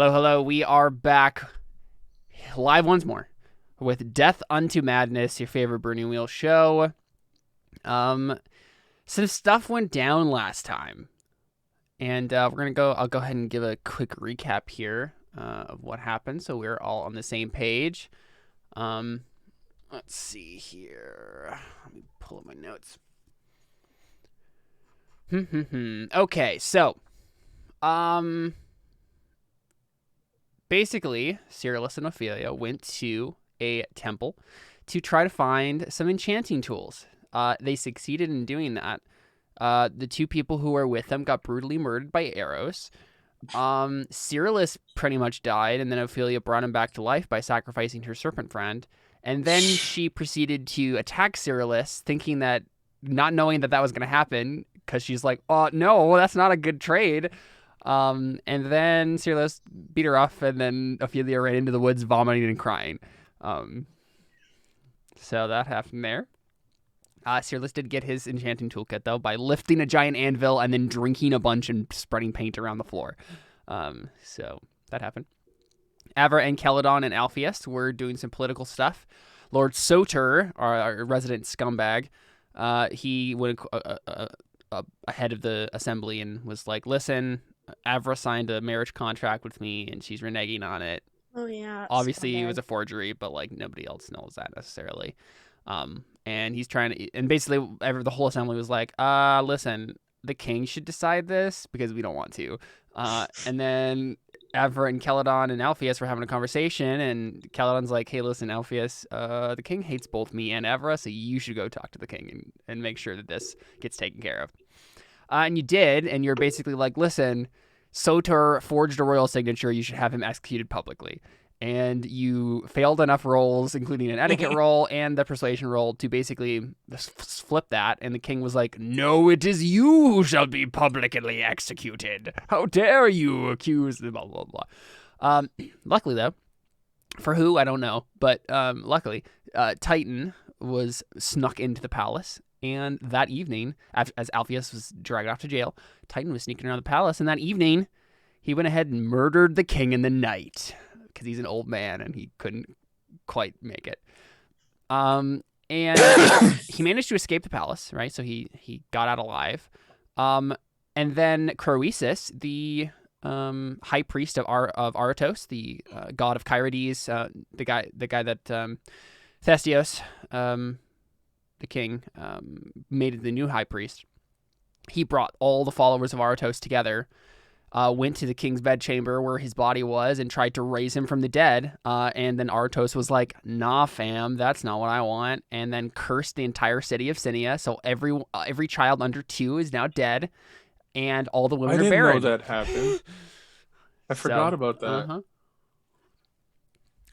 Hello, hello. We are back live once more with Death Unto Madness, your favorite Burning Wheel show. Some stuff went down last time, and I'll go ahead and give a quick recap here of what happened, so we're all on the same page. Let's see here. Let me pull up my notes. Okay, so basically, Cyrillus and Ophelia went to a temple to try to find some enchanting tools. They succeeded in doing that. The two people who were with them got brutally murdered by arrows. Cyrillus pretty much died, and then Ophelia brought him back to life by sacrificing her serpent friend. And then she proceeded to attack Cyrillus, not knowing that was going to happen, because she's like, oh, no, that's not a good trade. And then Cyrillus beat her off, and then Ophelia ran into the woods vomiting and crying. So that happened there. Cyrillus did get his enchanting toolkit, though, by lifting a giant anvil and then drinking a bunch and spreading paint around the floor. So that happened. Avra and Celadon and Alpheus were doing some political stuff. Lord Soter, our resident scumbag, he went ahead of the assembly and was like, listen, Avra signed a marriage contract with me, and she's reneging on it. Oh, yeah. Obviously, scumbag. it was a forgery, but, nobody else knows that necessarily. And he's trying to... And basically, the whole assembly was like, listen, the king should decide this because we don't want to. And then Avra and Celadon and Alpheus were having a conversation, and Celadon's like, hey, listen, Alpheus, the king hates both me and Avra, so you should go talk to the king and make sure that this gets taken care of. And you did, and you're basically like, listen, Soter forged a royal signature, you should have him executed publicly. And you failed enough rolls, including an etiquette roll and the persuasion roll, to basically flip that. And the king was like, no, it is you who shall be publicly executed. How dare you accuse the blah, blah, blah. Luckily, though, for who, I don't know. But luckily, Titan was snuck into the palace. And that evening, as Alpheus was dragged off to jail, Titan was sneaking around the palace. And that evening, he went ahead and murdered the king in the night, because he's an old man and he couldn't quite make it. And he managed to escape the palace, right? So he got out alive. And then Croesus, the high priest of Aratos, the god of Kyrides, the guy that Thestios, the king, made the new high priest. He brought all the followers of Aratos together, went to the king's bedchamber where his body was, and tried to raise him from the dead. And then Aratos was like, nah, fam, that's not what I want. And then cursed the entire city of Sinia. So every child under 2 is now dead, and all the women are buried. I didn't know that happened. I forgot about that. Uh-huh.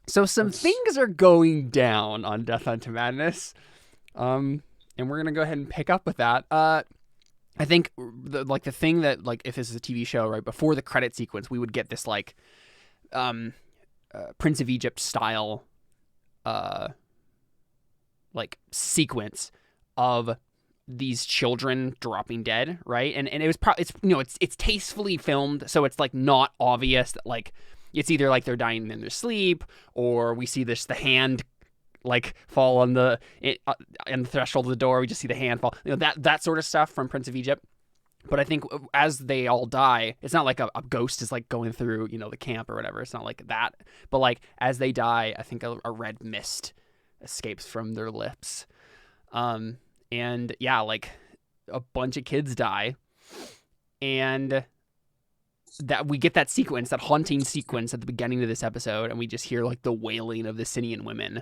So things are going down on Death Unto Madness. And we're going to go ahead and pick up with that. I think the thing that, if this is a TV show, right, before the credit sequence, we would get this Prince of Egypt style sequence of these children dropping dead, right? And it was it's tastefully filmed, so it's not obvious that it's either they're dying in their sleep, or we see the hand fall on the threshold of the door. We just see the hand fall. That sort of stuff from Prince of Egypt. But I think as they all die, it's not like a ghost is going through the camp or whatever. It's not like that. But as they die, I think a red mist escapes from their lips. And yeah, a bunch of kids die, and that we get that sequence, that haunting sequence at the beginning of this episode, and we just hear the wailing of the Sinian women.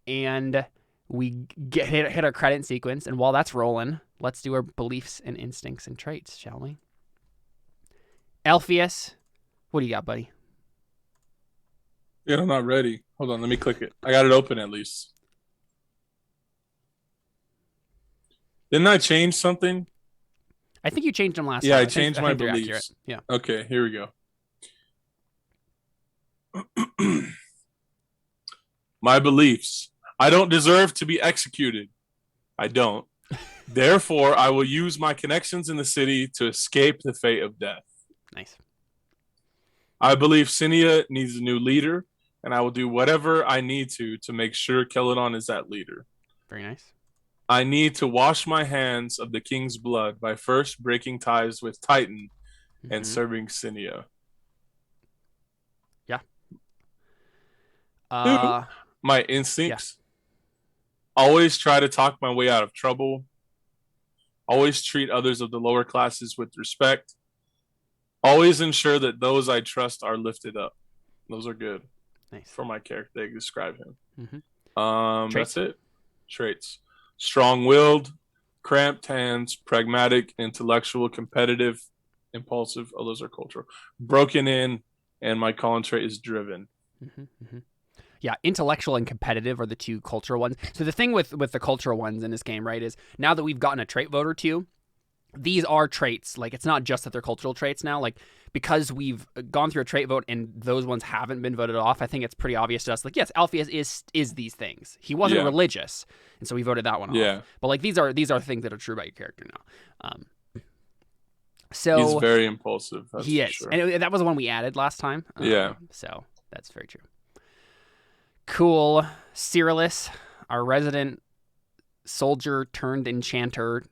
And we hit our credit sequence, and while that's rolling, let's do our beliefs and instincts and traits, shall we? Alpheus, what do you got, buddy? Yeah, I'm not ready. Hold on, let me click it. I got it open at least. Didn't I change something? I think you changed them last time. Yeah, I changed my beliefs. Accurate. Yeah. Okay, here we go. My beliefs. I don't deserve to be executed. I don't. Therefore, I will use my connections in the city to escape the fate of death. Nice. I believe Sinia needs a new leader, and I will do whatever I need to make sure Keladon is that leader. Very nice. I need to wash my hands of the king's blood by first breaking ties with Titan and Mm-hmm. serving Sinia. Yeah. Two, my Yeah. instincts. Always try to talk my way out of trouble. Always treat others of the lower classes with respect. Always ensure that those I trust are lifted up. Those are good Nice. for my character. They describe him. Mm-hmm. That's it. Traits: strong-willed, cramped hands, pragmatic, intellectual, competitive, impulsive. Oh, those are cultural. Broken in, and my calling trait is driven. Mm-hmm. Mm-hmm. Yeah, intellectual and competitive are the two cultural ones. So the thing with the cultural ones in this game, right, is now that we've gotten a trait vote or two, these are traits. Like, it's not just that they're cultural traits now. Like, because we've gone through a trait vote and those ones haven't been voted off, I think it's pretty obvious to us. Like, yes, Alpheus is these things. He wasn't religious, and so we voted that one off. Yeah. But like, these are things that are true about your character now. So he's very impulsive. That's he for is, sure. and that was the one we added last time. Yeah. So that's very true. Cool. Cyrillus, our resident soldier turned enchanter.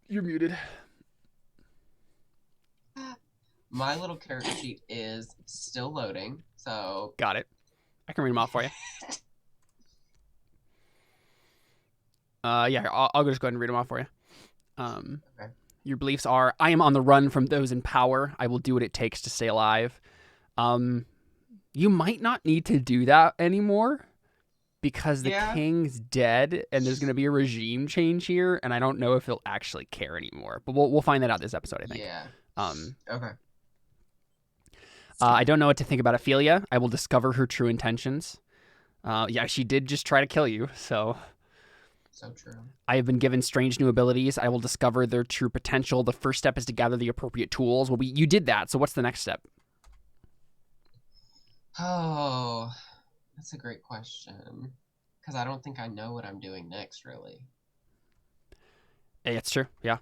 You're muted. My little character sheet is still loading, so... Got it. I can read them off for you. Yeah, I'll just go ahead and read them off for you. Okay. Your beliefs are: I am on the run from those in power. I will do what it takes to stay alive. You might not need to do that anymore because the king's dead and there's going to be a regime change here, and I don't know if he'll actually care anymore. But we'll find that out this episode, I think. Yeah. Okay. I don't know what to think about Ophelia. I will discover her true intentions. Yeah, she did just try to kill you, so... So true. I have been given strange new abilities. I will discover their true potential. The first step is to gather the appropriate tools. Well, you did that, so what's the next step? Oh, that's a great question. Because I don't think I know what I'm doing next, really. Hey, it's true, yeah.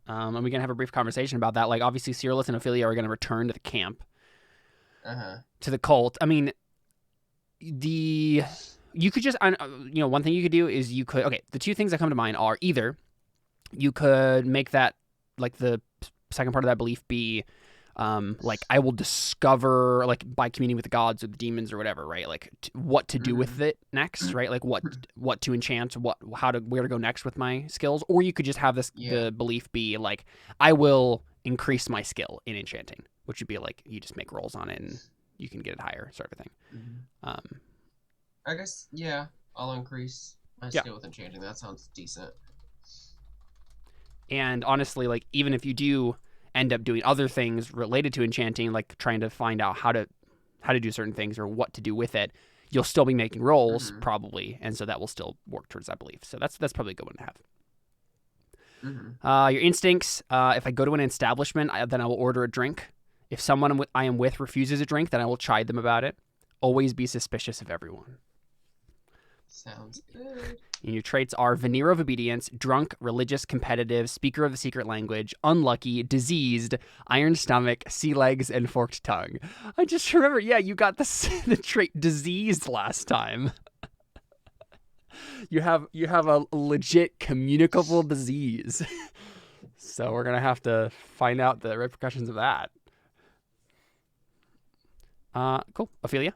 And we can have a brief conversation about that. Like, obviously, Cyrillus and Ophelia are going to return to the camp. To the cult. I mean, you could just, one thing you could do is the two things that come to mind are either you could make that, like, the second part of that belief be, like, I will discover, like, by communing with the gods or the demons or whatever, right? Like, what to do with it next, right? Like, what to enchant, where to go next with my skills. Or you could just have the belief be, like, I will increase my skill in enchanting, which would be, like, you just make rolls on it and you can get it higher, sort of a thing. I guess, yeah, I'll increase my skill with enchanting. That sounds decent. And honestly, like, even if you do end up doing other things related to enchanting, like trying to find out how to do certain things or what to do with it, you'll still be making rolls probably, and so that will still work towards that belief. So that's probably a good one to have. Your instincts. If I go to an establishment, then I will order a drink. If someone I am with refuses a drink, then I will chide them about it. Always be suspicious of everyone. Sounds good. And your traits are veneer of obedience, drunk, religious, competitive, speaker of the secret language, unlucky, diseased, iron stomach, sea legs, and forked tongue. I just remember, you got the trait diseased last time. You have a legit communicable disease. So we're gonna have to find out the repercussions of that. Cool. Ophelia?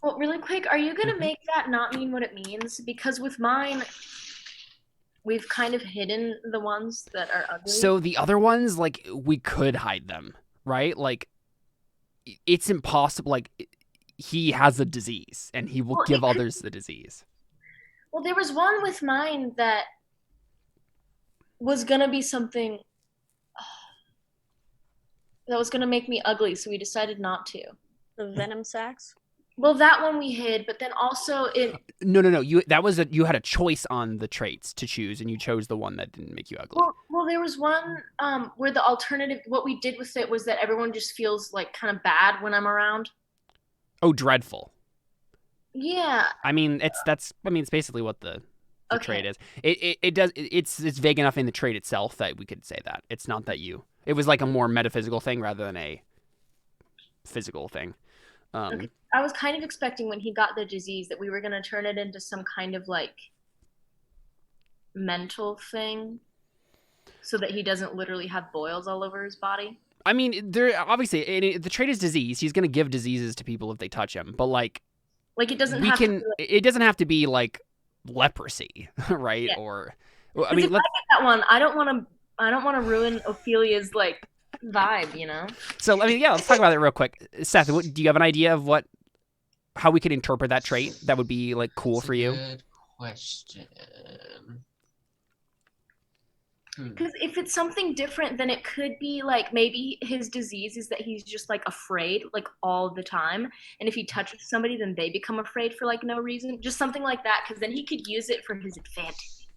Well, really quick, are you going to make that not mean what it means? Because with mine, we've kind of hidden the ones that are ugly. So the other ones, like, we could hide them, right? Like, it's impossible. Like, he has a disease, and he will give others the disease. Well, there was one with mine that was going to be something that was going to make me ugly, so we decided not to. The venom sacs? Well, that one we hid, but then also it... No. You had a choice on the traits to choose, and you chose the one that didn't make you ugly. Well, there was one where the alternative, what we did with it was that everyone just feels, like, kind of bad when I'm around. Oh, dreadful. Yeah. I mean, it's basically what the the trait is. It's vague enough in the trait itself that we could say that. It's not that you. It was like a more metaphysical thing rather than a physical thing. Okay. I was kind of expecting when he got the disease that we were going to turn it into some kind of like mental thing so that he doesn't literally have boils all over his body. I mean, there obviously the trait is disease. He's going to give diseases to people if they touch him, but like it doesn't have to be like, it doesn't have to be like leprosy, right? Yeah. Or well, I if mean, I get that one, I don't want to ruin Ophelia's like vibe, you know? So I mean, yeah, let's talk about it real quick. Seth, do you have an idea of how we could interpret that trait that would be like cool That's for a you? Good question. Because if it's something different, then it could be like maybe his disease is that he's just like afraid like all the time, and if he touches somebody, then they become afraid for like no reason, just something like that. Because then he could use it for his advantage.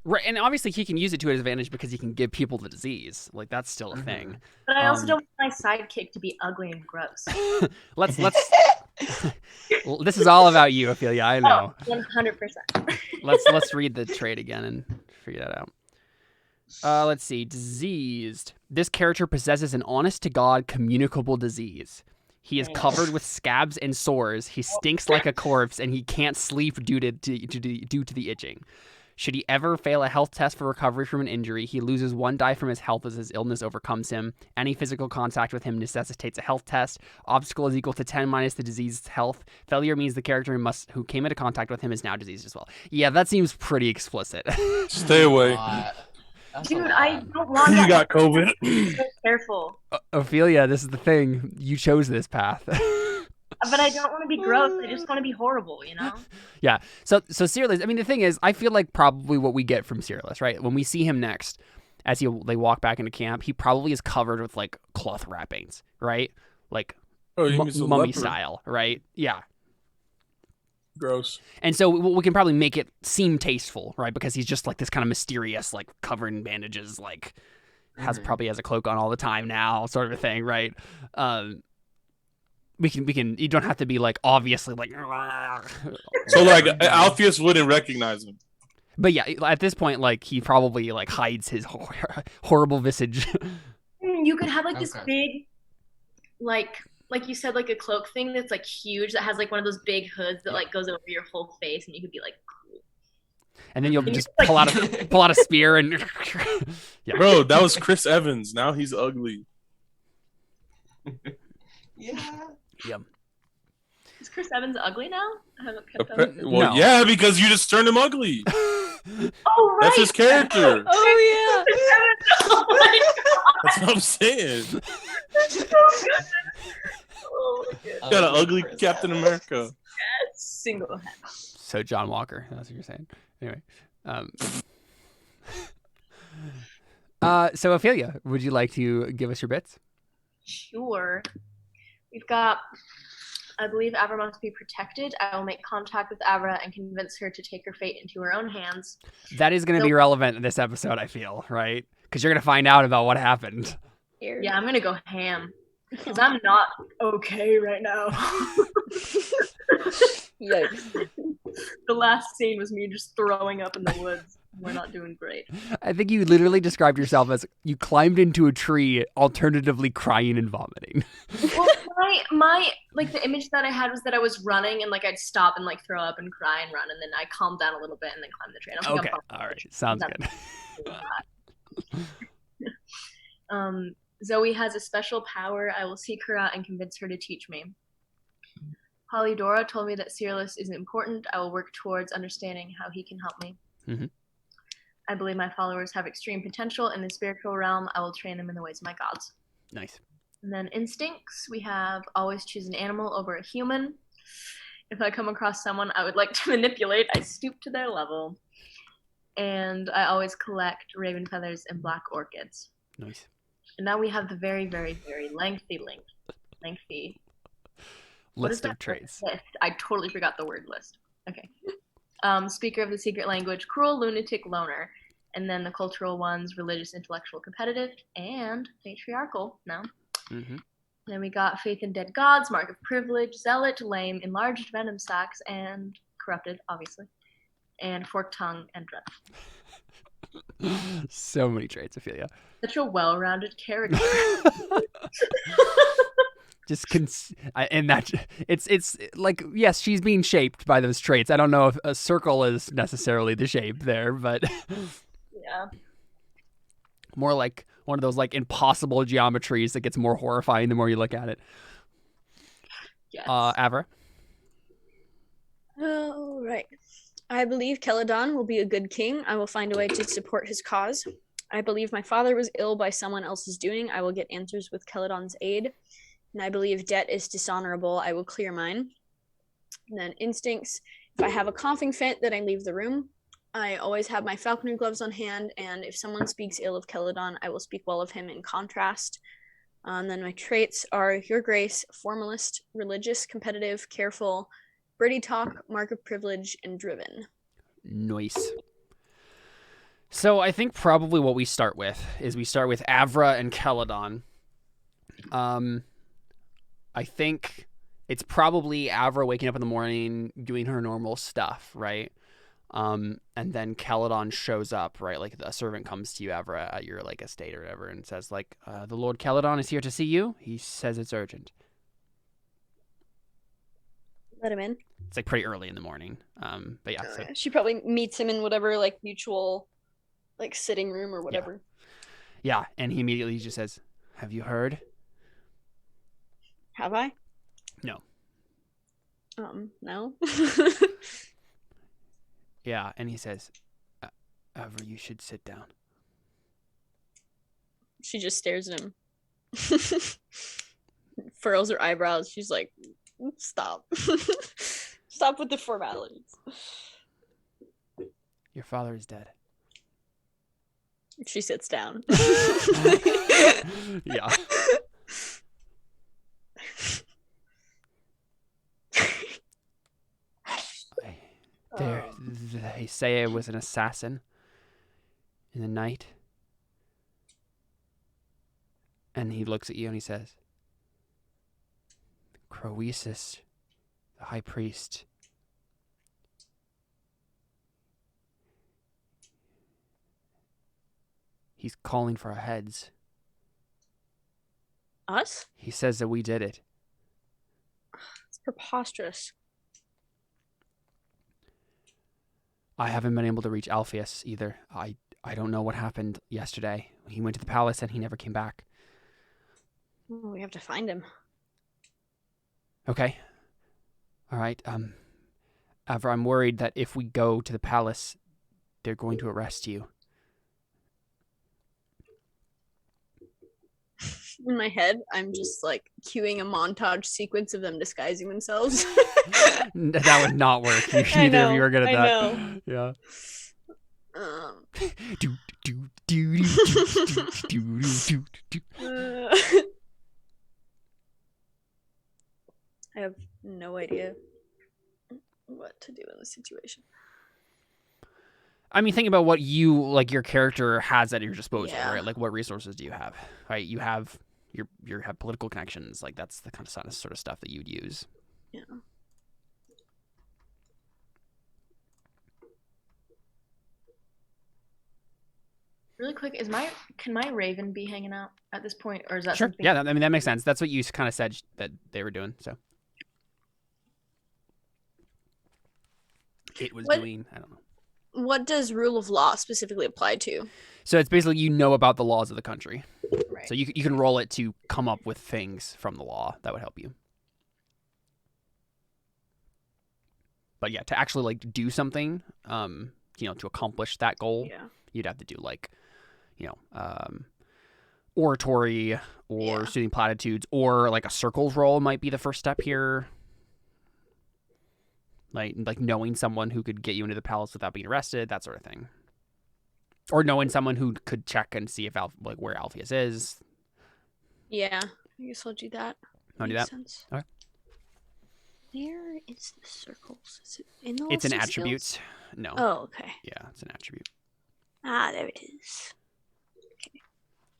Right, and obviously he can use it to his advantage because he can give people the disease. Like that's still a thing. But I also don't want my sidekick to be ugly and gross. Let's. This is all about you, Ophelia. I know. 100%. Let's read the trait again and figure that out. Let's see. Diseased. This character possesses an honest-to-God communicable disease. He is covered with scabs and sores. He stinks like a corpse, and he can't sleep due to the itching. Should he ever fail a health test for recovery from an injury, he loses 1 die from his health as his illness overcomes him. Any physical contact with him necessitates a health test. Obstacle is equal to 10 minus the diseased's health. Failure means the character who came into contact with him is now diseased as well. Yeah, that seems pretty explicit. Stay away. Dude, I don't want You that. got COVID. Be careful. Ophelia, this is the thing. You chose this path. But I don't want to be gross. I just want to be horrible, you know? Yeah. So Cyrillus, I mean, the thing is, I feel like probably what we get from Cyrillus, right? When we see him next, as they walk back into camp, he probably is covered with like cloth wrappings, right? Like mummy style, right? Yeah. Gross. And so we can probably make it seem tasteful, right? Because he's just like this kind of mysterious, like covered in bandages, like probably has a cloak on all the time now, sort of a thing, right? We can. You don't have to be like obviously like. So like Alpheus wouldn't recognize him. But yeah, at this point, like he probably like hides his horrible visage. You could have like this big, like you said, like a cloak thing that's like huge that has like one of those big hoods that like goes over your whole face, and you could be like cool. And then you'll just pull out a spear and. Yeah. Bro, that was Chris Evans. Now he's ugly. Yeah. Yep. Is Chris Evans ugly now? I haven't kept up. Well, No. yeah, because you just turned him ugly. Oh, right. That's his character. Oh Oh my god. That's what I'm saying. Oh my god. Got an ugly Captain America. Single hand. So John Walker, that's what you're saying. Anyway, so Ophelia, would you like to give us your bits? Sure. We've got, I believe Avra must be protected. I will make contact with Avra and convince her to take her fate into her own hands. That is going to be relevant in this episode, I feel, right? Because you're going to find out about what happened. Yeah, I'm going to go ham. Because I'm not okay right now. Yikes. The last scene was me just throwing up in the woods. We're not doing great. I think you literally described yourself as you climbed into a tree, alternatively crying and vomiting. Well, my like the image that I had was that I was running and like I'd stop and like throw up and cry and run, and then I calmed down a little bit and then climb the tree. Okay, all right, sounds good. Zoe has a special power. I will seek her out and convince her to teach me. Polydora told me that Cyrillus is important. I will work towards understanding how he can help me. Mm-hmm. I believe my followers have extreme potential in the spiritual realm. I will train them in the ways of my gods. Nice. And then instincts, we have always choose an animal over a human. If I come across someone I would like to manipulate, I stoop to their level. And I always collect raven feathers and black orchids. Nice. And now we have the very, very, very lengthy list of traits. List? I totally forgot the word list. Okay. Speaker of the secret language, cruel, lunatic, loner. And then the cultural ones, religious, intellectual, competitive, and patriarchal. No. Mm-hmm. Then we got faith in dead gods, mark of privilege, zealot, lame, enlarged venom sacs, and corrupted, obviously. and forked tongue and dread. So many traits, Ophelia. Such a well-rounded character. Just and that it's like, yes, she's being shaped by those traits. I don't know if a circle is necessarily the shape there, but Yeah. more like one of those like impossible geometries that gets more horrifying the more you look at it. Yes. Avra. All right. I believe Celadon will be a good king. I will find a way to support his cause. I believe my father was ill by someone else's doing. I will get answers with Celadon's aid. And I believe debt is dishonorable. I will clear mine. And then instincts. If I have a coughing fit, then I leave the room. I always have my falconry gloves on hand, and if someone speaks ill of Celadon, I will speak well of him in contrast. And then my traits are Your Grace, formalist, religious, competitive, careful, Brady talk, mark of privilege, and driven. Nice. So I think probably what we start with is Avra and Celadon. I think it's probably Avra waking up in the morning, doing her normal stuff, right? And then Celadon shows up, right? Like a servant comes to you, Avra, at your like estate or whatever, and says like, "The Lord Celadon is here to see you. He says it's urgent." Let him in. It's like pretty early in the morning. But yeah, so, She probably meets him in whatever like mutual like sitting room or whatever. yeah, and he immediately just says, "Have you heard?" Have I? No. No. Yeah, and he says, "Avra, you should sit down." She just stares at him. Furrows her eyebrows. She's like, stop. Stop with the formalities. Your father is dead. She sits down. Yeah. They say I was an assassin in the night. And he looks at you and he says, "Croesus, the high priest, he's calling for our heads. Us? He says that we did it." It's preposterous. I haven't been able to reach Alpheus either. I don't know what happened yesterday. He went to the palace and he never came back. Oh, we have to find him. Okay. All right. Avra, I'm worried that if we go to the palace, they're going to arrest you. In my head, I'm just like cueing a montage sequence of them disguising themselves. That would not work. Neither of you are good at that. I know. Yeah. Do, do, do, do, do, do, do. I have no idea what to do in this situation. I mean, think about what your character has at your disposal, Yeah. right? Like, what resources do you have? Right? You have you have political connections. Like, that's the kind of sort of stuff that you'd use. Yeah. Really quick, can my raven be hanging out at this point, or is that Sure. something? Yeah, I mean, that makes sense. That's what you kind of said that they were doing. So it was doing. I don't know. What does rule of law specifically apply to? So it's basically about the laws of the country. Right. So you can roll it to come up with things from the law that would help you. But yeah, to actually like do something, to accomplish that goal, you'd have to do like, oratory or soothing platitudes, or like a circles roll might be the first step here. Like knowing someone who could get you into the palace without being arrested, that sort of thing. Or knowing someone who could check and see if where Alpheus is. Yeah, I guess I'll do that. Want to do that? Sense. Okay. Where is the circles? Is it in the It's list an of attribute. skills? No. Oh, okay. Yeah, it's an attribute. Ah, there it is.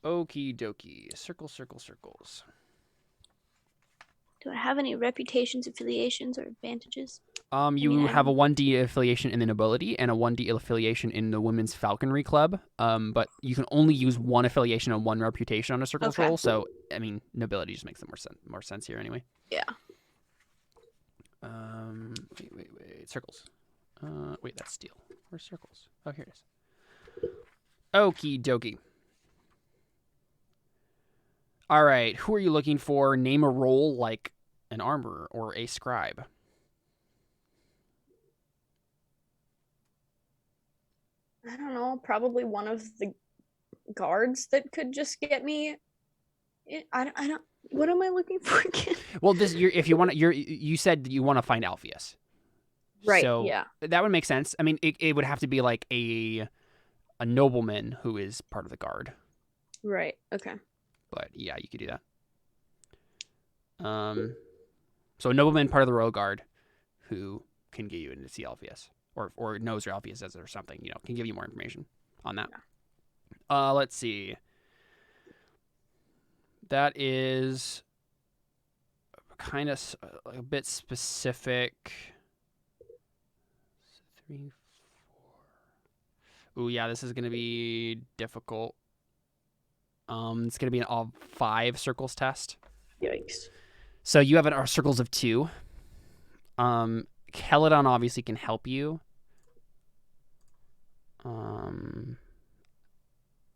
Okie dokie. Circles. Do I have any reputations, affiliations, or advantages? You I have a don't- 1D affiliation in the nobility and a 1D affiliation in the Women's Falconry Club. But you can only use one affiliation and one reputation on a circles Okay. roll. So, I mean, nobility just makes more sense here anyway. Yeah. Wait. Circles. Wait, that's steel. Where's circles? Oh, here it is. Okie dokie. All right. Who are you looking for? Name a role like an armorer or a scribe. I don't know. Probably one of the guards that could just get me. I don't. What am I looking for again? Well, if you want to, you said you want to find Alpheus. Right. So Yeah. that would make sense. I mean, it would have to be like a nobleman who is part of the guard. Right. Okay. But yeah, you could do that. So a nobleman, part of the royal guard, who can get you in to see Alpheus, or knows where Alpheus is or something. You know, can give you more information on that. Let's see. That is kind of a bit specific. 3, 4. Ooh, yeah, this is gonna be difficult. It's gonna be an all 5 circles test. Yikes. So you have our circles of 2. Keladon obviously can help you.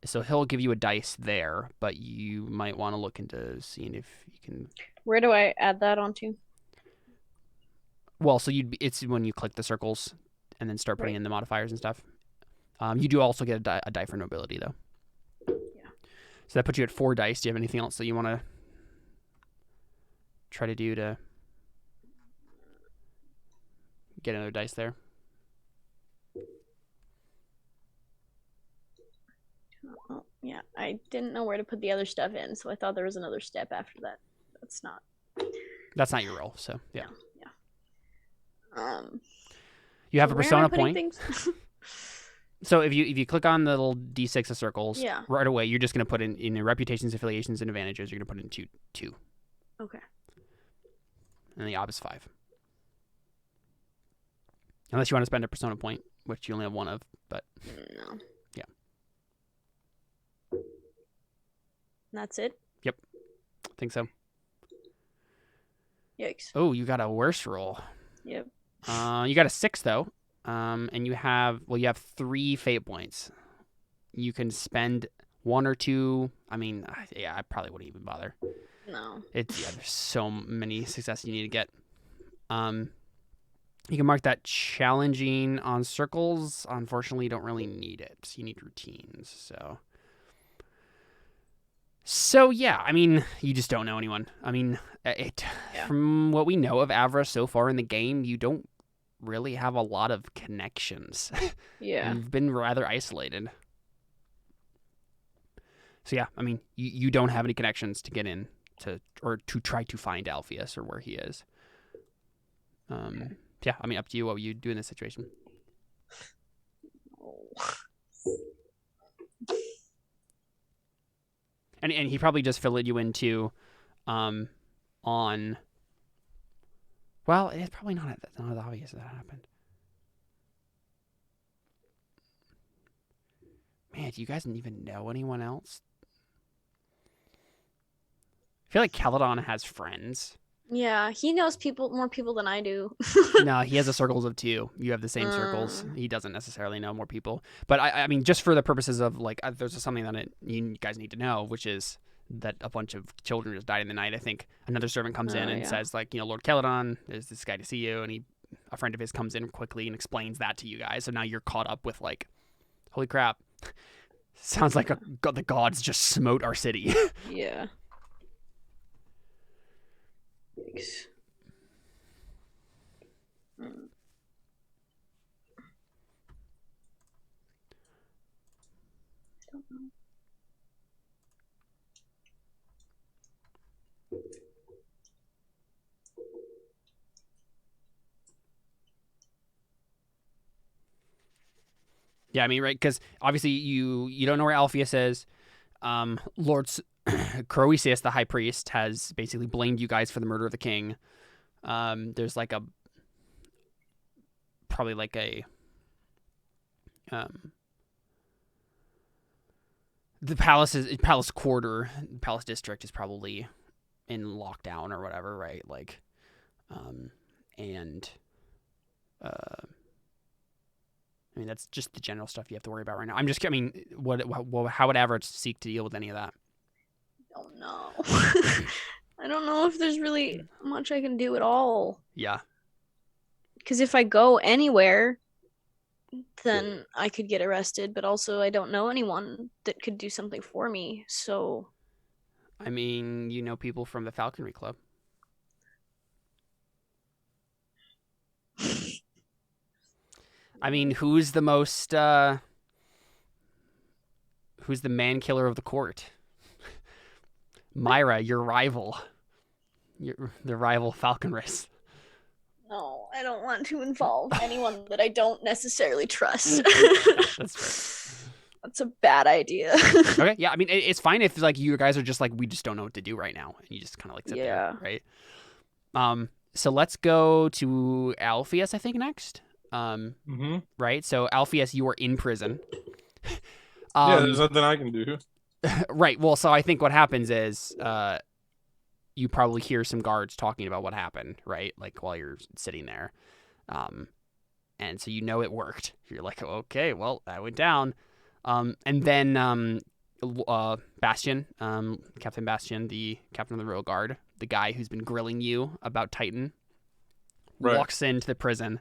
So he'll give you a dice there, but you might want to look into seeing if you can. Where do I add that onto? Well, so it's when you click the circles and then start putting Right. in the modifiers and stuff. You do also get a die for nobility though. Yeah. So that puts you at 4 dice. Do you have anything else that you want to try to do to get another dice there? Oh, yeah. I didn't know where to put the other stuff in, so I thought there was another step after that. That's not. That's not your roll, so yeah. You have a where am I persona putting point. things? So if you click on the little D6 of circles, Yeah. right away you're just gonna put in your reputations, affiliations, and advantages. You're gonna put in two, Okay. and the ob is 5. Unless you want to spend a persona point, which you only have 1 of, but No. Yeah. That's it? I think so. Yikes. Oh, you got a worse roll. Yep. You got a 6 though, and you have 3 fate points. You can spend 1 or 2. I mean, yeah, I probably wouldn't even bother. No. There's so many successes you need to get. You can mark that challenging on circles. Unfortunately, you don't really need it. You need routines. So yeah, I mean, you just don't know anyone. I mean, from what we know of Avra so far in the game, you don't really have a lot of connections. Yeah. You've been rather isolated. So yeah, I mean, you don't have any connections to get in to try to find Alpheus or where he is. Yeah, I mean, up to you. What would you do in this situation? And he probably just filled you into, on. Well, it's probably not as obvious that happened. Man, do you guys even know anyone else? I feel like Keladon has friends. Yeah, he knows more people than I do. No, he has a circles of 2. You have the same circles. He doesn't necessarily know more people. But I mean, just for the purposes of like, there's something that you guys need to know, which is that a bunch of children just died in the night. I think another servant comes in and says like, Lord Keladon, there's this guy to see you, and a friend of his comes in quickly and explains that to you guys. So now you're caught up with like, holy crap, sounds like the gods just smote our city. Yeah. Thanks. Yeah, I mean, right, because obviously you don't know where Alpheus is. Lord Croesius, the high priest, has basically blamed you guys for the murder of the king. There's like probably like a the palace quarter, palace district is probably in lockdown or whatever, right? Like, and I mean that's just the general stuff you have to worry about right now. I mean, how would Average seek to deal with any of that? Don't know. I don't know if there's really much I can do at all. Yeah. Because if I go anywhere, then I could get arrested, but also I don't know anyone that could do something for me, so... I mean, you know people from the Falconry Club. I mean, who's the man killer of the court? Myra, your rival. The rival falconress. No, I don't want to involve anyone that I don't necessarily trust. That's a bad idea. Okay, yeah, I mean, it's fine if like you guys are just like, we just don't know what to do right now, and you just kind of like sit there, right? So let's go to Alpheus, I think, next. Right? So Alpheus, you are in prison. Yeah, there's nothing I can do. Right. Well, so I think what happens is you probably hear some guards talking about what happened, right? Like while you're sitting there. And so you know it worked. You're like, okay, well, that went down. And then Bastion, Captain Bastion, the captain of the royal guard, the guy who's been grilling you about Titan, walks into the prison.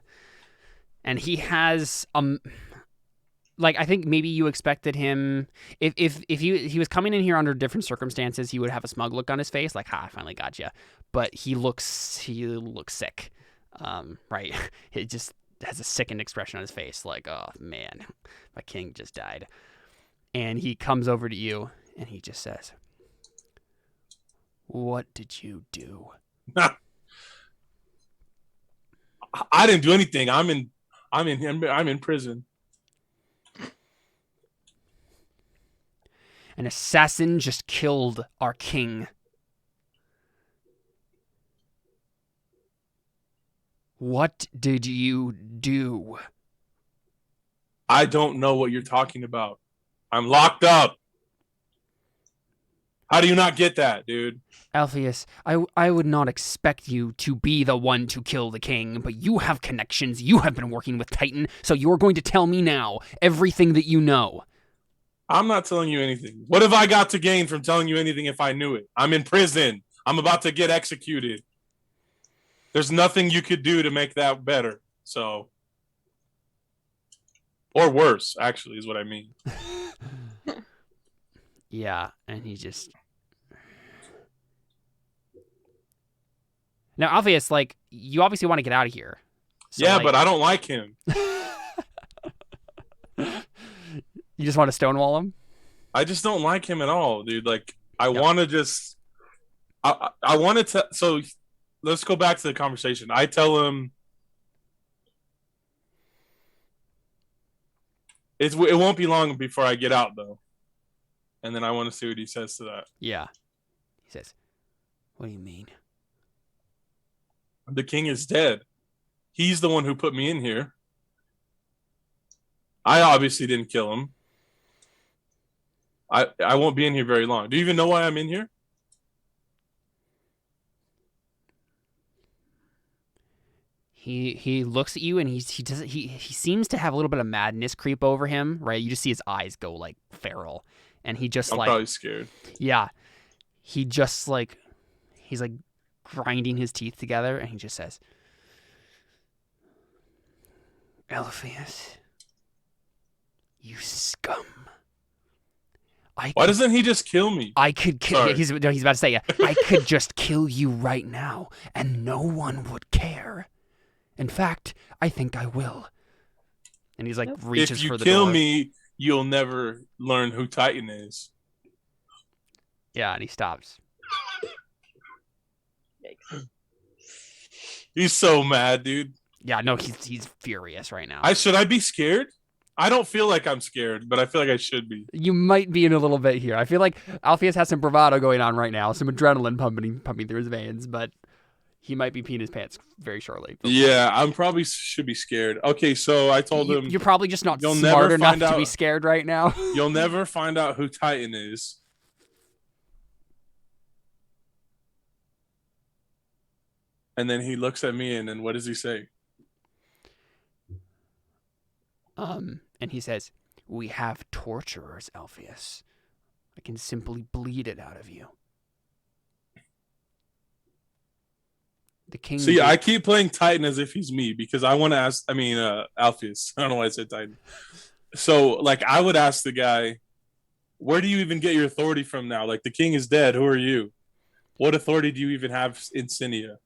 And he has like, I think maybe you expected him, if he was coming in here under different circumstances, he would have a smug look on his face, like, I finally got you. But he looks sick, right? It just has a sickened expression on his face, like, oh man, my king just died. And he comes over to you and he just says, "What did you do?" I didn't do anything. I'm in prison. An assassin just killed our king. What did you do? I don't know what you're talking about. I'm locked up. How do you not get that, dude? Alpheus, I would not expect you to be the one to kill the king, but you have connections. You have been working with Titan, so you're going to tell me now everything that you know. I'm not telling you anything. What have I got to gain from telling you anything if I knew it? I'm in prison. I'm about to get executed. There's nothing you could do to make that better. So, or worse, actually, is what I mean. Yeah, and he just... Now, Alpheus, like, you obviously want to get out of here. So, yeah, like... but I don't like him. You just want to stonewall him? I just don't like him at all, dude. Like, I want to just... I wanted to... So, let's go back to the conversation. I tell him... It won't be long before I get out, though. And then I want to see what he says to that. Yeah. He says, "What do you mean?" The king is dead. He's the one who put me in here. I obviously didn't kill him. I won't be in here very long. Do you even know why I'm in here? He looks at you and he seems to have a little bit of madness creep over him, right? You just see his eyes go like feral, and he just I'm probably scared. Yeah, he just like he's like grinding his teeth together, and he just says, "Alpheus, you scum." Why doesn't he just kill me? I could kill. He's about to say, yeah. I could just kill you right now, and no one would care. In fact, I think I will. And he's like reaches for the door. If you kill me, you'll never learn who Titan is. Yeah, and he stops. He's so mad, dude. Yeah, no, he's furious right now. Should I be scared? I don't feel like I'm scared, but I feel like I should be. You might be in a little bit here. I feel like Alpheus has some bravado going on right now, some adrenaline pumping through his veins, but He might be peeing his pants very shortly. Yeah, I'm probably should be scared. Okay, so I told him You're probably just not you'll smart never enough find to be out- scared right now. you'll never find out who Titan is. And then he looks at me, and then what does he say? And he says, "We have torturers, Alpheus. I can simply bleed it out of you." The king. See, I keep playing Titan as if he's me because I want to ask. I mean, Alpheus. I don't know why I said Titan. So, like, I would ask the guy, "Where do you even get your authority from now? Like, the king is dead. Who are you? What authority do you even have in Sinia?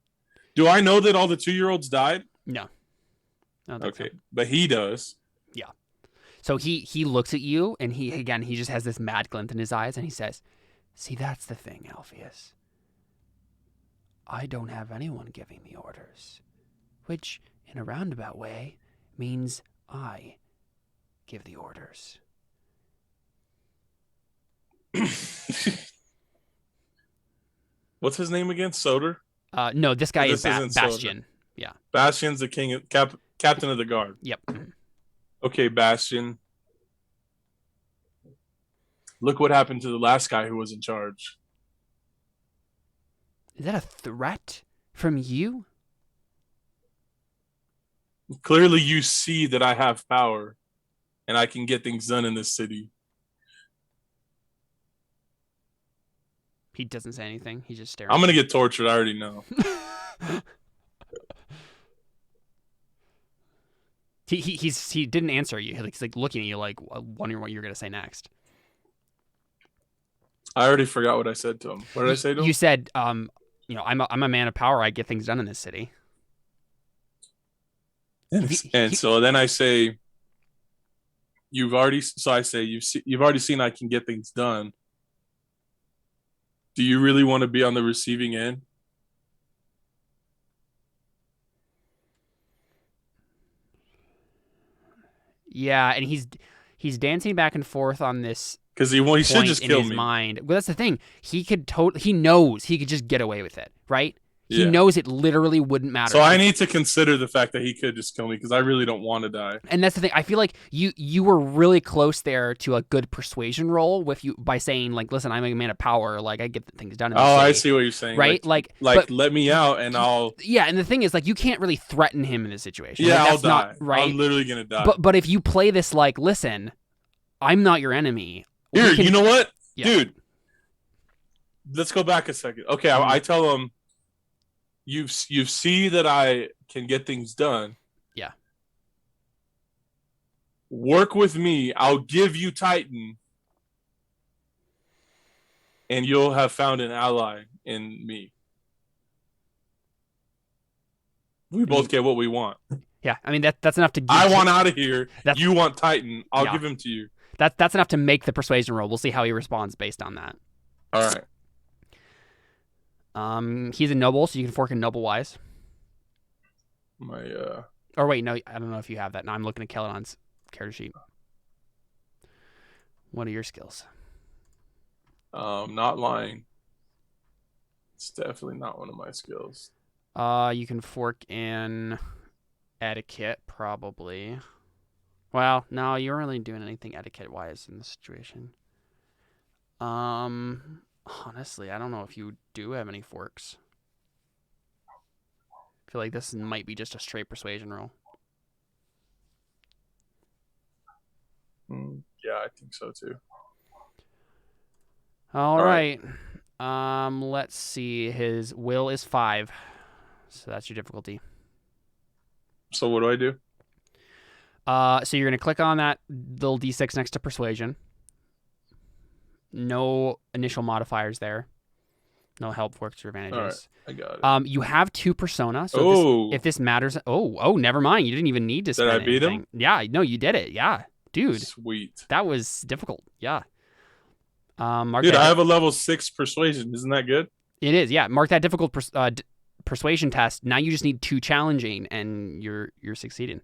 Do I know that all the 2-year-olds died?" No. I don't think Okay, so. but he does. So he looks at you, and he just has this mad glint in his eyes, and he says, "See, that's the thing, Alpheus. I don't have anyone giving me orders, which, in a roundabout way, means I give the orders." What's his name again? Soder? No, this guy is This isn't Soder. Bastion. Yeah. Bastion's the king, captain of the guard. Yep. Okay, Bastion. Look what happened to the last guy who was in charge. Is that a threat from you? Clearly, you see that I have power, and I can get things done in this city. He doesn't say anything. He's just staring. I'm gonna get tortured. I already know. He didn't answer you. He's like looking at you, like wondering what you're gonna say next. I already forgot what I said to him. What did I say to him? You said, I'm a man of power. I get things done in this city. And so then I say, you've already seen I can get things done. Do you really want to be on the receiving end? Yeah, and he's dancing back and forth on this Because he should point just in kill his me. mind. Well, that's the thing. He knows he could just get away with it, right? He Yeah. knows it literally wouldn't matter. So I need to consider the fact that he could just kill me because I really don't want to die. And that's the thing. I feel like you were really close there to a good persuasion roll with you by saying, like, "Listen, I'm a man of power. Like, I get things done." In this I city." see what you're saying. Right? Like but- let me out and I'll. Yeah, and the thing is, like, you can't really threaten him in this situation. Yeah, Like, I'll that's not die. right. I'm literally gonna die. But if you play this like, "Listen, I'm not your enemy." we Here, can- you know what, Yeah. dude? Let's go back a second. Okay, Mhm. I tell him, you see that I can get things done. Yeah. Work with me. I'll give you Titan, and you'll have found an ally in me. We both get what we want. Yeah, I mean that's enough to. I want out of here. That's- You want Titan. I'll Yeah. give him to you. That's enough to make the persuasion roll. We'll see how he responds based on that. All right. He's a noble, so you can fork in noble wise. My Or wait, no, I don't know if you have that. No, I'm looking at Kelladon's character sheet. What are your skills? not lying. It's definitely not one of my skills. You can fork in etiquette, probably. Well, no, you weren't really doing anything etiquette-wise in this situation. Honestly, I don't know if you do have any forks. I feel like this might be just a straight persuasion roll. Yeah, I think so too. All All right. Let's see. His will is 5. So that's your difficulty. So what do I do? So you're going to click on that little D6 next to persuasion. No initial modifiers there. No help, works, or advantages. I got it. You have 2 persona. So Oh. if this matters, never mind. You didn't even need to spend I beat him? anything. Yeah, no, you did it. Yeah, dude, Sweet. that was difficult. Yeah. Mark Dude, that. I have a level 6 persuasion. Isn't that good? It is. Yeah, mark that difficult persuasion test. Now you just need 2 challenging, and you're succeeding.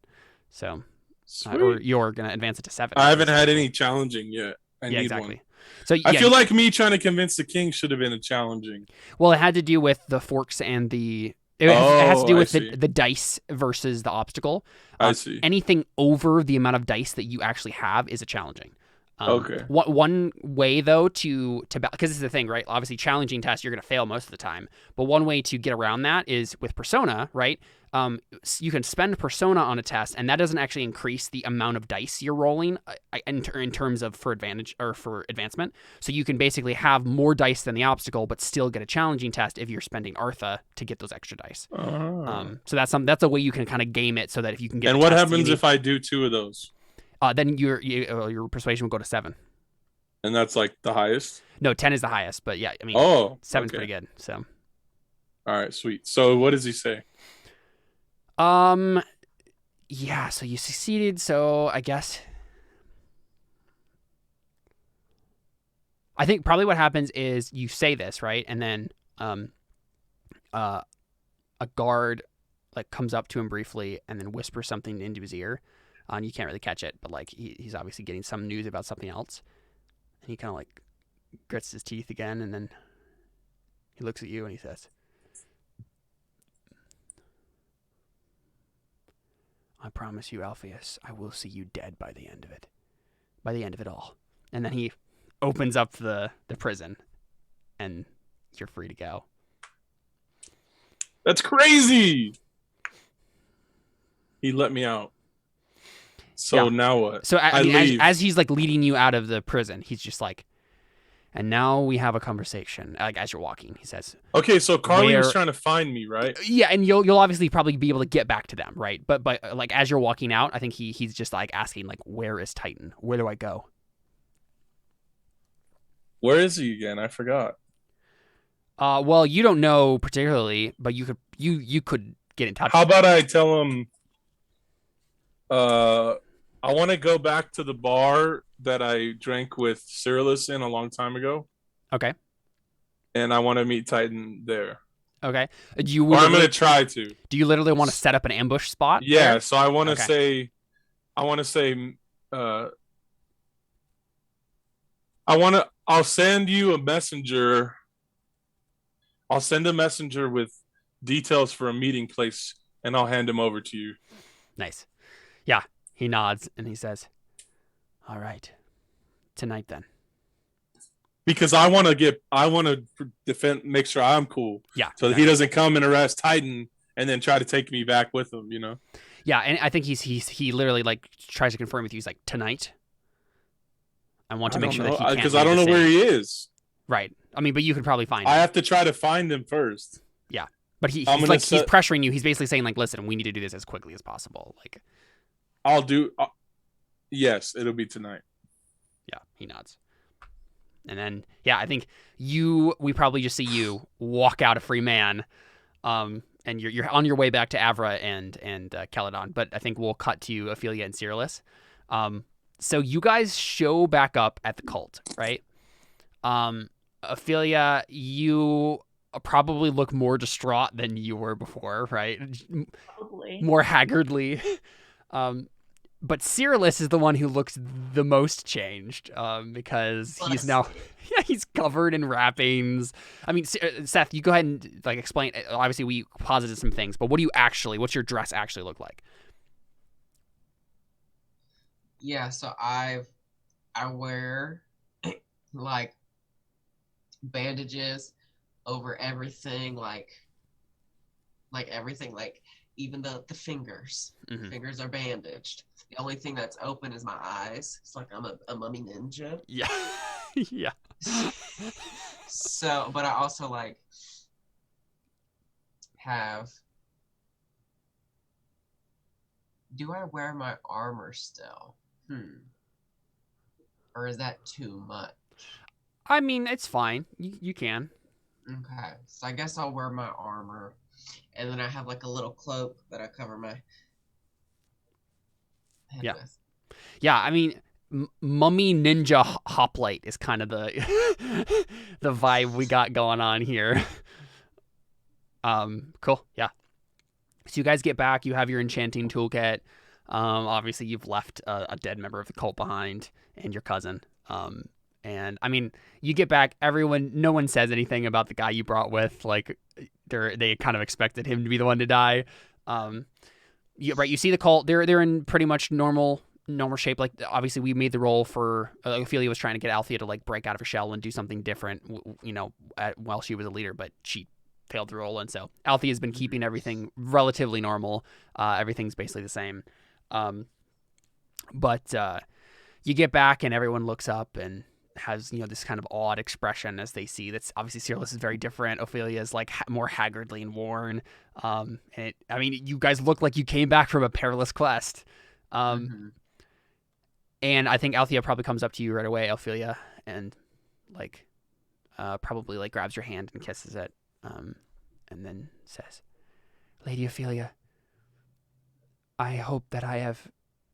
So, Sweet. or you're gonna advance it to 7. I haven't had any challenging yet. I Yeah, need exactly. one. So I yeah, feel like me trying to convince the king should have been a challenging. well, it had to do with the forks and the. It has to do I with see. the dice versus the obstacle. I see. Anything over the amount of dice that you actually have is a challenging. Okay. One way though to because this is the thing, right? Obviously, challenging tests you're going to fail most of the time, but one way to get around that is with persona, right? You can spend persona on a test, and that doesn't actually increase the amount of dice you're rolling in terms of for advantage or for advancement. So you can basically have more dice than the obstacle, but still get a challenging test if you're spending Artha to get those extra dice. So that's a way you can kind of game it so that if you can get. And what happens if I do 2 of those? Then your persuasion will go to 7. And that's like the highest? No, 10 is the highest, but yeah, I mean, 7's pretty good. So, all right, sweet. So what does he say? Yeah. So you succeeded. So I guess I think probably what happens is you say this, right, and then a guard like comes up to him briefly and then whispers something into his ear. And you can't really catch it, but like he's obviously getting some news about something else. And he kind of like grits his teeth again, and then he looks at you and he says, "I promise you, Alpheus, I will see you dead by the end of it. By the end of it all." And then he opens up the prison, and you're free to go. That's crazy. He let me out. So now what? So I mean, as he's like leading you out of the prison, he's just like, "And now we have a conversation." Like as you're walking, he says, "Okay, so Carly was trying to find me, right?" Yeah, and you'll obviously probably be able to get back to them, right? But like as you're walking out, I think he's just like asking like, "Where is Titan? Where do I go?" Where is he again? I forgot. Well, you don't know particularly, but you could get in touch. How about I tell him? I want to go back to the bar that I drank with Cyrillus in a long time ago. Okay. And I want to meet Titan there. Okay. I'm going to try to. Do you literally want to set up an ambush spot? Yeah. There? So I want to say, I'll send you a messenger. I'll send a messenger with details for a meeting place, and I'll hand him over to you. Nice. Yeah. He nods and he says, "All right, tonight then." Because I want to defend, make sure I'm cool. Yeah. So that he doesn't come and arrest Titan and then try to take me back with him, you know? Yeah, and I think he literally like tries to confirm with you. He's like, "Tonight." I want to make sure that he can't. Because I don't know where he is. Right. I mean, but you could probably find him. I have to try to find him first. Yeah. But he's pressuring you. He's basically saying like, "Listen, we need to do this as quickly as possible." Like, I'll do. Yes, it'll be tonight. Yeah, he nods. And then, yeah, I think we probably just see you walk out a free man, and you're on your way back to Avra and Caledon. But I think we'll cut to Ophelia and Cyrillus. So you guys show back up at the cult, right? Ophelia, you probably look more distraught than you were before, right? Probably. More haggardly. But Cyrillus is the one who looks the most changed, because he's now, he's covered in wrappings. I mean, Seth, you go ahead and like explain. Obviously, we posited some things, but what's your dress actually look like? Yeah, so I wear like bandages over everything, like everything, like even the fingers. Mm-hmm. Fingers are bandaged. The only thing that's open is my eyes. It's like I'm a mummy ninja. Yeah. Yeah. So, but I also like have. Do I wear my armor still? Or is that too much? I mean, it's fine. You can. Okay, so I guess I'll wear my armor, and then I have like a little cloak that I cover my head with. Yeah, I mean, mummy ninja hoplite is kind of the the vibe we got going on here. Cool. Yeah. So you guys get back. You have your enchanting toolkit. Obviously, you've left a dead member of the cult behind and your cousin. And I mean, you get back. No one says anything about the guy you brought with. Like, they kind of expected him to be the one to die. You see the cult. They're in pretty much normal shape. Like, obviously we made the roll for Ophelia was trying to get Althea to like break out of her shell and do something different, while she was a leader, but she failed the roll, and so Althea has been keeping everything relatively normal. Everything's basically the same. But you get back and everyone looks up and has this kind of odd expression as they see that's obviously Cyrillus is very different. Ophelia is like more haggardly and worn. You guys look like you came back from a perilous quest. And I think Althea probably comes up to you right away, Ophelia, and like probably like grabs your hand and kisses it, and then says, "Lady Ophelia, I hope that I have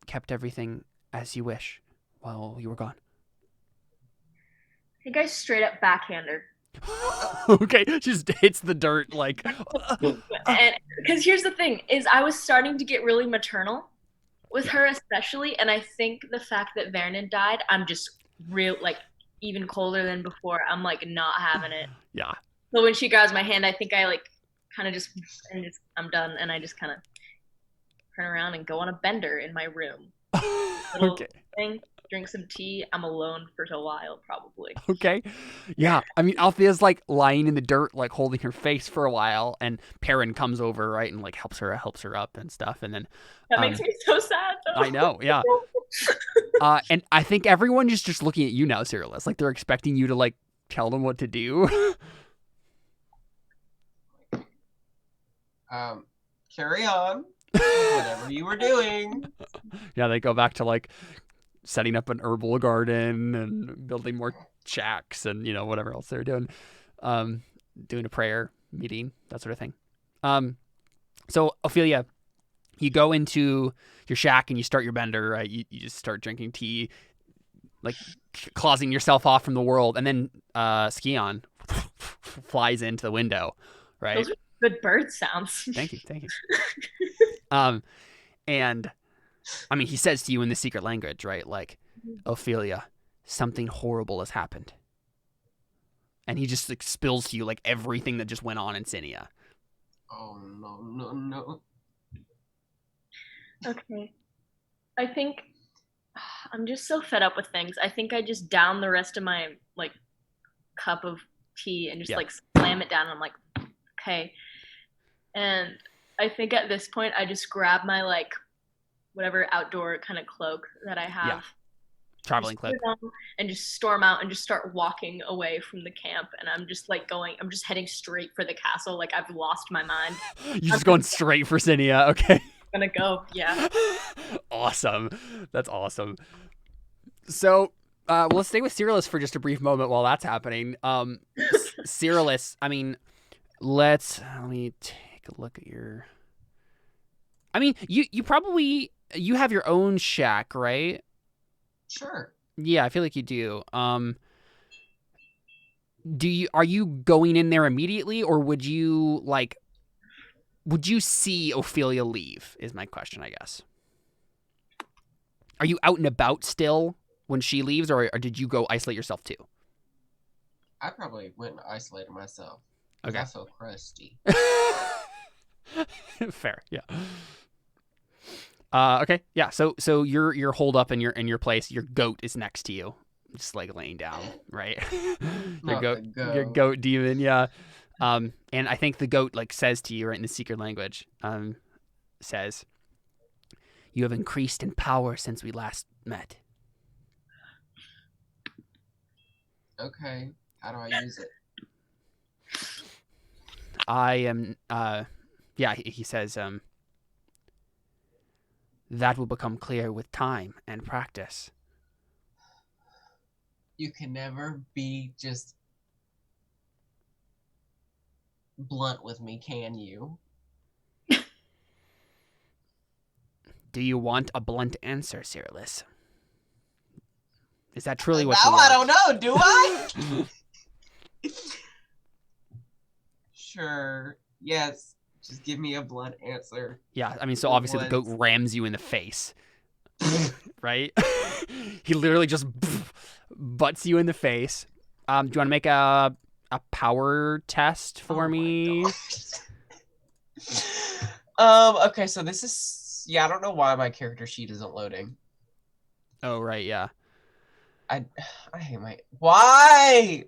kept everything as you wish while you were gone." I think I straight up backhand her. Okay, just hits the dirt like. And because here's the thing: is I was starting to get really maternal with her, especially, and I think the fact that Vernon died, I'm just real like even colder than before. I'm like not having it. Yeah. So when she grabs my hand, I think I like kind of just I'm done, and I just kind of turn around and go on a bender in my room. Little thing, drink some tea. I'm alone for a while, probably. Okay. Yeah. I mean, Althea's like lying in the dirt, like holding her face for a while, and Perrin comes over, right, and like helps her up and stuff, and then that makes me so sad, though. I know. Yeah. And I think everyone is just looking at you now, Cyrillus. Like they're expecting you to like tell them what to do. Carry on. Whatever you were doing. Yeah, they go back to like setting up an herbal garden and building more shacks and whatever else they're doing, doing a prayer meeting, that sort of thing. So Ophelia, you go into your shack and you start your bender, right? You just start drinking tea, like closing yourself off from the world, and then Skion flies into the window, right? Those are good bird sounds. Thank you. And I mean, he says to you in the secret language, right? Like, Ophelia, something horrible has happened. And he just like spills to you like everything that just went on in Sinia. Oh, no. Okay. I think I'm just so fed up with things. I think I just down the rest of my like cup of tea and just like slam it down. And I'm like, okay. And I think at this point I just grab my like whatever outdoor kind of cloak that I have. Yeah. Traveling cloak. And just storm out and just start walking away from the camp. And I'm just like I'm just heading straight for the castle. Like I've lost my mind. You're just going straight for Sinia. Okay. I'm gonna go. Yeah. Awesome. That's awesome. So let's stay with Cyrillus for just a brief moment while that's happening. Cyrillus, I mean, let me take a look at your. I mean, you probably have your own shack, right? Sure. Yeah, I feel like you do. Are you going in there immediately, or would you see Ophelia leave? Is my question, I guess. Are you out and about still when she leaves, or did you go isolate yourself too? I probably went and isolated myself. Okay. I feel crusty. Fair, yeah. Okay, yeah. So you're holed up in your place. Your goat is next to you, just like laying down, right? Your goat demon, yeah. And I think the goat like says to you right in the secret language, says, "You have increased in power since we last met." Okay, how do I use it? I am. He says, that will become clear with time and practice. You can never be just blunt with me, can you? Do you want a blunt answer, Cyrillus? Is that truly what you now want? I don't know, do I? Sure. Yes. Just give me a blunt answer. Yeah, I mean, so obviously the goat rams you in the face, right? He literally just butts you in the face. Do you want to make a a power test for me? Okay, so this is I don't know why my character sheet isn't loading. Oh right, yeah. I hate why?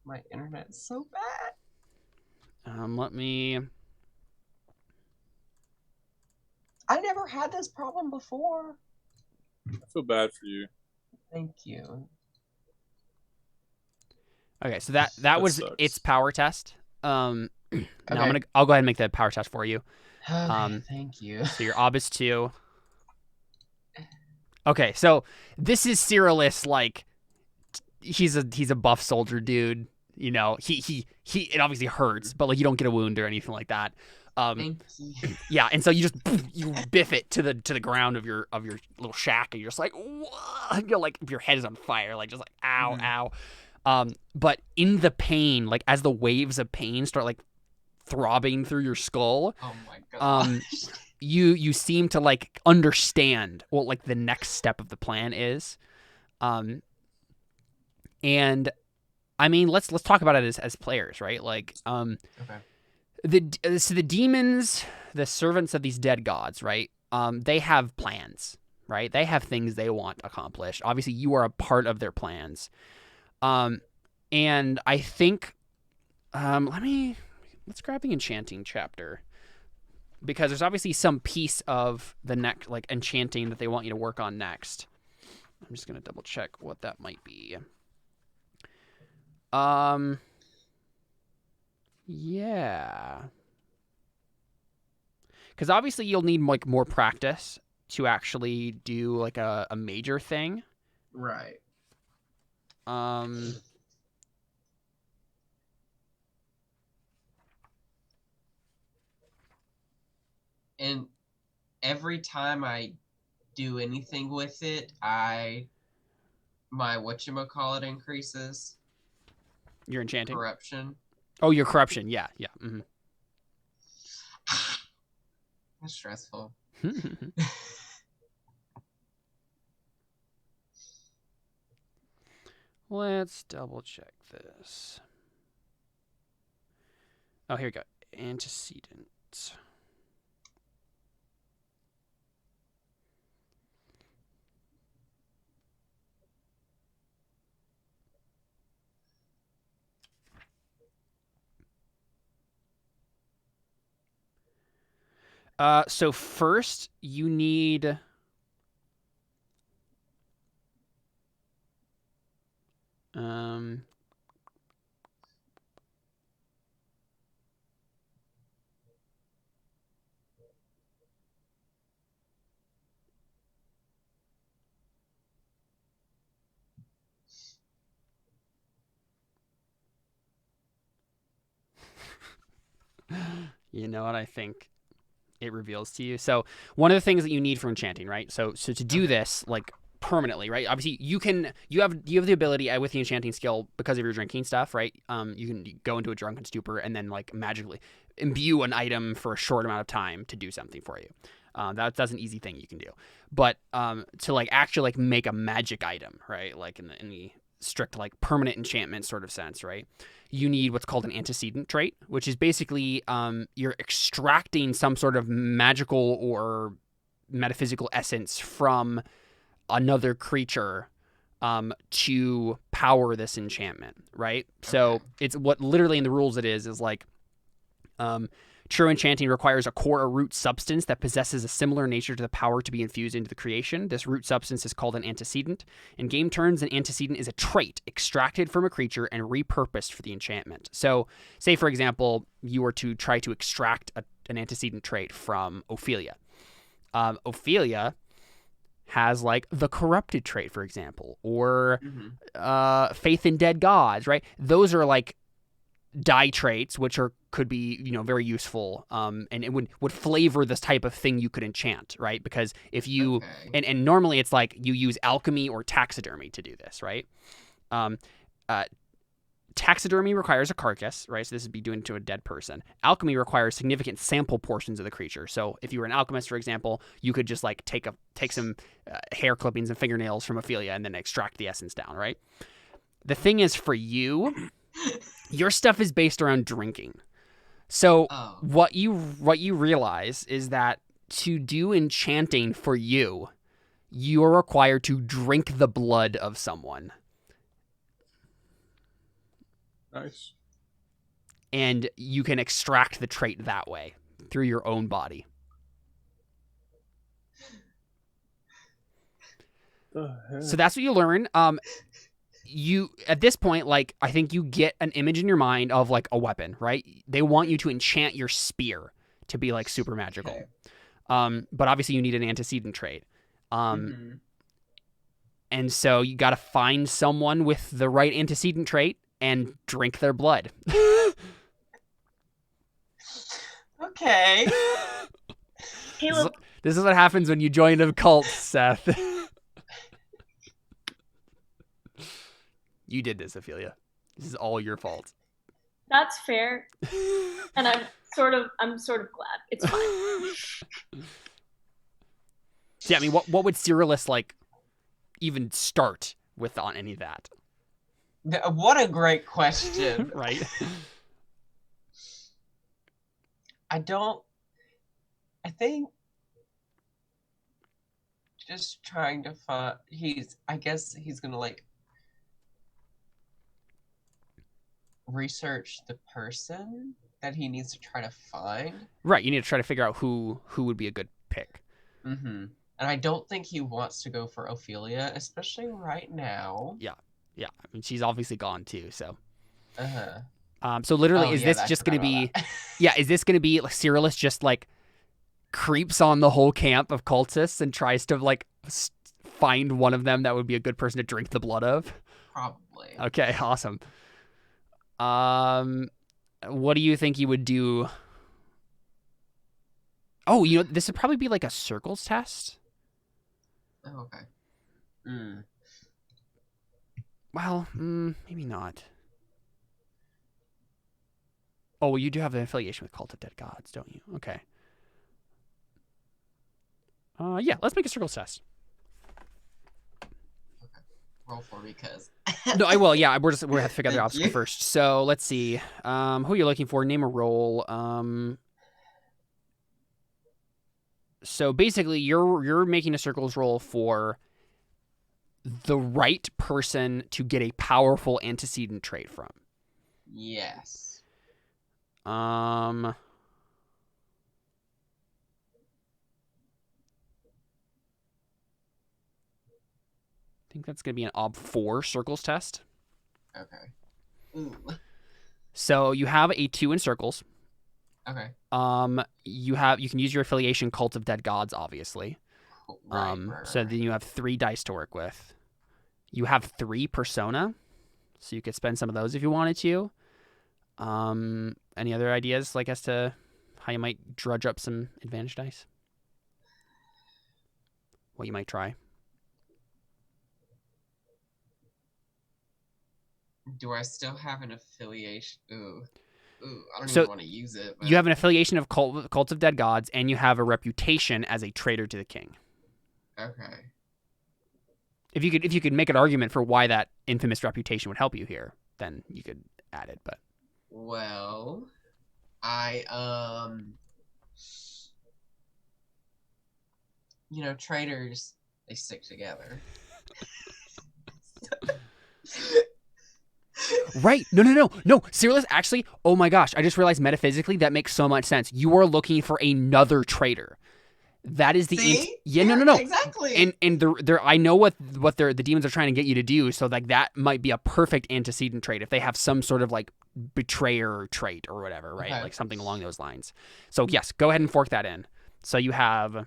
My internet is so bad. Let me. I never had this problem before. I feel bad for you. Thank you. Okay, so that was sucks. its power test. Now Okay. I'll go ahead and make the power test for you. Okay, thank you. So your Obus 2. Okay, so this is Cyrillus, like he's a buff soldier dude. You know, he it obviously hurts, but like you don't get a wound or anything like that. Thank you. Yeah, and so you biff it to the ground of your little shack, and you're just like, whoa! You're like your head is on fire, like just like ow, ow. But in the pain, like as the waves of pain start like throbbing through your skull, Oh my god. you seem to like understand what like the next step of the plan is. And I mean, let's talk about it as players, right? Like, Okay. the demons, the servants of these dead gods, right? They have plans, right? They have things they want accomplished. Obviously, you are a part of their plans. And I think, let's grab the enchanting chapter, because there's obviously some piece of the next, like enchanting that they want you to work on next. I'm just gonna double check what that might be. Yeah. Because obviously you'll need like more practice to actually do like a major thing. Right. And every time I do anything with it, my whatchamacallit increases. You're enchanting. Corruption. Oh, your corruption. Yeah. Mm-hmm. That's stressful. Let's double check this. Oh, here we go. Antecedent. So first you need you know what I think it reveals to you. So one of the things that you need for enchanting, right? So to do this like permanently, right? Obviously you have the ability with the enchanting skill because of your drinking stuff, right? You can go into a drunken stupor and then like magically imbue an item for a short amount of time to do something for you. That's an easy thing you can do. But to like actually like make a magic item, right? Like in the strict like permanent enchantment sort of sense, right? You need what's called an antecedent trait, which is basically you're extracting some sort of magical or metaphysical essence from another creature to power this enchantment, right? Okay. So it's what literally in the rules it is like true enchanting requires a core or root substance that possesses a similar nature to the power to be infused into the creation. This root substance is called an antecedent. In game terms, an antecedent is a trait extracted from a creature and repurposed for the enchantment. So, say for example, you were to try to extract an antecedent trait from Ophelia. Ophelia has like the corrupted trait, for example, or faith in dead gods, right? Those are like die traits, which could be very useful, and it would flavor this type of thing you could enchant, right? Because if you and normally it's like you use alchemy or taxidermy to do this, right? Taxidermy requires a carcass, right? So this would be doing it to a dead person. Alchemy requires significant sample portions of the creature. So if you were an alchemist, for example, you could just like take some hair clippings and fingernails from Ophelia and then extract the essence down, right? The thing is, for you, Your stuff is based around drinking. So Oh. what you realize is that to do enchanting for you, you are required to drink the blood of someone. Nice. And you can extract the trait that way through your own body. The heck? So that's what you learn. You at this point, like, I think you get an image in your mind of like a weapon, right? They want you to enchant your spear to be like super magical. Okay. But obviously you need an antecedent trait. Mhm. And so you got to find someone with the right antecedent trait and drink their blood. Okay. Caleb, This is what happens when you join a cult, Seth. You did this, Ophelia. This is all your fault. that's fair, and I'm sort of glad. It's fine. See, I mean, what would Cyrillus like even start with on any of that, What a great question. right? I think just trying to find, I guess he's gonna like research the person that he needs to try to find. Right, you need to try to figure out who would be a good pick. Mm-hmm. And I don't think he wants to go for Ophelia, especially right now. Yeah, I mean, she's obviously gone too, so. Uh-huh. So literally, Oh, is yeah, this I just going to forgot be, about that. yeah, is this going to be like Cyrillus just like creeps on the whole camp of cultists and tries to like find one of them that would be a good person to drink the blood of? Probably. Okay, awesome. What do you think you would do? Oh, you know, this would probably be like a circles test. Oh, okay. Mm. Well, maybe not. Oh, well, you do have an affiliation with Cult of Dead Gods, don't you? Okay. Yeah, let's make a circles test. Roll for me, cause. No, I will. Yeah, we're have to figure out the Thank obstacle you. first. So let's see. Who are you looking for? Name a role. So basically, you're making a circles roll for the right person to get a powerful antecedent trait from. Yes. I think that's gonna be an ob4 circles test. Okay. Ooh. So you have a 2 in circles. Okay. You can use your affiliation Cult of Dead Gods, obviously. Cool. Right, So then you have 3 dice to work with. You have 3 persona, so you could spend some of those if you wanted to. Any other ideas, like, as to how you might drudge up some advantage dice? What you might try? Do I still have an affiliation? Ooh. I don't So, even want to use it. But... You have an affiliation of Cult of Dead Gods, and you have a reputation as a traitor to the king. Okay. If you could make an argument for why that infamous reputation would help you here, then you could add it. But Well, traitors, they stick together. right, no, Cyrillus, actually, oh my gosh, I just realized metaphysically that makes so much sense. You are looking for another traitor. That is the See? no. Exactly. And I know what the demons are trying to get you to do. So like that might be a perfect antecedent trait if they have some sort of like betrayer trait or whatever, right? Okay. Like something along those lines. So yes, go ahead and fork that in. So you have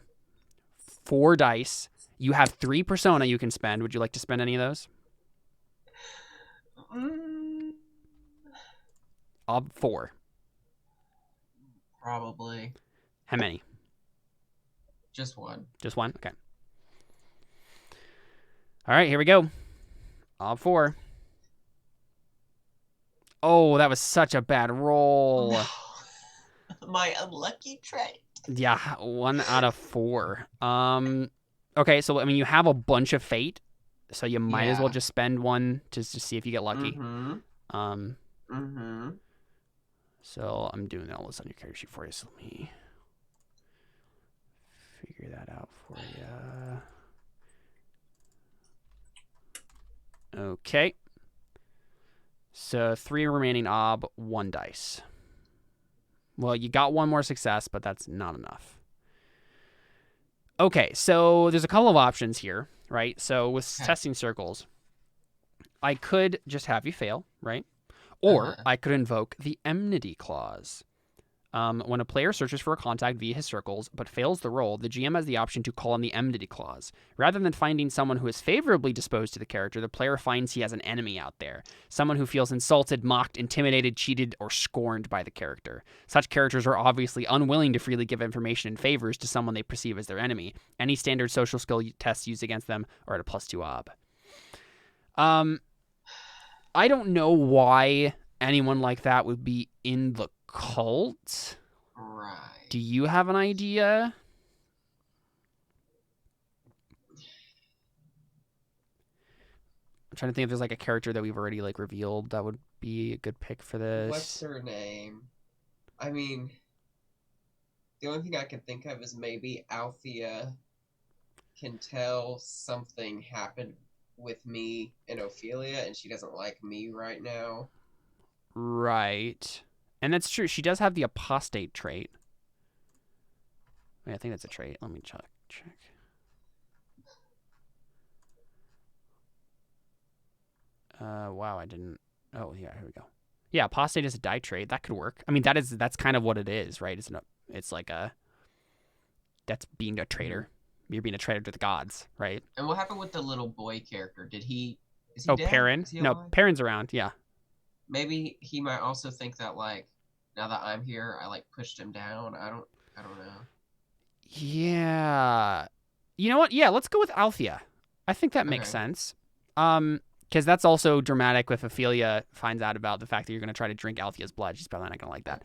4 dice. You have 3 persona you can spend. Would you like to spend any of those? Ob 4. Probably. How many? Just one. Just one? Okay. All right, here we go. Ob 4. Oh, that was such a bad roll. No. My unlucky trait. Yeah, 1 out of 4. Okay, so I mean, you have a bunch of fate, so you might as well Yeah. just spend one just to see if you get lucky. Mm-hmm. Mm-hmm. So I'm doing all this on your character sheet for you. So let me figure that out for you. Okay. So 3 remaining ob, 1 dice. Well, you got 1 more success, but that's not enough. Okay, so there's a couple of options here, right? So with testing circles, I could just have you fail, right? Or I could invoke the enmity clause. When a player searches for a contact via his circles but fails the roll, the GM has the option to call on the enmity clause. Rather than finding someone who is favorably disposed to the character, the player finds he has an enemy out there. Someone who feels insulted, mocked, intimidated, cheated, or scorned by the character. Such characters are obviously unwilling to freely give information and favors to someone they perceive as their enemy. Any standard social skill tests used against them are at a +2 ob. I don't know why anyone like that would be in the cult. Right. Do you have an idea? I'm trying to think if there's like a character that we've already like revealed that would be a good pick for this. What's her name? I mean, the only thing I can think of is maybe Althea can tell something happened with me and Ophelia, and she doesn't like me right now. Right. And that's true. She does have the apostate trait. Wait, I think that's a trait. Let me check. Wow, I didn't. Oh, yeah, here we go. Yeah, apostate is a die trait. That could work. I mean, that's kind of what it is, right? It's like that's being a traitor. You're being a traitor to the gods, right? And what happened with the little boy character? Is he Oh, dead? Perrin? Is he No, alive? Perrin's around, yeah. Maybe he might also think that, like, now that I'm here, I, like, pushed him down. I don't know. Yeah. You know what? Yeah, let's go with Althea. I think that makes sense. Because that's also dramatic if Ophelia finds out about the fact that you're going to try to drink Althea's blood. She's probably not going to like that.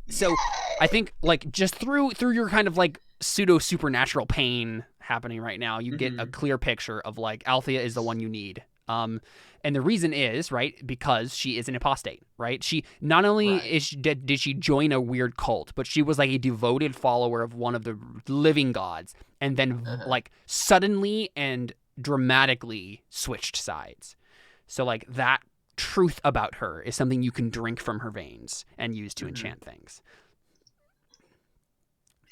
So I think, like, just through your kind of, like, pseudo-supernatural pain happening right now, you get a clear picture of, like, Althea is the one you need. And the reason is, right, because she is an apostate, right? She not only did she join a weird cult, but she was like a devoted follower of one of the living gods, and then like suddenly and dramatically switched sides. So like that truth about her is something you can drink from her veins and use to enchant things.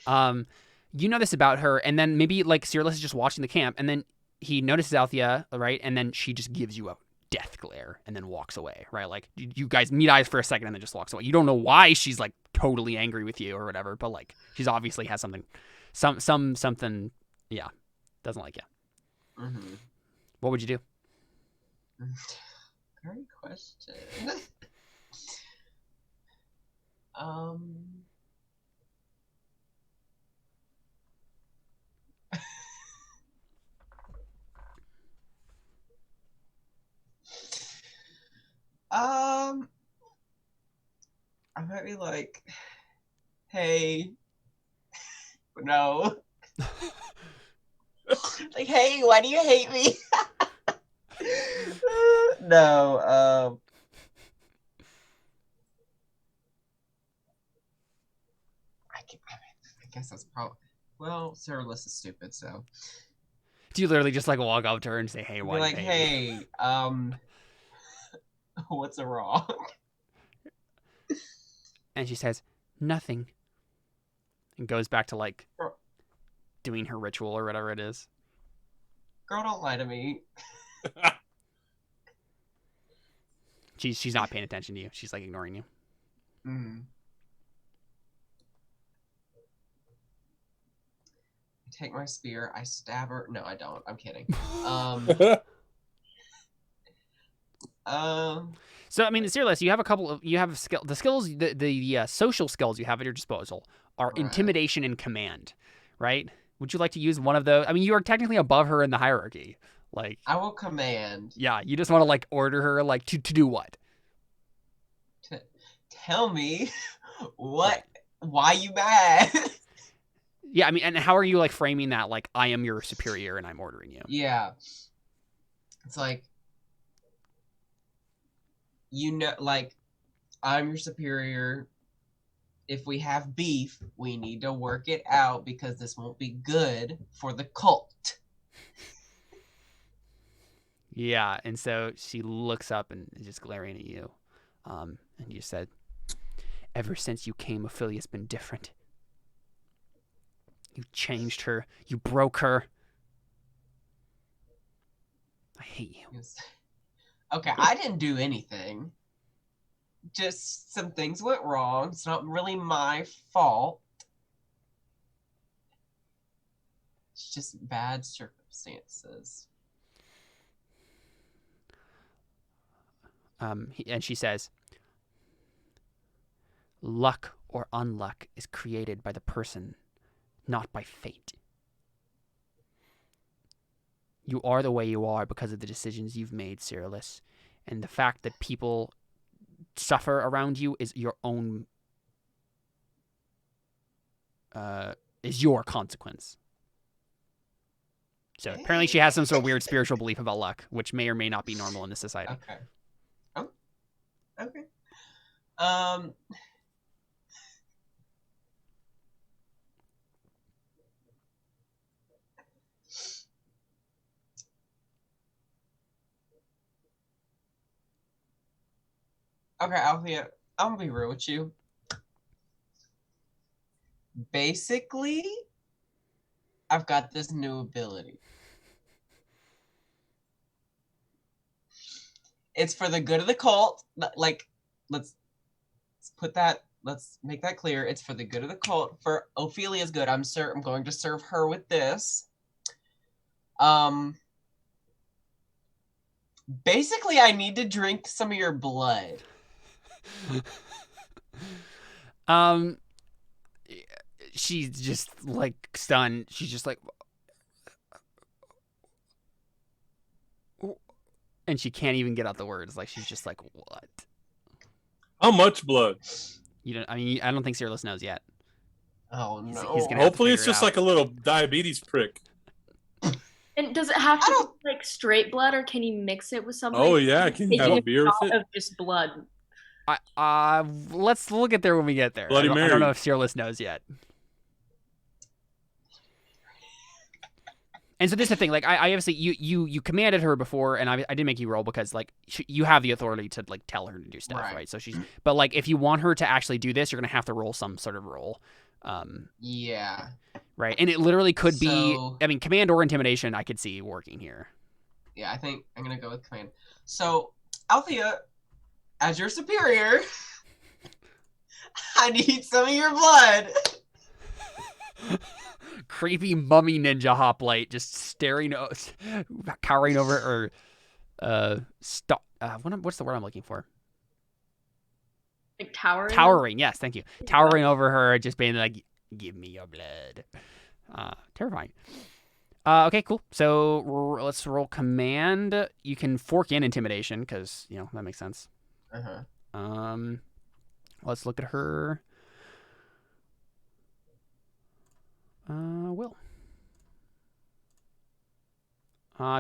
You know this about her, and then maybe like Cyrillus is just watching the camp, and then he notices Althea, right? And then she just gives you a death glare and then walks away, right? Like you guys meet eyes for a second and then just walks away. You don't know why she's like totally angry with you or whatever, but like she's obviously has something, yeah, doesn't like you. What would you do? Great question. I might be like, hey, no. Like, hey, why do you hate me? No, I guess that's probably, well, Cyrillus is stupid, so. Do you literally just like walk up to her and say, hey, why do you hate me? Hey, what's wrong? And she says, nothing. And goes back to like doing her ritual or whatever it is. Girl, don't lie to me. She's not paying attention to you. She's like ignoring you. I take my spear, I stab her. No, I don't. I'm kidding. So I mean, Cyrillus, you have the skills, the social skills you have at your disposal are intimidation and command, right? Would you like to use one of those? I mean, you are technically above her in the hierarchy. Like, I will command. Yeah, you just want to like order her like to do what? Tell me what? Why you mad? Yeah, I mean, and how are you like framing that? Like, I am your superior and I'm ordering you. Yeah, it's like, you know, like, I'm your superior. If we have beef, we need to work it out because this won't be good for the cult. Yeah, and so she looks up and is just glaring at you. And you said, ever since you came, Ophelia's been different. You changed her. You broke her. I hate you. Okay, I didn't do anything. Just some things went wrong. It's not really my fault. It's just bad circumstances. And she says, luck or unluck is created by the person, not by fate. You are the way you are because of the decisions you've made, Cyrillus. And the fact that people suffer around you is your own... is your consequence. So apparently she has some sort of weird spiritual belief about luck, which may or may not be normal in this society. Okay. Oh. Okay. Okay, Althea, I'm gonna be real with you. Basically, I've got this new ability. It's for the good of the cult. Like, let's make that clear. It's for the good of the cult. For Ophelia's good. I'm going to serve her with this. Basically, I need to drink some of your blood. She's just like stunned. She's just like, and she can't even get out the words. Like she's just like, what? How much blood? You don't. I mean, I don't think Cyrillus knows yet. Oh no! He's gonna Hopefully, it's figure it just out. like a little diabetes prick. And does it have to be like straight blood, or can you mix it with something? Oh yeah, can you have a beer with it? Of just blood. We'll get there when we get there. Bloody I Mary. don't know if Cyrillus knows yet. And so this is the thing. Like, I obviously you commanded her before, and I didn't make you roll because like you have the authority to like tell her to do stuff, right? So she's. But like, if you want her to actually do this, you're gonna have to roll some sort of roll. Yeah. Right, and it literally could be. I mean, command or intimidation. I could see working here. Yeah, I think I'm gonna go with command. So, Althea, as your superior, I need some of your blood. Creepy mummy ninja hoplite just staring, cowering over, or what's the word I'm looking for? Like towering. Towering, yes, thank you. Towering over her, just being like, "Give me your blood." Terrifying. Okay, cool. So let's roll command. You can fork in intimidation because that makes sense. Let's look at her. Will.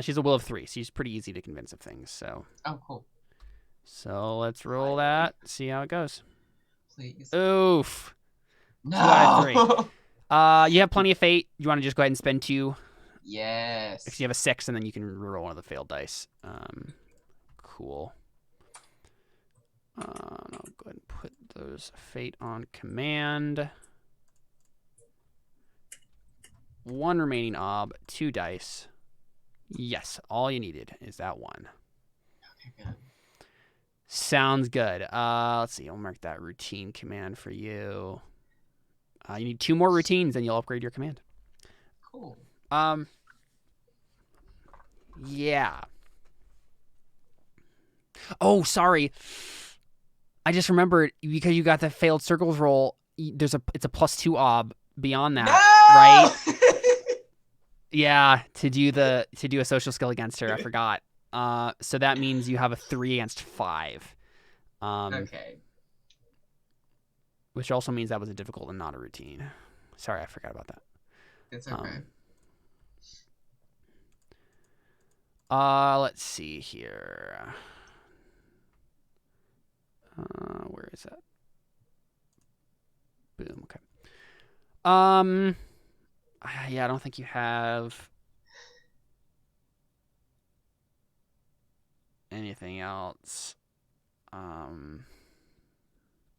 She's a will of 3. She's pretty easy to convince of things. So. Oh, cool. So let's roll that. See how it goes. Please. Oof. No. 2 out of 3. You have plenty of fate. You want to just go ahead and spend 2? Yes. If you have a 6, and then you can roll one of the failed dice. Cool. I'll go ahead and put those fate on command. 1 remaining ob, 2 dice. Yes, all you needed is that 1. Okay, good. Sounds good. Let's see. I'll mark that routine command for you. You need 2 more routines, and you'll upgrade your command. Cool. Yeah. Oh, sorry. I just remembered because you got the failed circles roll. It's a +2 ob beyond that, right? Yeah, to do a social skill against her. I forgot. So that means you have a 3 against 5. Okay. Which also means that was a difficult and not a routine. Sorry, I forgot about that. It's okay. Let's see here. is that? Boom. Okay. Yeah, I don't think you have anything else.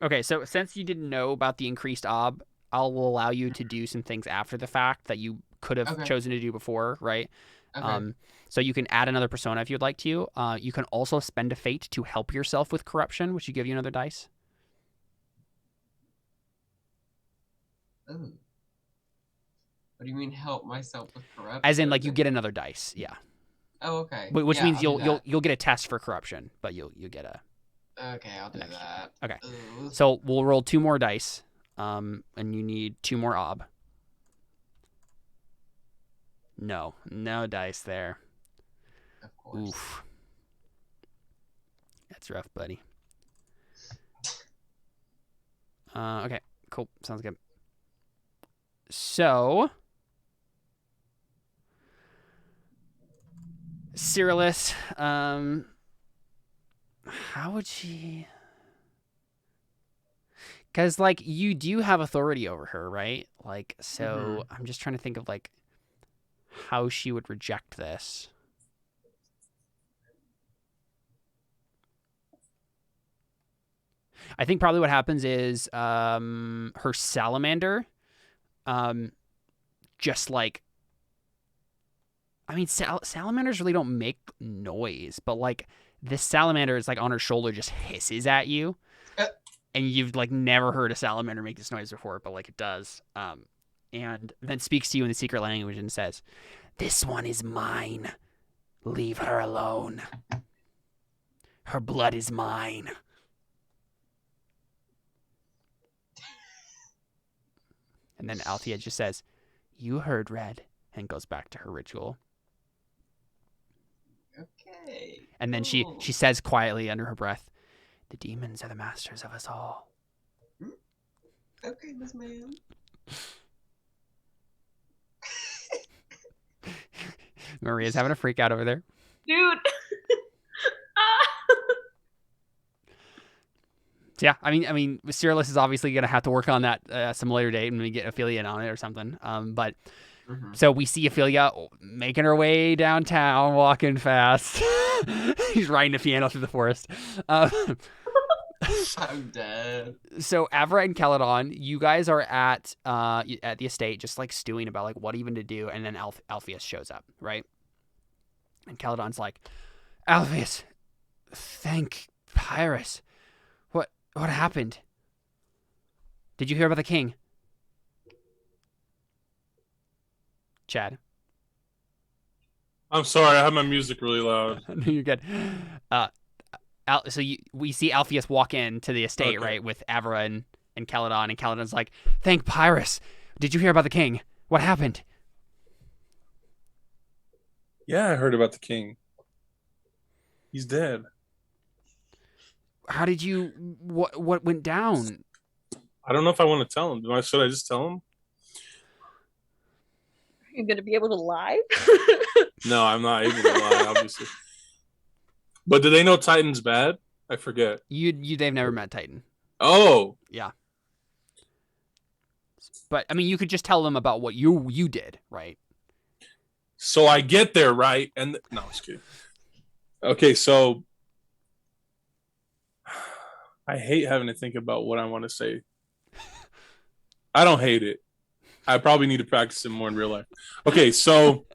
Okay, so since you didn't know about the increased ob, I'll allow you to do some things after the fact that you could have chosen to do before, right? Okay. So you can add another persona if you'd like to. You can also spend a fate to help yourself with corruption, which will give you another dice. Ooh. What do you mean help myself with corruption? As in, like, you get another dice, yeah. Oh, okay. Which yeah, means I'll you'll get a test for corruption, but you'll get a. Okay, I'll do that. Okay. Ooh. So we'll roll 2 more dice, and you need 2 more ob. No dice there. Of course. Oof. That's rough, buddy. Okay, cool. Sounds good. So, Cyrillus, how would she... Because, like, you do have authority over her, right? Like, so I'm just trying to think of, like, how she would reject this. I think probably what happens is her salamander just like... I mean, salamanders really don't make noise, but, like, this salamander is, like, on her shoulder just hisses at you. And you've, like, never heard a salamander make this noise before, but, like, it does. And then speaks to you in the secret language and says, "This one is mine. Leave her alone. Her blood is mine." And then Althea just says, "You heard, Red," and goes back to her ritual. Okay. And then she says quietly under her breath, "The demons are the masters of us all." Okay, Miss Ma'am. Maria's having a freak out over there. Dude. So yeah, I mean, Cyrillus is obviously gonna have to work on that some later date and we get Ophelia in on it or something. But so we see Ophelia making her way downtown, walking fast. She's riding a piano through the forest. I'm dead. So Avra and Caledon, you guys are at the estate, just like stewing about like what even to do, and then Alpheus shows up, right? And Caledon's like, "Alpheus, thank Pyrrhus. What happened? Did you hear about the king?" Chad. I'm sorry, I have my music really loud. No, you're good. So we see Alpheus walk into the estate, right, with Avra and Caledon, and Caledon's like, "Thank Pyrrhus. Did you hear about the king? What happened?" Yeah, I heard about the king. He's dead. How did you... What went down? I don't know if I want to tell him. Should I just tell him? You're gonna be able to lie? No, I'm not able to lie, obviously. But do they know Titan's bad? I forget. They've never met Titan. Oh. Yeah. But, I mean, you could just tell them about what you did, right? So I get there, right? And no, I'm just kidding. Okay, so I hate having to think about what I want to say. I don't hate it. I probably need to practice it more in real life. Okay, so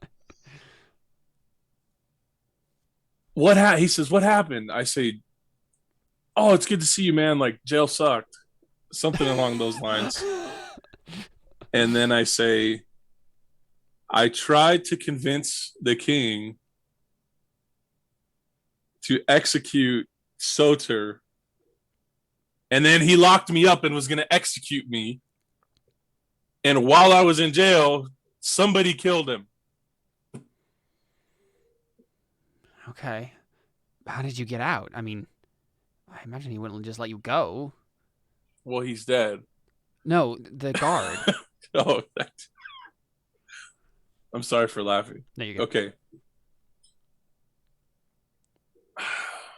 he says, "What happened?" I say, "Oh, it's good to see you, man. Like, jail sucked." Something along those lines. And then I say, "I tried to convince the king to execute Soter, and then he locked me up and was going to execute me. And while I was in jail, somebody killed him." Okay. How did you get out? I mean, I imagine he wouldn't just let you go. Well, he's dead. No, the guard. Oh, I'm sorry for laughing. There you go. Okay.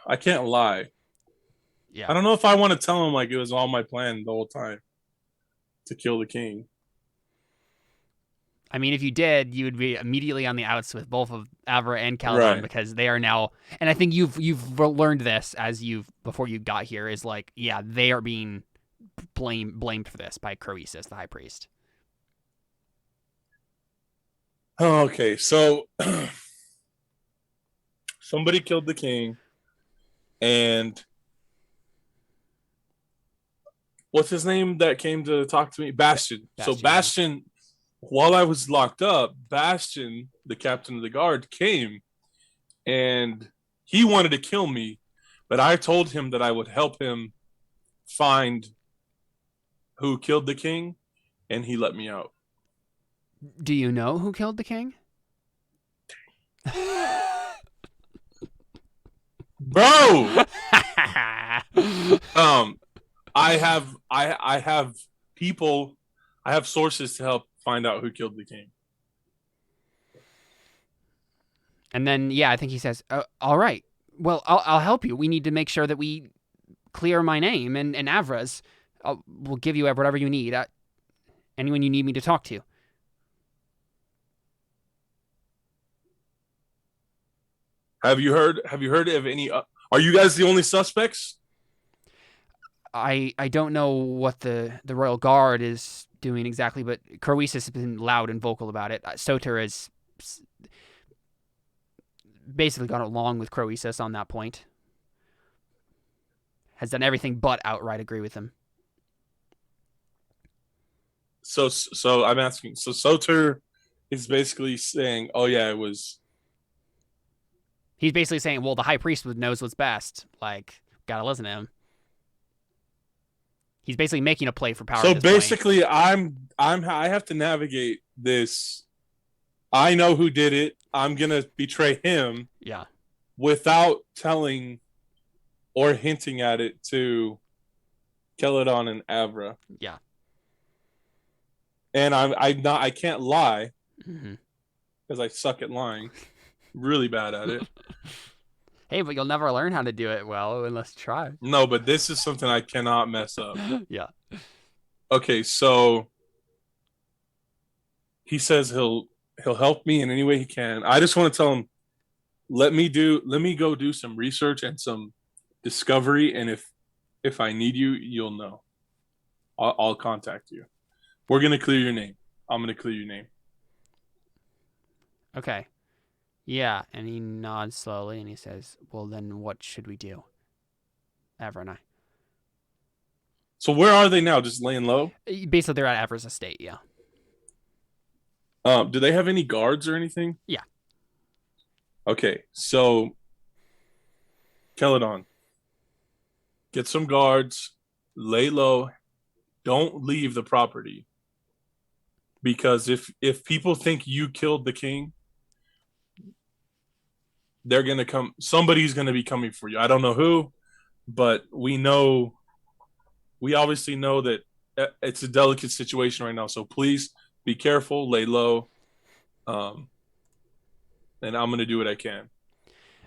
I can't lie. Yeah. I don't know if I want to tell him like it was all my plan the whole time to kill the king. I mean, if you did, you would be immediately on the outs with both of Avra and Caledon Right. because they are now. And I think you've learned this before you got here is like, yeah, they are being blamed for this by Croesus, the high priest. Oh, okay, so somebody killed the king, and what's his name that came to talk to me? Bastion. So Bastion, while I was locked up, Bastion, the captain of the guard, came, and he wanted to kill me, but I told him that I would help him find who killed the king, and he let me out. Do you know who killed the king? Bro! I have people, I have sources to help find out who killed the king. And then, yeah, I think he says, all right, well, I'll help you. We need to make sure that we clear my name and Avra's. We'll give you whatever you need. Anyone you need me to talk to. Have you heard of any are you guys the only suspects? I don't know what the Royal Guard is doing exactly, but Croesus has been loud and vocal about it. Soter has basically gone along with Croesus on that point. Has done everything but outright agree with him. So I'm asking. So Soter is basically saying, "Oh yeah, it was." He's basically saying, "Well, the high priest knows what's best. Like, gotta listen to him." He's basically making a play for power. So basically, I have to navigate this. I know who did it. I'm gonna betray him. Yeah. Without telling or hinting at it to Caledon and Avra. Yeah. And I can't lie because I suck at lying. Really bad at it. Hey, but you'll never learn how to do it well unless you try. No, but this is something I cannot mess up. Yeah. Okay, so he says he'll help me in any way he can. I just want to tell him, let me go do some research and some discovery, and if I need you, you'll know. I'll contact you. We're gonna clear your name. I'm gonna clear your name. Okay. Yeah, and he nods slowly and he says, "Well, then what should we do?" Avra and I. So where are they now? Just laying low? Basically, they're at Avra's estate. Yeah. Do they have any guards or anything? Yeah. Okay, so Caledon, get some guards, lay low, don't leave the property. Because if people think you killed the king, they're gonna come. Somebody's gonna be coming for you. I don't know who, but we obviously know that it's a delicate situation right now. So please be careful, lay low, and I'm gonna do what I can.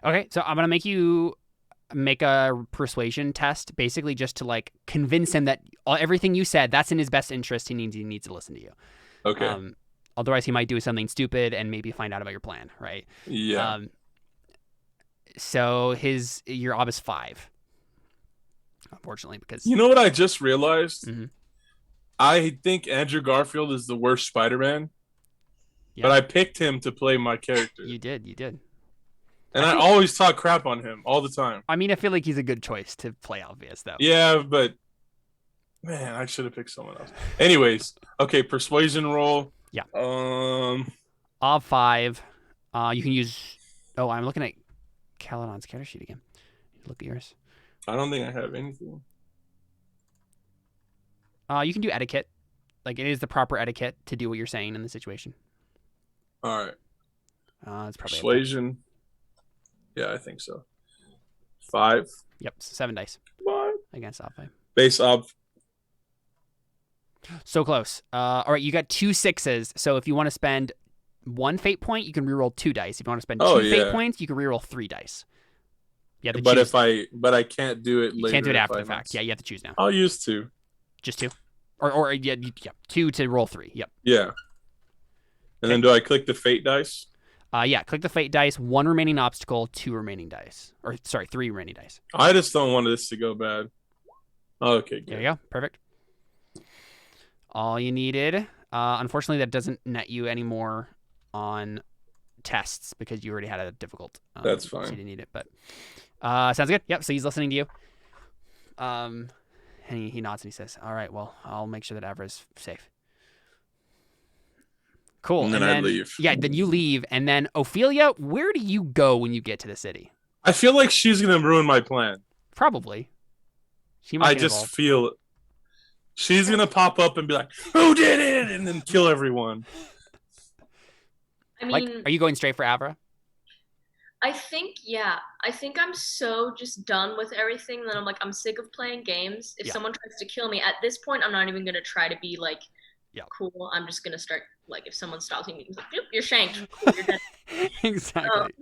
Okay, so I'm gonna make you make a persuasion test, basically just to like convince him that everything you said, that's in his best interest. He needs to listen to you. Okay. Otherwise, he might do something stupid and maybe find out about your plan, right? Yeah. So your ob is 5, unfortunately, because you know what I just realized? Mm-hmm. I think Andrew Garfield is the worst Spider-Man, but I picked him to play my character. You did. And I always talk crap on him all the time. I mean, I feel like he's a good choice to play obvious, though. Yeah, but man, I should have picked someone else. Anyways, okay, persuasion roll. Yeah. Ob 5. You can use. Oh, I'm looking at Caledon's character sheet again. Look at yours. I don't think I have anything. You can do etiquette. Like, it is the proper etiquette to do what you're saying in the situation. All right. It's probably persuasion. Yeah, I think so. 5. Yep, 7 dice. What? Against ob 5. Base ob. So close. All right, you got 2 6s. So if you want to spend 1 fate point, you can reroll 2 dice. If you want to spend 2 fate points, you can reroll 3 dice. You have to But choose. I can't do it You later. can't do it if after I the fact. miss. Yeah, you have to choose now. I'll use 2. Just 2, or yeah, 2 to roll 3. Yep. Yeah. And then do I click the fate dice? Yeah. Click the fate dice. 1 remaining obstacle. 2 remaining dice. Or sorry, 3 remaining dice. I just don't want this to go bad. Okay, good. There you go. Perfect. All you needed. Unfortunately, that doesn't net you anymore on tests because you already had a difficult. That's So you fine. didn't need it, but sounds good. Yep. So he's listening to you. And he nods and he says, "All right. Well, I'll make sure that Avra's safe." Cool. And then I leave. Yeah. Then you leave, and then Ophelia, where do you go when you get to the city? I feel like she's gonna ruin my plan. Probably. She might I get just involved. feel it. She's gonna pop up and be like, "Who did it?" and then kill everyone. I mean, Like, are you going straight for Avra? I think I'm so just done with everything that I'm sick of playing games. If Yeah. someone tries to kill me, at this point, I'm not even gonna try to be like, Yeah. cool. I'm just gonna start like, if someone stops me, it's like, you're shanked. Cool, you're dead. Exactly.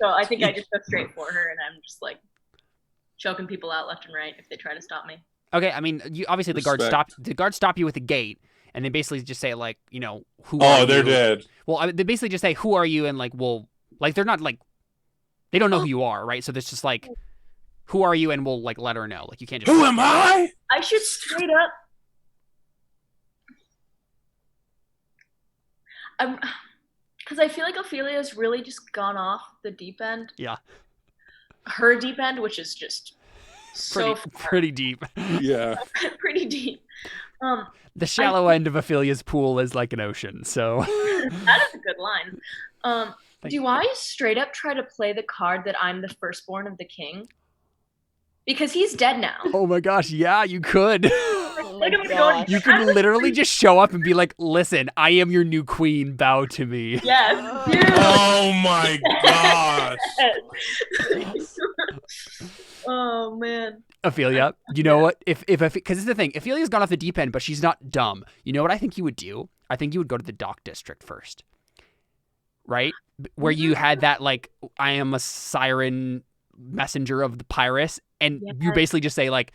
So I think I just go straight for her, and I'm just like choking people out left and right if they try to stop me. Okay, I mean, you obviously the guards stop you at the gate, and they basically just say like, you know, who are you? Oh, they're dead. Well, they basically just say, who are you? And like, well, like they're not like, they don't know who you are, right? So there's just like, who are you? And we'll like let her know. Like you can't just. Who am I? I should straight up. Because I feel like Ophelia's really just gone off the deep end. Yeah. Her deep end, which is just so pretty deep. Yeah. pretty deep. The shallow end of Ophelia's pool is like an ocean, so. That is a good line. Do I straight up try to play the card that I'm the firstborn of the king? Because he's dead now. Oh my gosh, yeah, you could. Oh my Look at me gosh. going, You could literally just show up and be like, listen, I am your new queen, bow to me. Yes, dude. Oh my gosh. Oh man. Ophelia, you know what? If because this is the thing, Ophelia's gone off the deep end, but she's not dumb. You know what I think you would do? I think you would go to the dock district first, right? Where you had that like, I am a siren messenger of the pirates, and you basically just say like,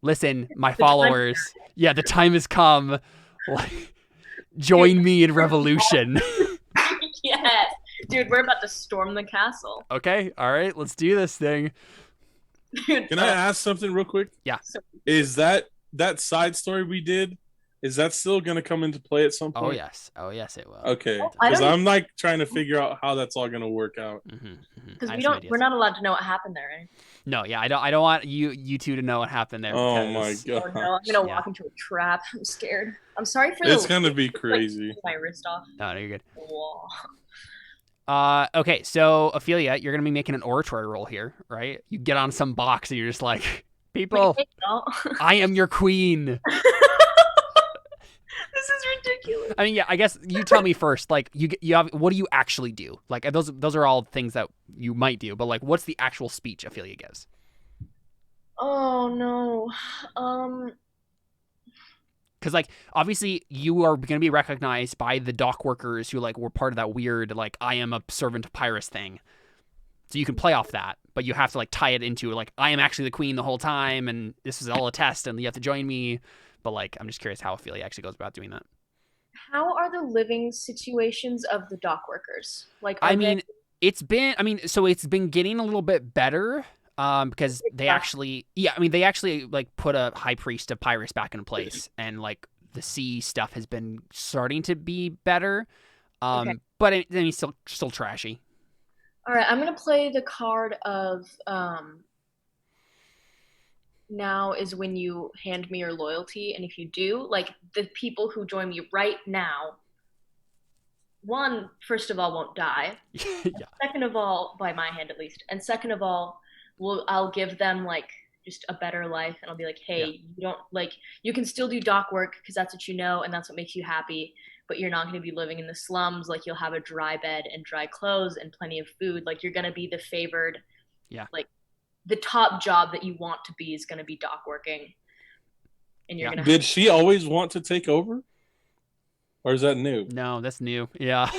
listen, my followers, the time has come. Like, join me in revolution. Yes, dude, we're about to storm the castle. Okay, all right, let's do this thing. Dude, Can I ask something real quick? Yeah. Is that side story we did? Is that still gonna come into play at some point? Oh yes, it will. Okay, I because don't- I'm like trying to figure out how that's all gonna work out. Because we're not allowed to know what happened there, right? No, yeah, I don't want you two to know what happened there. Oh my because- Oh god, no, I'm gonna walk into a trap. I'm scared. I'm sorry for it's the gonna be crazy. my wrist off. No, you're good. Whoa. Okay, so Ophelia, you're gonna be making an oratory roll here, right? You get on some box and you're just like, people, Wait, no. I am your queen. This is ridiculous. I mean, yeah, I guess you tell me first. Like, you have, what do you actually do? Like, those are all things that you might do, but like, what's the actual speech Ophelia gives? Oh no. Because like, obviously, you are going to be recognized by the dock workers who like were part of that weird like I am a servant of Pyrrhus thing. So you can play off that, but you have to like tie it into like I am actually the queen the whole time, and this is all a test, and you have to join me. But like, I'm just curious how Ophelia actually goes about doing that. How are the living situations of the dock workers? Like, it's been getting a little bit better. Because they actually like put a high priest of Pyrrhus back into place, and like the sea stuff has been starting to be better. But then he's still trashy. all right, I'm gonna play the card of now is when you hand me your loyalty, and if you do, like the people who join me right now, one, first of all, won't die. Yeah. Second of all, by my hand at least, and second of all, I'll give them like just a better life, and I'll be like, hey, you don't like, you can still do dock work because that's what you know and that's what makes you happy, but you're not going to be living in the slums. Like, you'll have a dry bed and dry clothes and plenty of food. Like, you're going to be the favored, like the top job that you want to be is going to be dock working, and you're gonna. Did she always want to take over, or is that new? No, that's new. Yeah.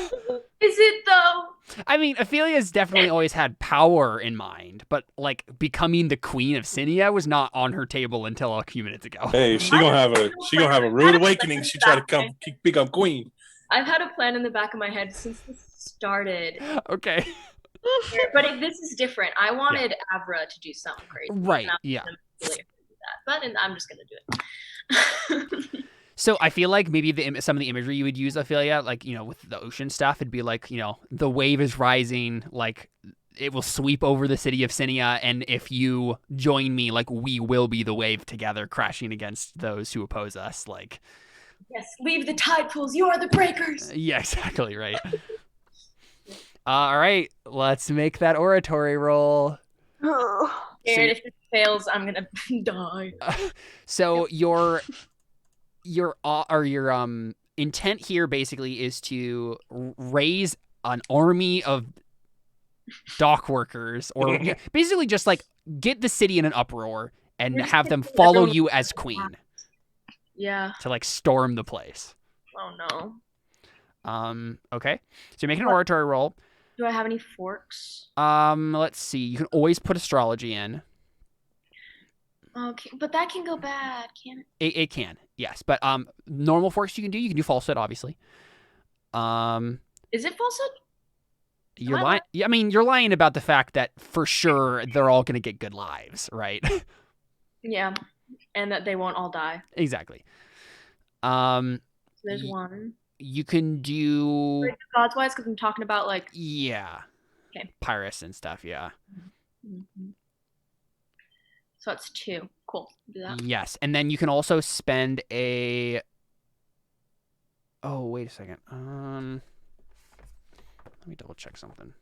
Is it though? I mean, Ophelia's definitely always had power in mind, but like becoming the queen of Sinia was not on her table until a few minutes ago. Hey, she gonna have a rude awakening. She tried to become queen. I've had a plan in the back of my head since this started. Okay. But this is different. I wanted Avra to do something crazy. Right. Yeah. But I'm just gonna do it. So I feel like maybe some of the imagery you would use, Ophelia, like, you know, with the ocean stuff, it'd be like, you know, the wave is rising, like it will sweep over the city of Sinia, and if you join me, like we will be the wave together, crashing against those who oppose us. Like, yes, leave the tide pools. You are the breakers. Yeah, exactly right. All right, let's make that oratory roll. And if it fails, I'm gonna die. So your intent here basically is to raise an army of dock workers, or basically just like get the city in an uproar and have them follow you as queen. Yeah. To like storm the place. Oh no. Okay. So you're making an oratory roll. Do I have any forks? Let's see. You can always put astrology in. Okay, but that can go bad, can it? It can, yes. But normal forks you can do falsehood, obviously. Is it falsehood? You're lying. Yeah, I mean, you're lying about the fact that for sure they're all gonna get good lives, right? Yeah, and that they won't all die. Exactly. There's one. You can do gods wise, because I'm talking about like okay, Pyrrhus and stuff. Yeah. Mm-hmm. So that's 2. Cool. Do that. Yes, and then you can also spend a. Oh, wait a second. Let me double check something.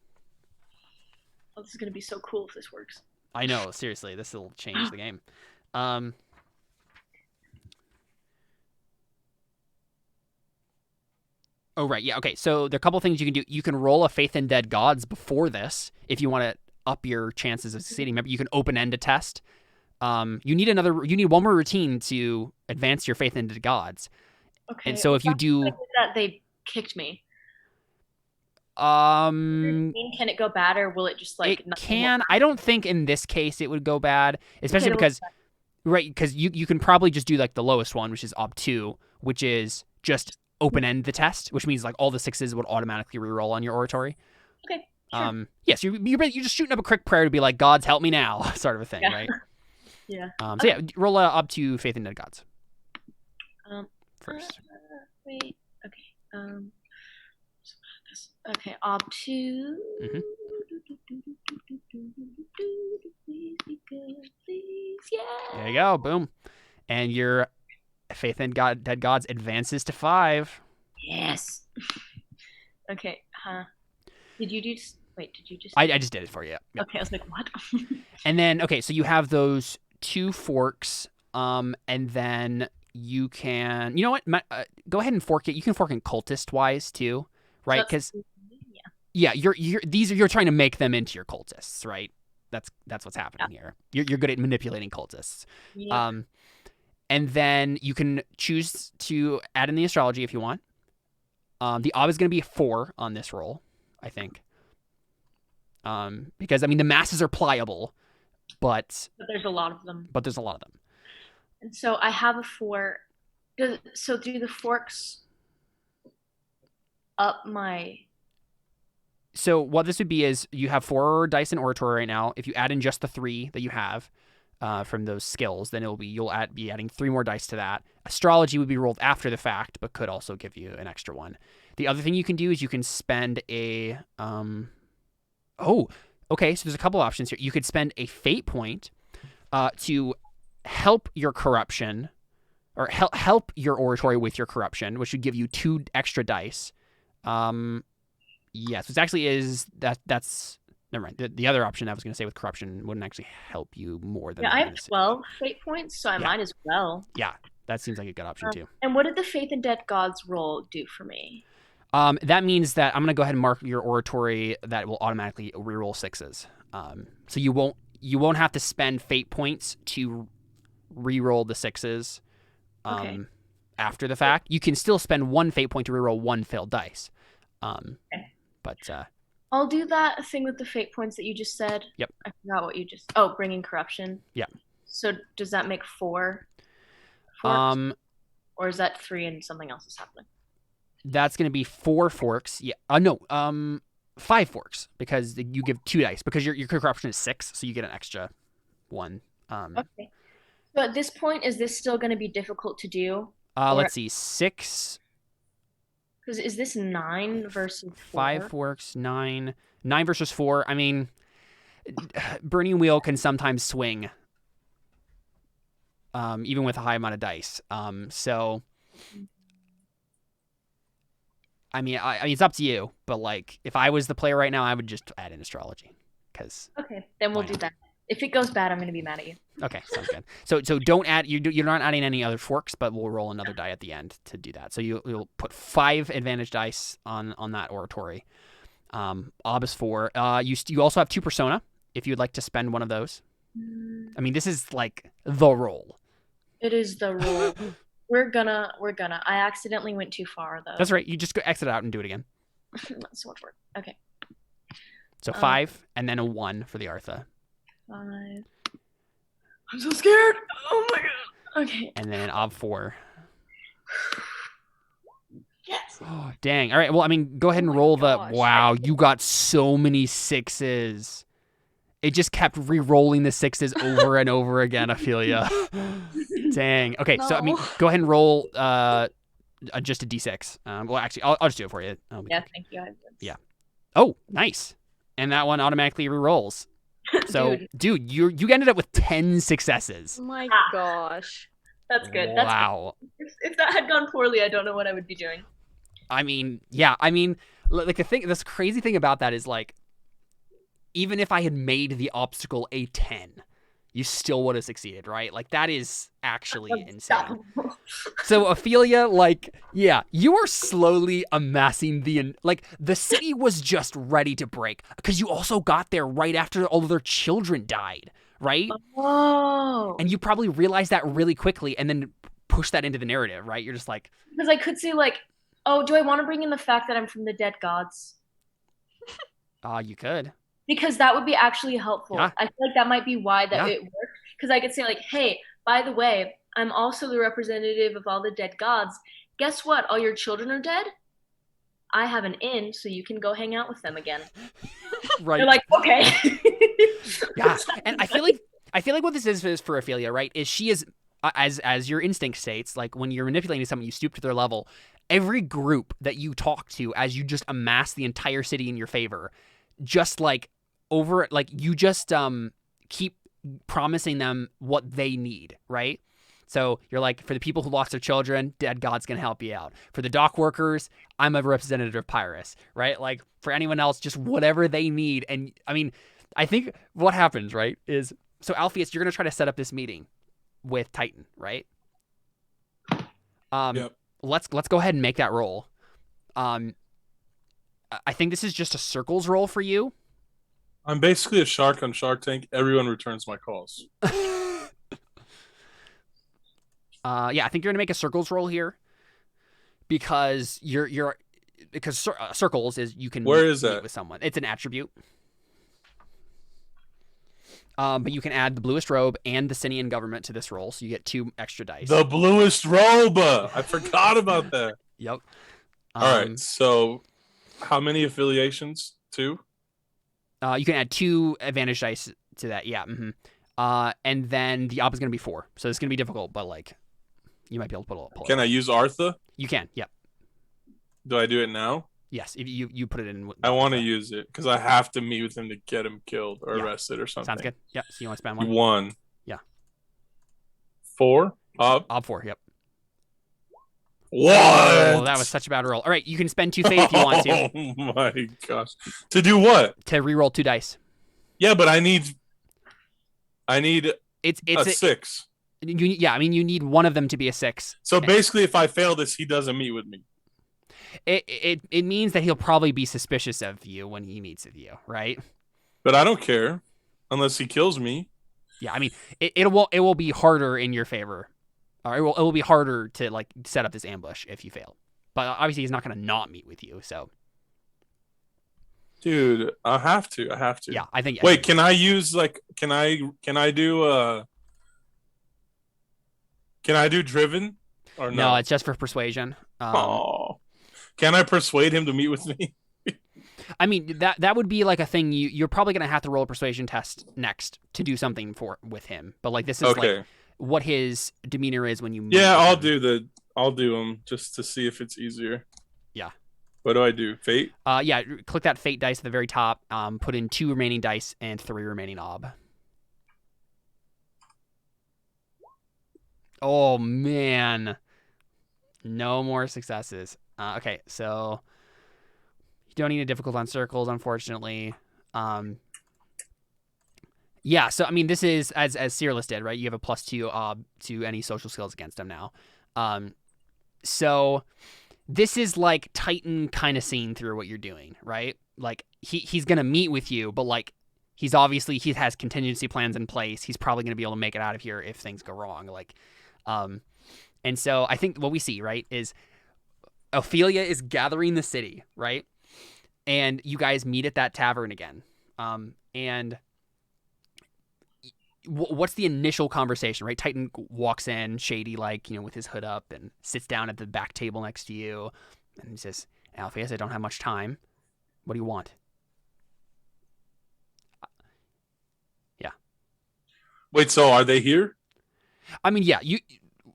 Oh, this is gonna be so cool if this works. I know, seriously, this will change the game. Oh, right, yeah, okay. So there are a couple things you can do. You can roll a Faith in Dead Gods before this if you want to up your chances of succeeding. Remember, you can open-end a test. You need one more routine to advance your Faith in Dead Gods. Okay. And so if you do that, they kicked me. Can it go bad, or will it just like? It can. I don't think in this case it would go bad, especially because, right? Because you can probably just do like the lowest one, which is Ob 2, which is just open end the test, which means like all the 6s would automatically reroll on your oratory. Okay. Sure. Yes, you're just shooting up a quick prayer to be like, "Gods help me now," sort of a thing, right? Yeah. So yeah, roll Ob 2 Faith in Dead Gods. First. Wait. Okay. Okay, Ob 2. Mm-hmm. Please be good, please. Yeah. There you go. Boom. And your Faith in Dead Gods advances to 5. Yes. Okay. Did you just? I just did it for you. Yep. Okay, I was like, what? And then, okay, so you have those 2 forks, and then you can, you know what? Go ahead and fork it. You can fork in cultist wise too, right? Because you're trying to make them into your cultists, right? That's what's happening here. You're good at manipulating cultists. Yeah. And then you can choose to add in the astrology if you want. The Ob is going to be 4 on this roll, I think. Because I mean the masses are pliable, but there's a lot of them. And so I have a 4. So do the forks up my? So what this would be is you have 4 dice in oratory right now. If you add in just the 3 that you have from those skills, then you'll be adding 3 more dice to that. Astrology would be rolled after the fact, but could also give you an extra 1. The other thing you can do is you can spend a Oh, okay. So there's a couple options here. You could spend a fate point to help your corruption, or help your oratory with your corruption, which would give you 2 extra dice. Yes, which actually is that's never mind. The other option I was going to say with corruption wouldn't actually help you more than. Yeah, I have 12 fate points, so I might as well. Yeah, that seems like a good option too. And what did the Faith in Dead Gods roll do for me? That means that I'm going to go ahead and mark your oratory that will automatically reroll 6s. So you won't have to spend fate points to reroll the 6s. After the fact, you can still spend 1 fate point to reroll 1 failed dice. Okay. But I'll do that thing with the fate points that you just said. Yep. I forgot what you just. Oh, bringing corruption. Yeah. So does that make 4 forks? um, Or is that 3 and something else is happening? that's going to be 4 forks. Yeah. No. 5 forks because you give 2 dice because your corruption is 6, so you get an extra 1. Okay. So at this point, is this still going to be difficult to do? Let's see. 6. Because is this 9 versus 4? 5 forks. 9 versus 4. I mean, Burning Wheel can sometimes swing. Even with a high amount of dice. So I mean, it's up to you. But like, if I was the player right now, I would just add in astrology. Okay, then we'll do that. If it goes bad, I'm going to be mad at you. Okay, sounds good. So don't add. You're not adding any other forks, but we'll roll another die at the end to do that. So you'll put 5 advantage dice on that oratory. Ob is 4. You also have 2 persona if you'd like to spend one of those. I mean, this is like the roll. It is the rule. We're gonna. I accidentally went too far though. That's right. You just go exit out and do it again. Not so much work. Okay. So 5 and then a 1 for the Artha. 5. I'm so scared. Oh my god. Okay. And then Ob 4. Yes. Oh, dang. All right. Well, I mean, go ahead and roll the. gosh. Wow, you got so many 6s. It just kept re-rolling the 6s over and over again, Ophelia. Dang. Okay, so I mean, No. go ahead and roll just a d6. Well, actually, I'll just do it for you. Yeah. Thank you. Yeah. Oh, nice. And that one automatically re-rolls. So, dude, you ended up with 10 successes. Oh my Ah. gosh. That's good. Wow. That's good. If that had gone poorly, I don't know what I would be doing. I mean, yeah. I mean, like this crazy thing about that is like, even if I had made the obstacle a 10, you still would have succeeded, right? Like, that is actually insane. So, Ophelia, like, yeah, you are slowly amassing the city was just ready to break because you also got there right after all of their children died, right? Oh. And you probably realized that really quickly and then push that into the narrative, right? You're just like, Because I could say like, oh, do I want to bring in the fact that I'm from the dead gods? you could. Because that would be actually helpful. Yeah. I feel like that might be why Yeah. it worked. Because I could say like, hey, by the way, I'm also the representative of all the dead gods. Guess what? All your children are dead. I have an inn, so you can go hang out with them again. Right. They're like, okay. Yeah, and I feel like what this is for Ophelia, right? Is she is as your instinct states, like when you're manipulating someone, you stoop to their level. Every group that you talk to, as you just amass the entire city in your favor, just like you just keep promising them what they need, right? So you're like, for the people who lost their children, dead gods can help you out. For the dock workers, I'm a representative of Pyrrhus, right? Like for anyone else, just whatever they need. And I mean, I think what happens, right, is so Alpheus, you're gonna try to set up this meeting with Titan, right? Yep. Let's go ahead and make that roll. I think this is just a circles roll for you. I'm basically a shark on Shark Tank. Everyone returns my calls. Yeah, I think you're gonna make a circles roll here because circles is you can Where is meet that? with someone. It's an attribute. But you can add the bluest robe and the Sinian government to this roll, so you get 2 extra dice. The bluest robe. I forgot about that. Yep. All right. So, how many affiliations? 2. You can add 2 advantage dice to that. Yeah. Mm-hmm. And then the op is gonna be 4, so it's gonna be difficult, but like you might be able to pull it. Can I use Artha? You can. Yep. Do I do it now? Yes. If you put it in. I want to use it because I have to meet with him to get him killed or Yeah. arrested or something. Sounds good. Yep. So you want to spend 1? 1. Yeah. 4. Up. Op 4. Yep. What? Oh, that was such a bad roll. All right, you can spend 2 fate if you want to. Oh my gosh. To do what? To reroll 2 dice. Yeah, but I need It's a 6. I mean, you need one of them to be a 6. So basically, if I fail this, he doesn't meet with me. It means that he'll probably be suspicious of you when he meets with you, right? But I don't care unless he kills me. Yeah, I mean, it will be harder in your favor. Or it will be harder to like set up this ambush if you fail. But obviously, he's not going to not meet with you. So Dude, I have to. Yeah, I think. Wait, can I use can I do driven or no? No, it's just for persuasion. Oh, can I persuade him to meet with me? I mean, that would be like a thing. You're probably gonna have to roll a persuasion test next to do something with him. But like this is like what his demeanor is when you meet I'll him. I'll do them just to see if it's easier. Yeah. What do I do? Fate? Yeah, click that fate dice at the very top. Put in 2 remaining dice and 3 remaining ob. Oh man, no more successes. Okay, so you don't need a difficult on circles, unfortunately. Yeah, so I mean, this is as Cyrillus did, right? You have a +2 ob to any social skills against him now. So this is like Titan kind of seeing through what you're doing, right? Like he's gonna meet with you, but like he has contingency plans in place. He's probably gonna be able to make it out of here if things go wrong. Like, and so I think what we see, right, is Ophelia is gathering the city, right? And you guys meet at that tavern again. And what's the initial conversation, right? Titan walks in, shady, like, with his hood up and sits down at the back table next to you. And he says, Alpheus, I don't have much time. What do you want? Yeah. Wait, so are they here? I mean, yeah,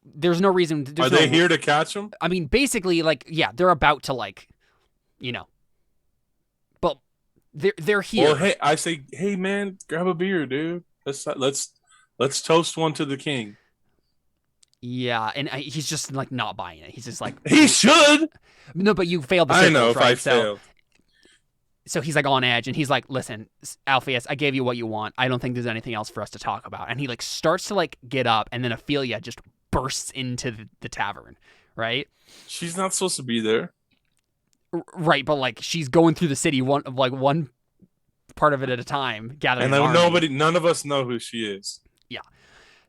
there's no reason. Are they here to catch him? I mean, basically, like, yeah, they're about to, like, but they're here. Well, hey, I say, hey, man, grab a beer, dude. Let's toast one to the king. Yeah, and he's just like not buying it. He's just like he should. No, but you failed the circles, I know if right? I failed. So he's like on edge, and he's like, "Listen, Alpheus, I gave you what you want. I don't think there's anything else for us to talk about." And he like starts to like get up, and then Ophelia just bursts into the tavern, right? She's not supposed to be there, right? But like she's going through the city one part of it at a time, gathering. And none of us know who she is. Yeah.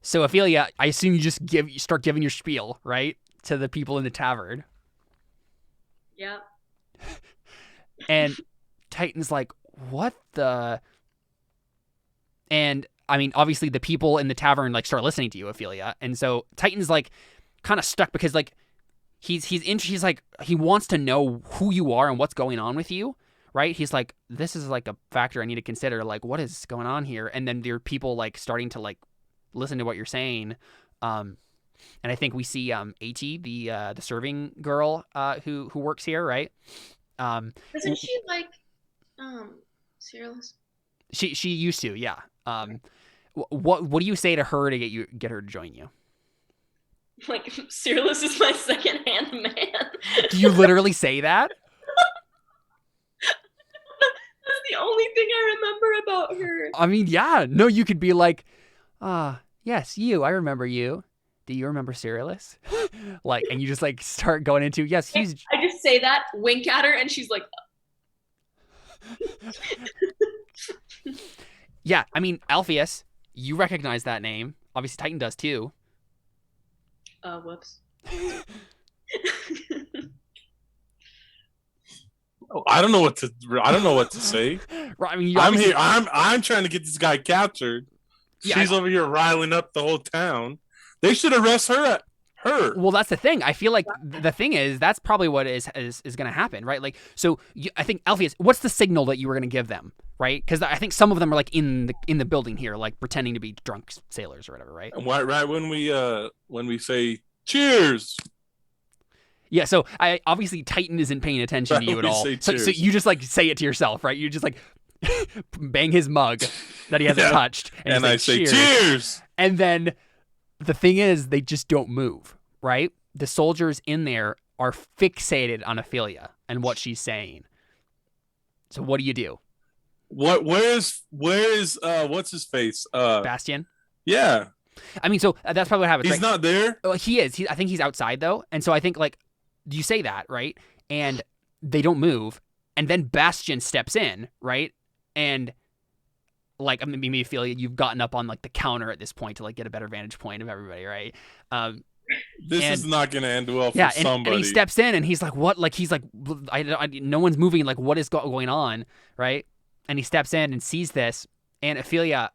So Ophelia, I assume you just start giving your spiel, right, to the people in the tavern. Yep. And Titan's like, what the? And I mean, obviously the people in the tavern like start listening to you, Ophelia, and so Titan's like kind of stuck because like he's like he wants to know who you are and what's going on with you. Right? He's like, this is like a factor I need to consider. Like, what is going on here? And then there are people like starting to like listen to what you're saying. And I think we see AT, the serving girl who works here, right? Isn't she like Cyrillus? She used to, yeah. What do you say to her to get her to join you? Like, Cyrillus is my second-hand man. Do you literally say that? That's the only thing I remember about her. I mean, yeah. No, you could be like, yes, you. I remember you. Do you remember Cyrillus? Like, and you just like start going into, yes, he's. I just say that, wink at her, and she's like. Yeah, I mean, Alpheus, you recognize that name. Obviously, Titan does too. Whoops. I don't know what to say. Right, I mean, I'm here. I'm trying to get this guy captured. Yeah, she's over here riling up the whole town. They should arrest her. Well, that's the thing. I feel like the thing is that's probably what is going to happen, right? Like, so I think Alpheus, what's the signal that you were going to give them, right? Because I think some of them are like in the building here, like pretending to be drunk sailors or whatever, right? Right when we say cheers. Yeah, so I obviously Titan isn't paying attention to you at all. So you just like say it to yourself, right? You just like bang his mug that he hasn't touched, and I say cheers. And then the thing is, they just don't move, right? The soldiers in there are fixated on Ophelia and what she's saying. So what do you do? Where is what's his face? Bastian? Yeah. I mean, so that's probably what happens. He's not there? Well, he is. I think he's outside, though. And so I think, like, you say that, right? And they don't move. And then Bastian steps in, right? And, like, maybe Ophelia, you've gotten up on, like, the counter at this point to, like, get a better vantage point of everybody, right? This And- is not gonna end well for Yeah, somebody. and he steps in and he's like, what? Like, he's like, no one's moving. Like, what is going on? Right? And he steps in and sees this. And Ophelia,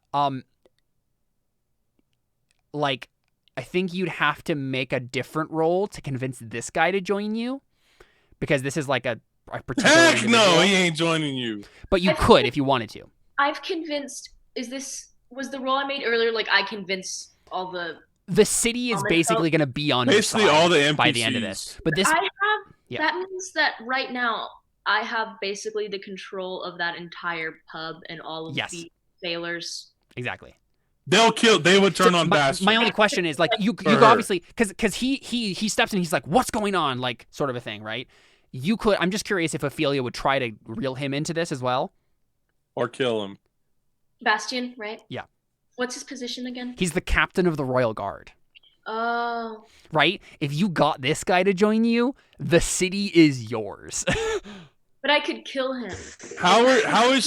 like, I think you'd have to make a different roll to convince this guy to join you, because this is like a particular Heck individual. no, he ain't joining you. But you could if you wanted to. I've convinced. Was the role I made earlier? Like I convinced all the. The city is basically going to be on Basically your side all the NPCs. by the end of this. But this, I have. Yeah. That means that right now I have basically the control of that entire pub and all of Yes. the sailors. exactly. They would turn on my, Bastion. my only question is, like, you her. obviously, because he steps in, he's like, what's going on, like, sort of a thing, right? You could. I'm just curious if Ophelia would try to reel him into this as well. Or kill him. Bastion, right? Yeah. What's his position again? He's the captain of the Royal Guard. Oh. Right? If you got this guy to join you, the city is yours. But I could kill him. How is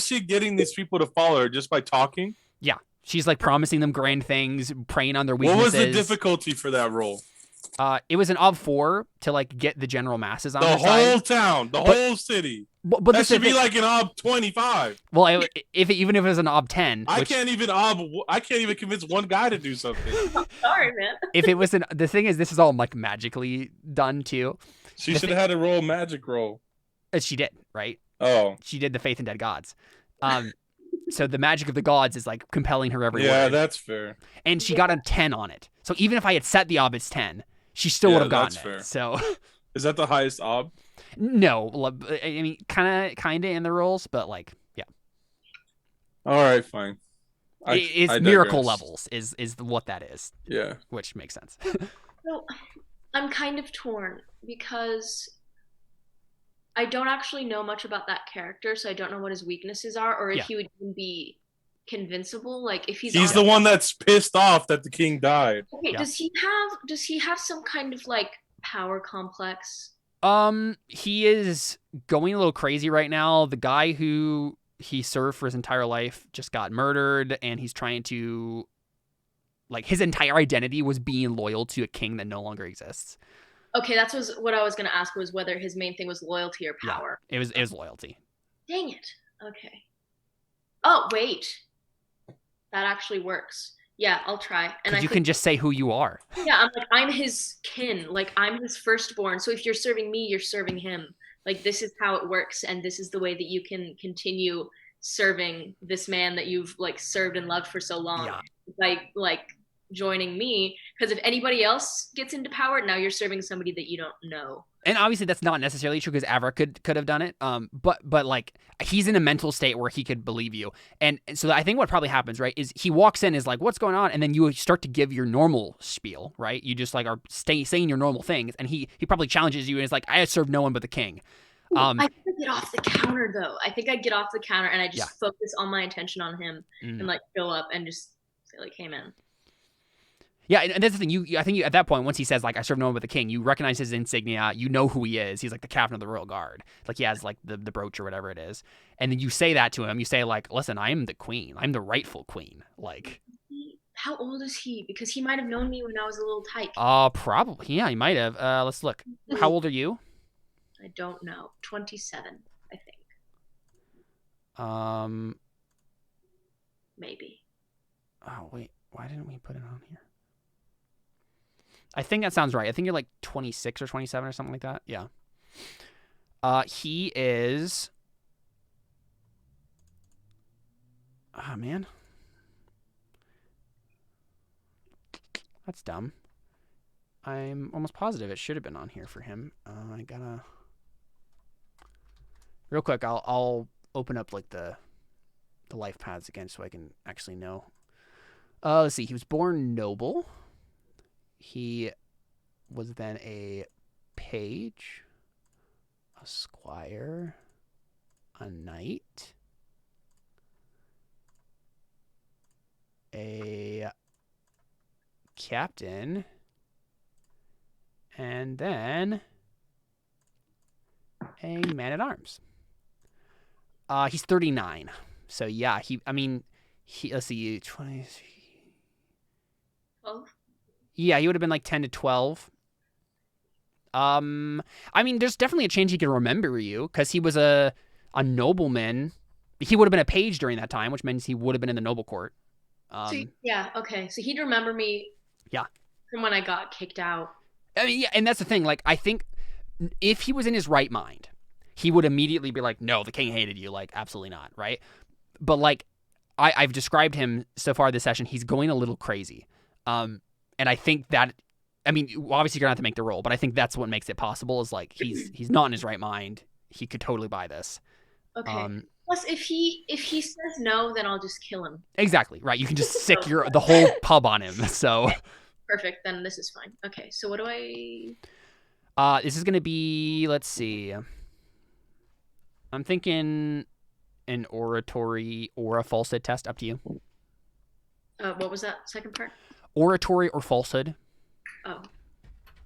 she getting these people to follow her, just by talking? Yeah. She's like promising them grand things, preying on their What weaknesses. was the difficulty for that role? It was an ob 4 to like get the general masses on The her whole side. town, the whole city. But That this should is be like an ob 25. well, even if it was an ob 10, I which, can't even convince one guy to do something. Sorry, man. if it was the thing is, this is all like magically done too. She The should have had a roll magic roll. She did, right? Oh. She did the faith in dead gods. So the magic of the gods is like compelling her every Yeah, word. that's fair. And she got a 10 on it. So even if I had set the ob as 10, she still Yeah, would have gotten that's it. fair. So Is that the highest ob? no, I mean, kind of in the rules, but like, yeah, All right, fine. it's I miracle digress. levels is what that is, Yeah. which makes sense. So I'm kind of torn because I don't actually know much about that character, so I don't know what his weaknesses are, or if Yeah. he would even be convincible. Like if he's He's the one that's pissed off that the king died. Okay, Yeah. does he have some kind of like power complex? He is going a little crazy right now. The guy who he served for his entire life just got murdered, and he's trying to, like, his entire identity was being loyal to a king that no longer exists. Okay, that's what I was gonna ask, was whether his main thing was loyalty or Yeah. power. It was loyalty. Dang it. Okay. Oh wait, that actually works. Yeah, I'll try. And Because I you think, can just say who you are. yeah, I'm his kin. Like I'm his firstborn. So if you're serving me, you're serving him. Like this is how it works, and this is the way that you can continue serving this man that you've like served and loved for so long. Yeah. Like joining me, because if anybody else gets into power, now you're serving somebody that you don't know. And obviously that's not necessarily true, because Avra could have done it. But like, he's in a mental state where he could believe you. And so I think what probably happens, right, is he walks in, is like, what's going on? And then you start to give your normal spiel, right? You just like are saying your normal things. And he probably challenges you and is like, I serve no one but the king. I think I get off the counter though. I think I get off the counter and I just Yeah. focus all my attention on him and like show up and just say like, hey man. Yeah, and that's the thing. I think at that point, once he says like, I serve no one but the king, you recognize his insignia. You know who he is. He's like the captain of the Royal Guard. Like he has like the brooch or whatever it is. And then you say that to him. You say like, listen, I am the queen. I'm the rightful queen. Like, How old is he? Because he might have known me when I was a little tyke. probably. Yeah, he might have. Let's look. How old are you? I don't know. 27, I think. Maybe. Oh wait, why didn't we put it on here? I think that sounds right. I think you're like 26 or 27 or something like that. Yeah. He is. Oh man, that's dumb. I'm almost positive it should have been on here for him. I gotta. Real quick, I'll open up like the life paths again so I can actually know. Let's see. He was born noble. He was then a page, a squire, a knight, a captain, and then a man-at-arms. He's 39. So yeah, let's see, 20. 12? Yeah, he would have been like 10 to 12. I mean, there's definitely a chance he can remember you because he was a nobleman. He would have been a page during that time, which means he would have been in the noble court. Yeah, okay. So he'd remember me. Yeah. From when I got kicked out. I mean, yeah, and that's the thing. Like, I think if he was in his right mind, he would immediately be like, "No, the king hated you." Like, absolutely not, right? But like, I've described him so far this session. He's going a little crazy, and I think that. I mean, obviously you're gonna have to make the roll, but I think that's what makes it possible. Is like he's not in his right mind. He could totally buy this. Okay. Plus, if he says no, then I'll just kill him. Exactly right. You can just sick the whole pub on him. So. Perfect. Then this is fine. Okay. So what do I? This is gonna be. Let's see. I'm thinking an oratory or a falsehood test. Up to you. What was that second part? Oratory or falsehood. Oh.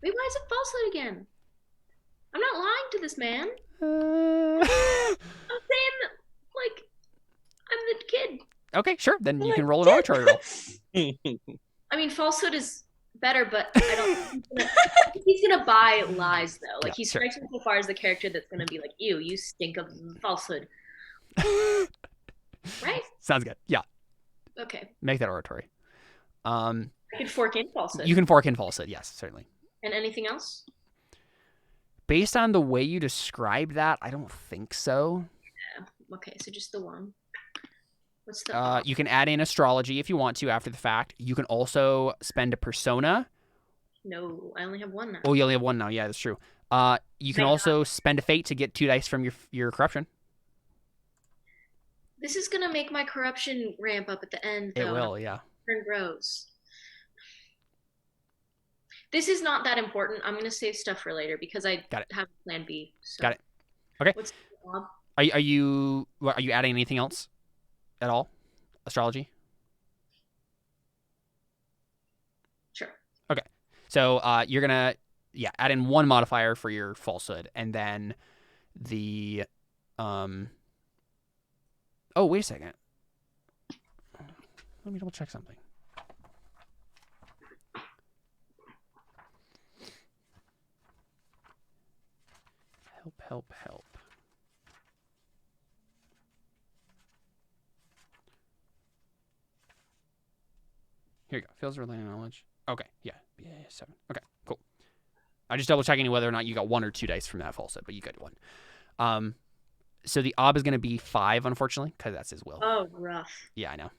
Wait, why is it falsehood again? I'm not lying to this man. I'm saying that, like, I'm the kid. Okay, sure. Then you can roll an oratory roll. I mean, falsehood is better, but I don't. He's gonna buy lies though. Like he strikes me so far as the character that's gonna be like, "Ew, you stink of falsehood." Right? Sounds good. Yeah. Okay. Make that oratory. I could fork in falsehood. You can fork in falsehood. Yes, certainly. And anything else? Based on the way you described that, I don't think so. Yeah. Okay, so just the one. What's the? You can add in astrology if you want to after the fact. You can also spend a persona. No, I only have one now. Oh, you only have one now. Yeah, that's true. You can also spend a fate to get 2 dice from your corruption. This is gonna make my corruption ramp up at the end, though. It will, yeah. Turn grows. This is not that important. I'm gonna save stuff for later because I have plan B. So. Got it. Okay. What's the job? Are you adding anything else at all? Astrology? Sure. Okay. So you're gonna add in one modifier for your falsehood, and then the Oh, wait a second. Let me double check something. Help. Here you go. Fails related knowledge. Okay, yeah. 7. Okay, cool. I just double checking whether or not you got 1 or 2 dice from that falsehood, but you got 1. So the ob is going to be 5, unfortunately, because that's his will. Oh, rough. Yeah, I know.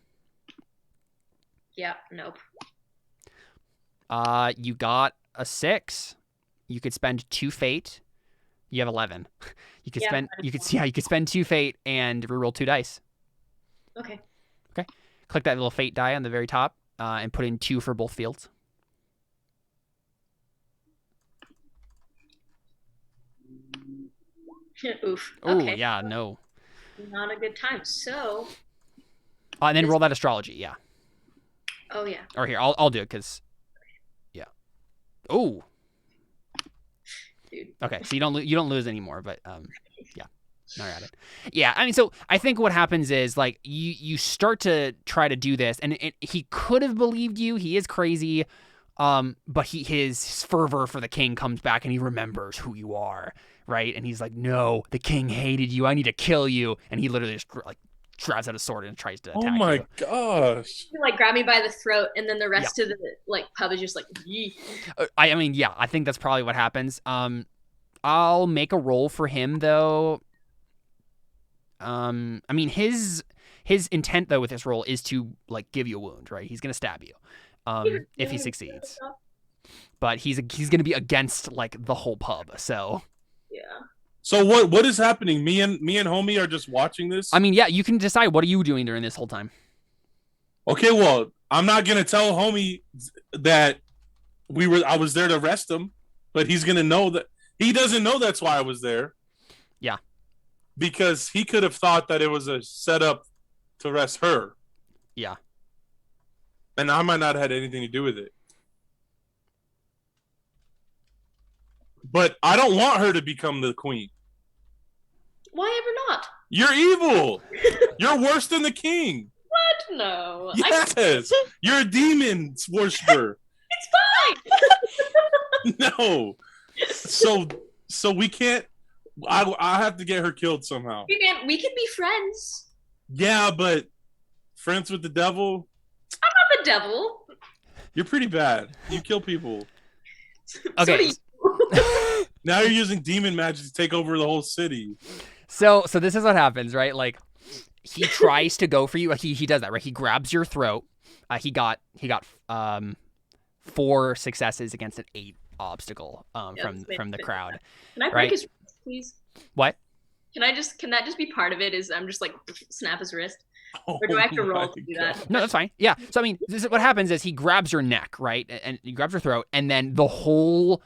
Yeah, nope. You got a 6. You could spend 2 fate. You have 11. You could spend 2 fate and reroll 2 dice. Okay. Click that little fate die on the very top, and put in 2 for both fields. Oof. Oh, okay. yeah, no. Not a good time. So. And then roll that astrology, yeah. Oh yeah. Or here, I'll do it because, yeah. Oh. Dude. Okay, so you don't lose anymore, but yeah. Now you're at it. Yeah, I mean, so I think what happens is like you start to try to do this, and he could have believed you. He is crazy, but his fervor for the king comes back, and he remembers who you are. Right, and he's like, "No, the king hated you. I need to kill you." And he literally just like grabs out a sword and tries to attack you. Oh my gosh! You, like grab me by the throat, and then the rest of the like pub is just like. Yee. I mean, yeah, I think that's probably what happens. I'll make a roll for him though. I mean, his intent though with this roll is to like give you a wound, right? He's gonna stab you, if he succeeds. But he's gonna be against like the whole pub, so. Yeah. So what is happening? Me and homie are just watching this. I mean, yeah, you can decide what are you doing during this whole time. Okay, well, I'm not gonna tell homie that I was there to arrest him, but he's gonna know that he doesn't know that's why I was there. Yeah. Because he could have thought that it was a setup to arrest her. Yeah. And I might not have had anything to do with it. But I don't want her to become the queen. Why ever not? You're evil. You're worse than the king. What? No. Yes. You're a demon worshiper. It's No. So we can't. I have to get her killed somehow. Hey man, we can be friends. Yeah, but friends with the devil. I'm not the devil. You're pretty bad. You kill people. Okay. Now you're using demon magic to take over the whole city. So this is what happens, right? Like, he tries to go for you. He does that, right? He grabs your throat. He got 4 successes against an 8 obstacle from the crowd. Can I break right? his wrist, please? What? Can that just be part of it? Is I'm just like snap his wrist, or do I have to roll to do that? No, that's fine. Yeah. So I mean, this is what happens is he grabs your neck, right, and he grabs your throat, and then the whole.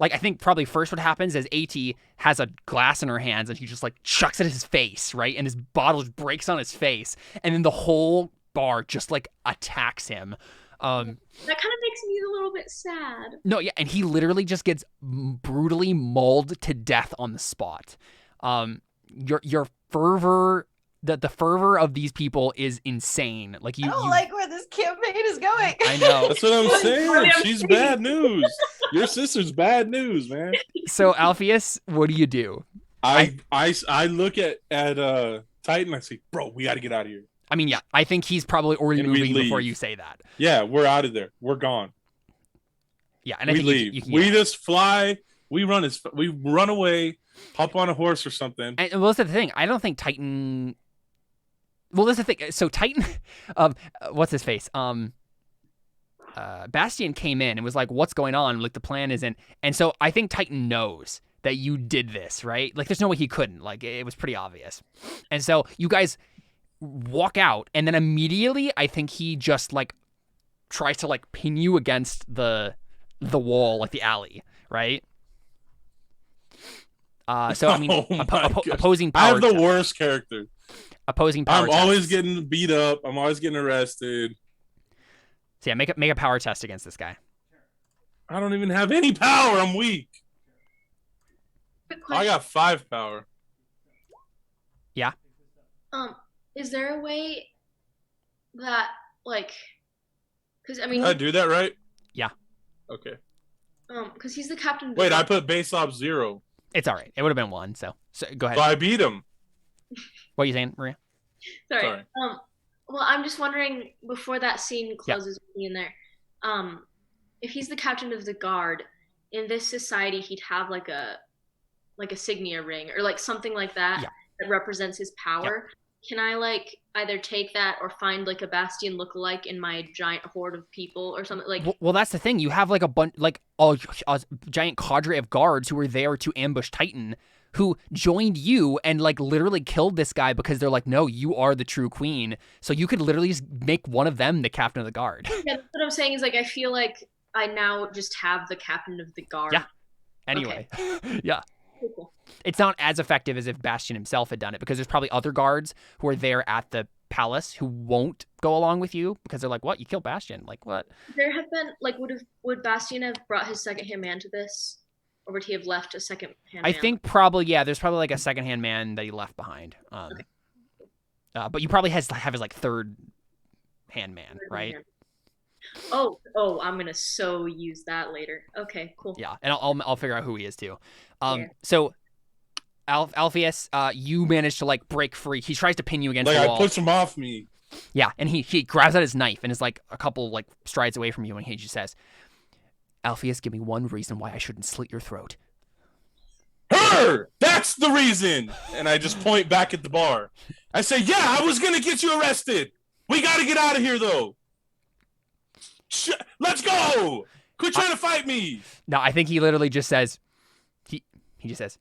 Like, I think probably first what happens is AT has a glass in her hands and he just, like, chucks it at his face, right? And his bottle just breaks on his face. And then the whole bar just, like, attacks him. That kind of makes me a little bit sad. No, yeah, and he literally just gets brutally mauled to death on the spot. Your fervor... The fervor of these people is insane. Like I don't like where this campaign is going. I know. That's what I'm saying. She's bad news. Your sister's bad news, man. So Alpheus, what do you do? I look at Titan. I say, bro, we got to get out of here. I mean, yeah, I think he's probably already And we moving before leave. you say that. Yeah, we're out of there. We're gone. Yeah, and I We think leave. you can We just fly. We run away. Hop on a horse or something. And well, that's the thing. I don't think Titan. Well, that's the thing. So Titan, what's his face? Bastion came in and was like, "What's going on? Like the plan isn't." And so I think Titan knows that you did this, right? Like, there's no way he couldn't. Like, it was pretty obvious. And so you guys walk out, and then immediately, I think he just like tries to like pin you against the wall, like the alley, right? So I mean, opposing power. I have the worst character. Opposing power. I'm always getting beat up. I'm always getting arrested. So yeah, make a power test against this guy. I don't even have any power. I'm weak. I got 5 power. Yeah. Is there a way that like, because I mean, Did I do that right? Yeah. Okay. Because he's the captain. Wait, I put base off 0. It's all right. It would have been 1. So go ahead. So I beat him. What are you saying, Maria? Sorry. Well, I'm just wondering before that scene closes with me in there, if he's the captain of the guard in this society, he'd have like a Sinia ring or like something like that that represents his power. Yeah. Can I like either take that or find like a Bastion lookalike in my giant horde of people or something like? Well, that's the thing. You have like a bunch, like a giant cadre of guards who were there to ambush Titan, who joined you and like literally killed this guy because they're like, no, you are the true queen. So you could literally just make one of them the captain of the guard. Yeah, that's what I'm saying is like I feel like I now just have the captain of the guard. Yeah. Anyway, okay. Yeah. Cool. It's not as effective as if Bastion himself had done it because there's probably other guards who are there at the palace who won't go along with you because they're like, what? You killed Bastion? Like, what? There have been, like, would Bastion have brought his second-hand man to this? Or would he have left a second-hand man? I think probably, yeah, there's probably like a second-hand man that he left behind. Okay. But you probably have his like third-hand man, right? Oh, I'm gonna so use that later. Okay, cool. Yeah, and I'll figure out who he is too. So Alpheus, you manage to like break free. He tries to pin you against the wall. I push him off me. Yeah, and he grabs out his knife and is like a couple like strides away from you, and he just says, "Alpheus, give me one reason why I shouldn't slit your throat." Her! That's the reason! And I just point back at the bar. I say, yeah, I was gonna get you arrested. We gotta get out of here though. Let's go! Quit trying to fight me! No, I think he literally just says, he just says,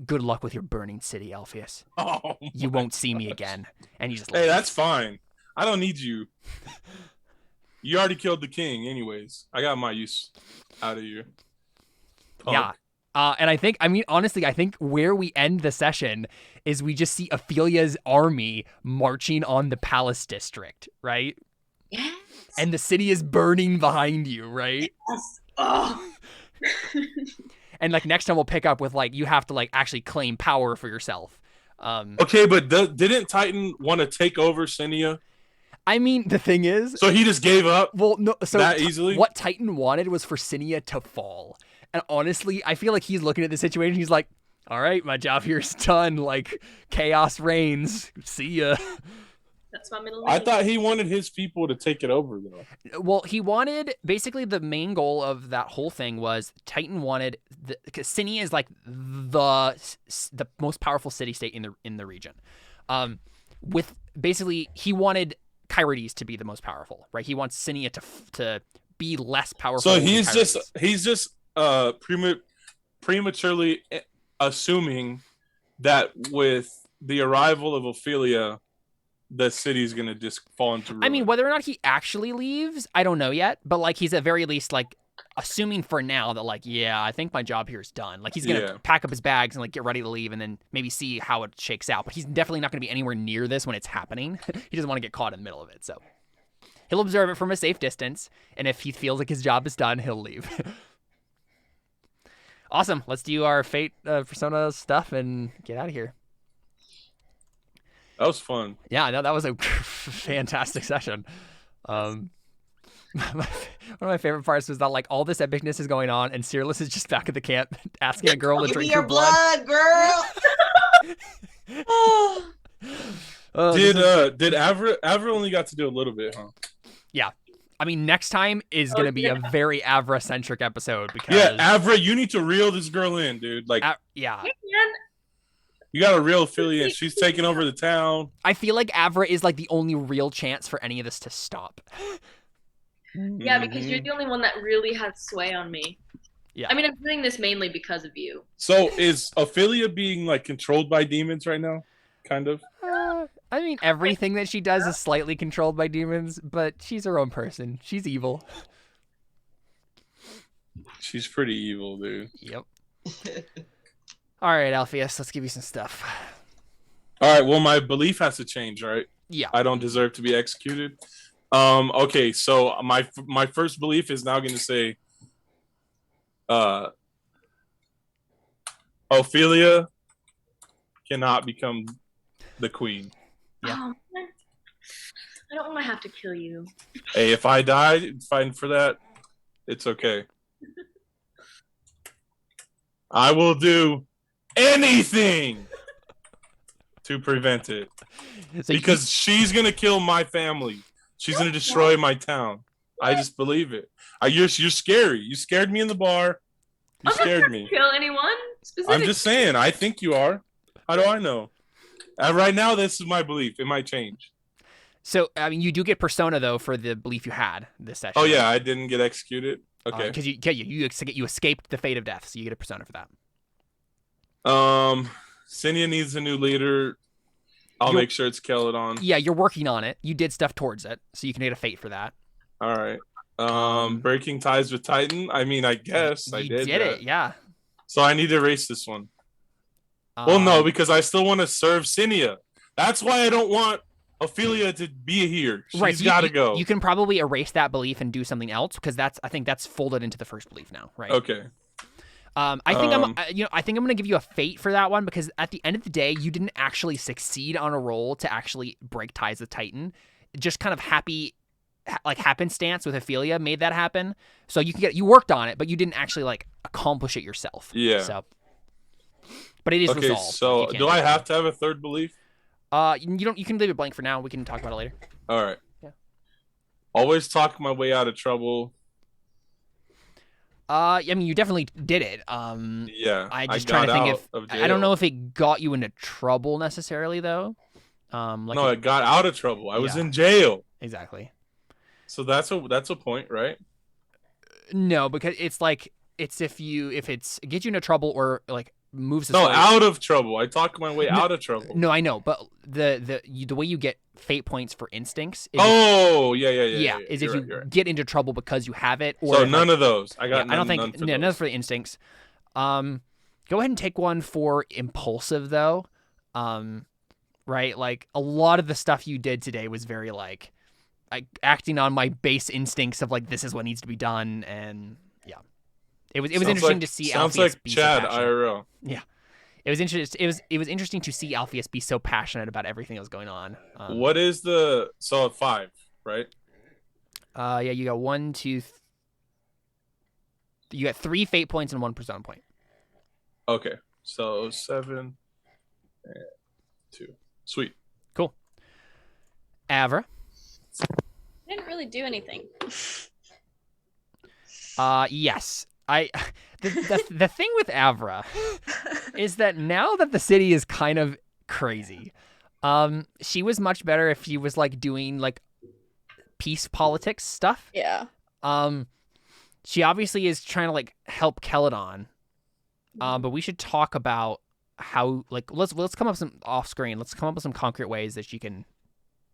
"Good luck with your burning city, Alpheus. Oh, you won't see me again." And he just Hey, that's fine. I don't need you. You already killed the king anyways. I got my use out of you. Punk. Yeah. And I think, honestly, I think where we end the session is we just see Ophelia's army marching on the palace district, right? Yes. And the city is burning behind you, right? Yes. Oh. And like next time we'll pick up with like you have to like actually claim power for yourself. Okay, but didn't Titan want to take over Sinia? I mean, the thing is, So he just gave up well, no. So that easily? what Titan wanted was for Sinia to fall. And honestly, I feel like he's looking at the situation. He's like, "All right, my job here is done. Like chaos reigns. See ya." That's my middle name. I thought he wanted his people to take it over, though. Well, he wanted basically the main goal of that whole thing was Titan wanted because Sinia is like the most powerful city state in the region. With basically he wanted Kyrides to be the most powerful, right? He wants Sinia to be less powerful. So than he's Kyrides. just prematurely assuming that with the arrival of Ophelia, the city's gonna just fall into ruin. I mean, whether or not he actually leaves, I don't know yet. But like, he's at very least like assuming for now that like, yeah, I think my job here is done. Like, he's gonna pack up his bags and like get ready to leave, and then maybe see how it shakes out. But he's definitely not gonna be anywhere near this when it's happening. He doesn't want to get caught in the middle of it. So he'll observe it from a safe distance, and if he feels like his job is done, he'll leave. Awesome. Let's do our fate persona stuff and get out of here. that was fun. Yeah, no, that was a fantastic session. One of my favorite parts was that like all this epicness is going on, and Cyrillus is just back at the camp asking a girl to Give drink me your her blood. girl. Oh, Did Avra only got to do a little bit, huh? Yeah. I mean, next time is going to be a very Avra-centric episode because... Yeah, Avra, you need to reel this girl in, dude. Like, yeah. Man, you got a real affiliate. She's taking over the town. I feel like Avra is like the only real chance for any of this to stop. yeah, because you're the only one that really has sway on me. Yeah. I mean, I'm doing this mainly because of you. So is Ophelia being like controlled by demons right now? Kind of. I mean, everything that she does is slightly controlled by demons, but she's her own person. She's evil. She's pretty evil, dude. Yep. All right, Alpheus, let's give you some stuff. All right, well, my belief has to change, right? Yeah. I don't deserve to be executed. Okay, so my first belief is now going to say, Ophelia cannot become the queen. Yeah. Oh, man. I don't want to have to kill you. Hey, if I die fighting for that, it's okay. I will do anything to prevent it. So Because she's going to kill my family. She's going to destroy my town. I just believe it. You're scary. You scared me in the bar. You scared me. Kill anyone? I'm just saying. I think you are. How do I know? Right now, this is my belief. It might change. So, I mean, you do get persona, though, for the belief you had this session. Oh, yeah. I didn't get executed. Okay. Because you escaped the fate of death, so you get a persona for that. Sinia needs a new leader. I'll make sure it's Celadon. Yeah, you're working on it. You did stuff towards it, so you can get a fate for that. All right. Breaking ties with Titan. I mean, I guess I did it, yeah. So I need to erase this one. Well, no, because I still want to serve Sinia. That's why I don't want Ophelia to be here. She's got to go. You can probably erase that belief and do something else because I think that's folded into the first belief now, right? Okay. I think I'm going to give you a fate for that one because at the end of the day, you didn't actually succeed on a roll to actually break ties with Titan. Just kind of happenstance with Ophelia made that happen. So you worked on it, but you didn't actually like accomplish it yourself. Yeah. So, but it is okay. resolved. So do I have to have a third belief? You can leave it blank for now. We can talk about it later. All right. Yeah. Always talk my way out of trouble. I mean, you definitely did it. Yeah. I just trying to think if jail. I don't know if it got you into trouble necessarily though. No, it got out of trouble. I was in jail. Exactly. So that's a point, right? No, because it's like if it gets you into trouble or like moves. Out of trouble. I talk my way out of trouble. No, I know, but the way you get fate points for instincts. Is Yeah. Is if you get into trouble because you have it. Or so none of those. I got. I don't think none for the instincts. Go ahead and take one for impulsive though. Right, like a lot of the stuff you did today was very like acting on my base instincts of like this is what needs to be done, and yeah, it was interesting to see. Sounds Alpheus like be Chad so passionate. IRL. Yeah, It was interesting. It was interesting to see Alpheus be so passionate about everything that was going on. What is the 5, right? Yeah, you got 1, 2. You got 3 fate points and 1 persona point. Okay, so 7 and 2. Sweet. Cool. Avra. Didn't really do anything. Yes. The thing with Avra is that now that the city is kind of crazy, she was much better if she was like doing like peace politics stuff. Yeah. She obviously is trying to like help Celadon. But we should talk about how like let's come up some off screen. Let's come up with some concrete ways that she can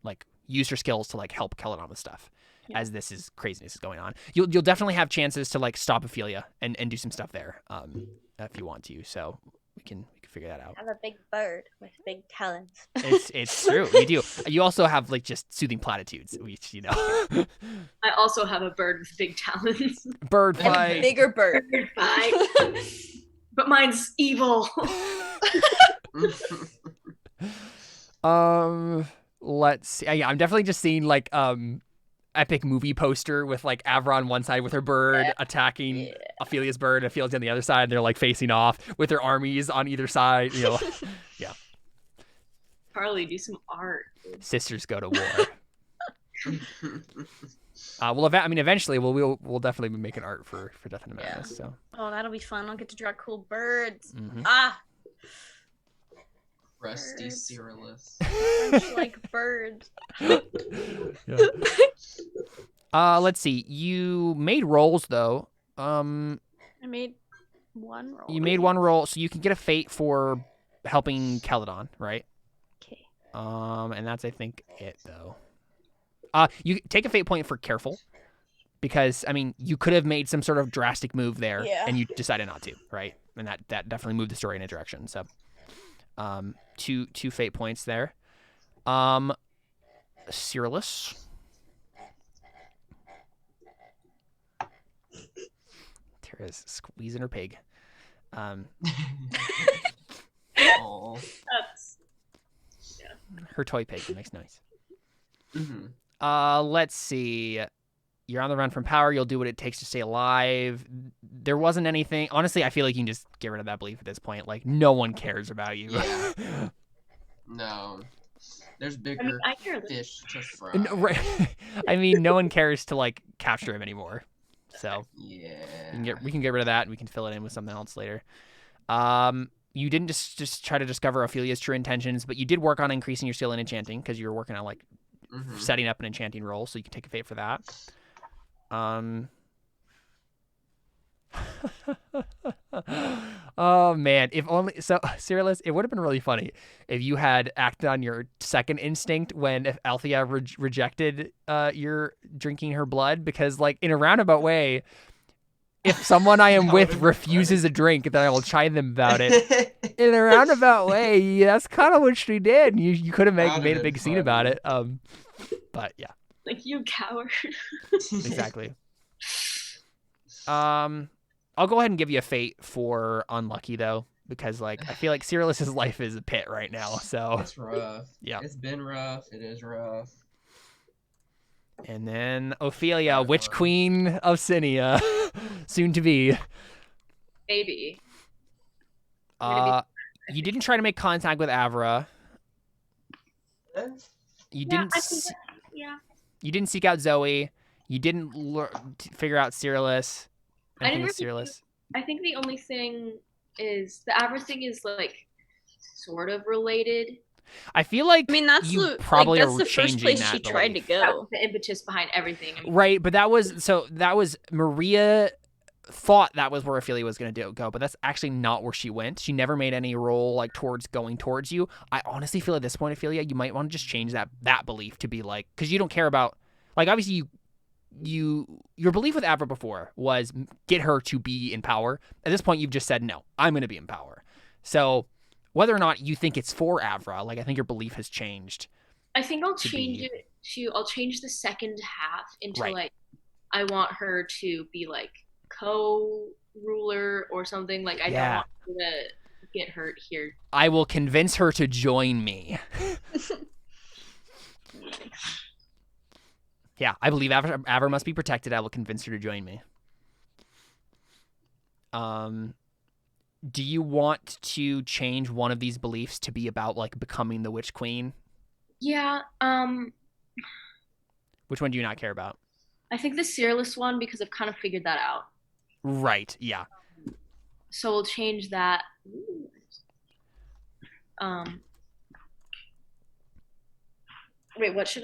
like use her skills to like help Celadon with stuff. Yeah. As this is craziness is going on, you'll definitely have chances to like stop Ophelia and do some stuff there, if you want to. So we can figure that out. I have a big bird with big talents. It's true. You do. You also have like just soothing platitudes, which I also have a bird with big talents. Bird And pie. a bigger bird. Bird pie. But mine's evil. Let's see. Yeah, I'm definitely just seeing like epic movie poster with like Avra on one side with her bird attacking Ophelia's bird, and Ophelia's on the other side, and they're like facing off with their armies on either side. You know, yeah. Carly, do some art. Sisters go to war. Eventually we'll definitely be making art for Death and Madness. So. Oh, that'll be fun. I'll get to draw cool birds. Mm-hmm. Rusty Cyrillus. Like birds. Yeah. Let's see. You made rolls though. I made one roll. You made one roll, so you can get a fate for helping Celadon, right? Okay. And that's I think it though. You take a fate point for careful, because I mean you could have made some sort of drastic move there, and you decided not to, right? And that definitely moved the story in a direction. So, two fate points there. Cyrillus. Tara's squeezing her pig. Oh. Her toy pig that makes noise. Mm-hmm. Let's see. You're on the run from power. You'll do what it takes to stay alive. There wasn't anything. Honestly, I feel like you can just get rid of that belief at this point. Like, no one cares about you. Yeah. No. There's bigger fish to fry. No, right. I mean, no one cares to, like, capture him anymore. So, yeah. we can get rid of that, and we can fill it in with something else later. You didn't just try to discover Ophelia's true intentions, but you did work on increasing your skill in enchanting, because you were working on, like, setting up an enchanting roll, so you can take a fate for that. Oh man, if only Cyrillus, it would have been really funny if you had acted on your second instinct when if Althea rejected your drinking her blood, because like in a roundabout way, if someone I am with refuses a drink, then I will chide them about it. In a roundabout way, that's kind of what she did. You could have made a big scene about it. But yeah. Like, you coward. Exactly. I'll go ahead and give you a fate for unlucky though, because like I feel like Cyrillus's life is a pit right now. So it's rough. Yeah. It's been rough. It is rough. And then Ophelia, Witch Queen of Sinia, soon to be. Baby. You didn't try to make contact with Avra. You didn't. You didn't seek out Zoe. You didn't figure out Cyrillus. I think the only thing is the Avra thing is like sort of related. I feel like that's you probably that's are the first place she tried to go. That was the impetus behind everything. Right, but that was Maria thought that was where Ophelia was going to go, but that's actually not where she went. She never made any roll like towards going towards you. I honestly feel at this point, Ophelia, you might want to just change that belief to be like, because you don't care about, like, obviously your belief with Avra before was get her to be in power. At this point, you've just said, no, I'm going to be in power. So whether or not you think it's for Avra, like, I think your belief has changed. I think I'll change it to, I'll change the second half into like, I want her to be like co-ruler or something. Like, I don't want her to get hurt here. I will convince her to join me. Yeah, I believe Avar must be protected. I will convince her to join me. Do you want to change one of these beliefs to be about like becoming the Witch Queen? Yeah. Which one do you not care about? I think the Seerless one because I've kind of figured that out. Right. Yeah. So we'll change that. Wait, what?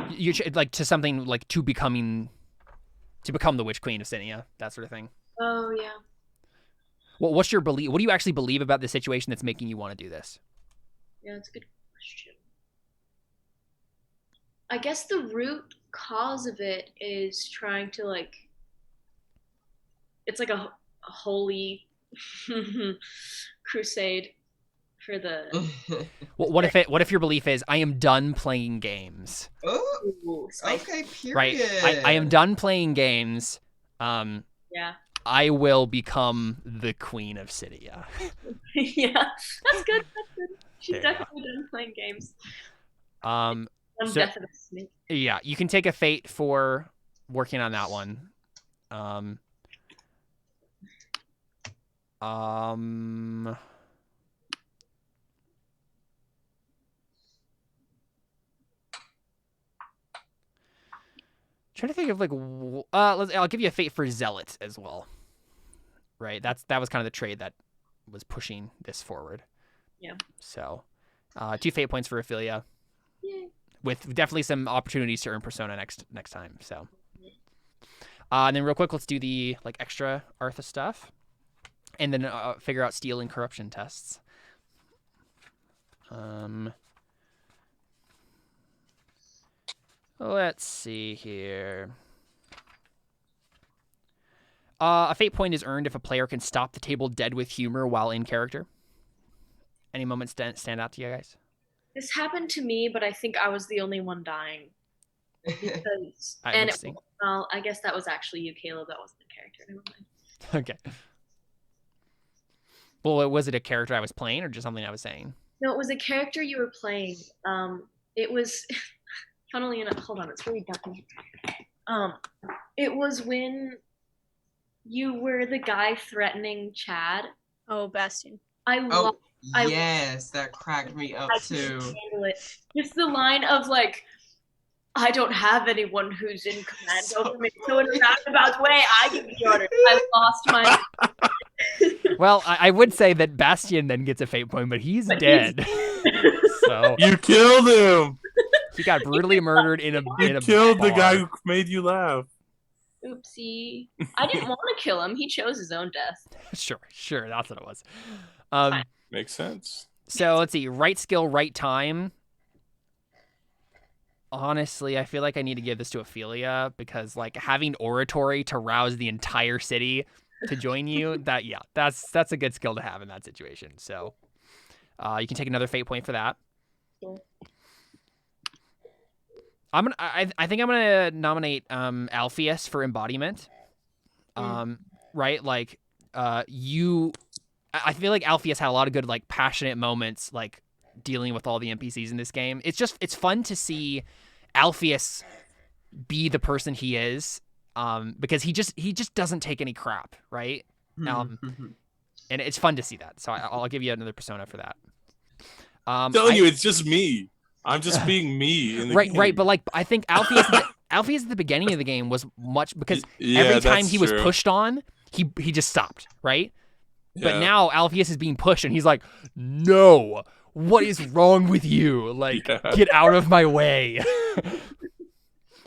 You like to something like to become the Witch Queen of Sinia, that sort of thing. Oh yeah. Well, what's your belief? What do you actually believe about the situation that's making you want to do this? Yeah, that's a good question. I guess the root cause of it is trying to like. It's like a holy crusade for the. Well, what if your belief is I am done playing games? Oh, okay, period. Right. I am done playing games. Yeah. I will become the Queen of Sinia. Yeah, that's good. She's There you definitely done playing games. So- Death of a snake. Yeah, you can take a fate for working on that one. Trying to think of like, I'll give you a fate for Zealot as well. Right, that was kind of the trade that was pushing this forward. Yeah. So, 2 fate points for Ophelia. Yay. With definitely some opportunities to earn Persona next time. So, and then real quick, let's do the like extra Artha stuff, and then figure out steal and corruption tests. Let's see here. A fate point is earned if a player can stop the table dead with humor while in character. Any moments stand out to you guys? This happened to me, but I think I was the only one dying. Because, Interesting. Well, I guess that was actually you, Caleb. That wasn't the character. Never mind. Okay. Well, was it a character I was playing or just something I was saying? No, it was a character you were playing. It was, funnily enough, hold on, it's really ducky. It was when you were the guy threatening Chad. Oh, Bastion. Yes, that cracked me up too. Handle it. Just the line of like, I don't have anyone who's in command over me, so in a roundabout way, I give the orders. I lost my. Well, I would say that Bastion then gets a fate point, but he's dead. So You killed him. he got brutally murdered in a You killed the bar. guy who made you laugh. Oopsie. I didn't want to kill him. He chose his own death. Sure, that's what it was. Makes sense. So let's see, right skill, right time. Honestly, I feel like I need to give this to Ophelia because like having oratory to rouse the entire city to join you, that's a good skill to have in that situation. So you can take another fate point for that. Cool. I think I'm gonna nominate Alpheus for embodiment. Right? Like I feel like Alpheus had a lot of good like passionate moments like dealing with all the NPCs in this game. It's fun to see Alpheus be the person he is, because he just doesn't take any crap, right? And it's fun to see that. So I'll give you another persona for that. I'm telling you, it's just me. I'm just being me in the game. Right. But like, I think Alpheus at the beginning of the game was much because every time he was pushed on, he just stopped, right? Yeah. But now Alpheus is being pushed, and he's like, "No, what is wrong with you? Like, get out of my way."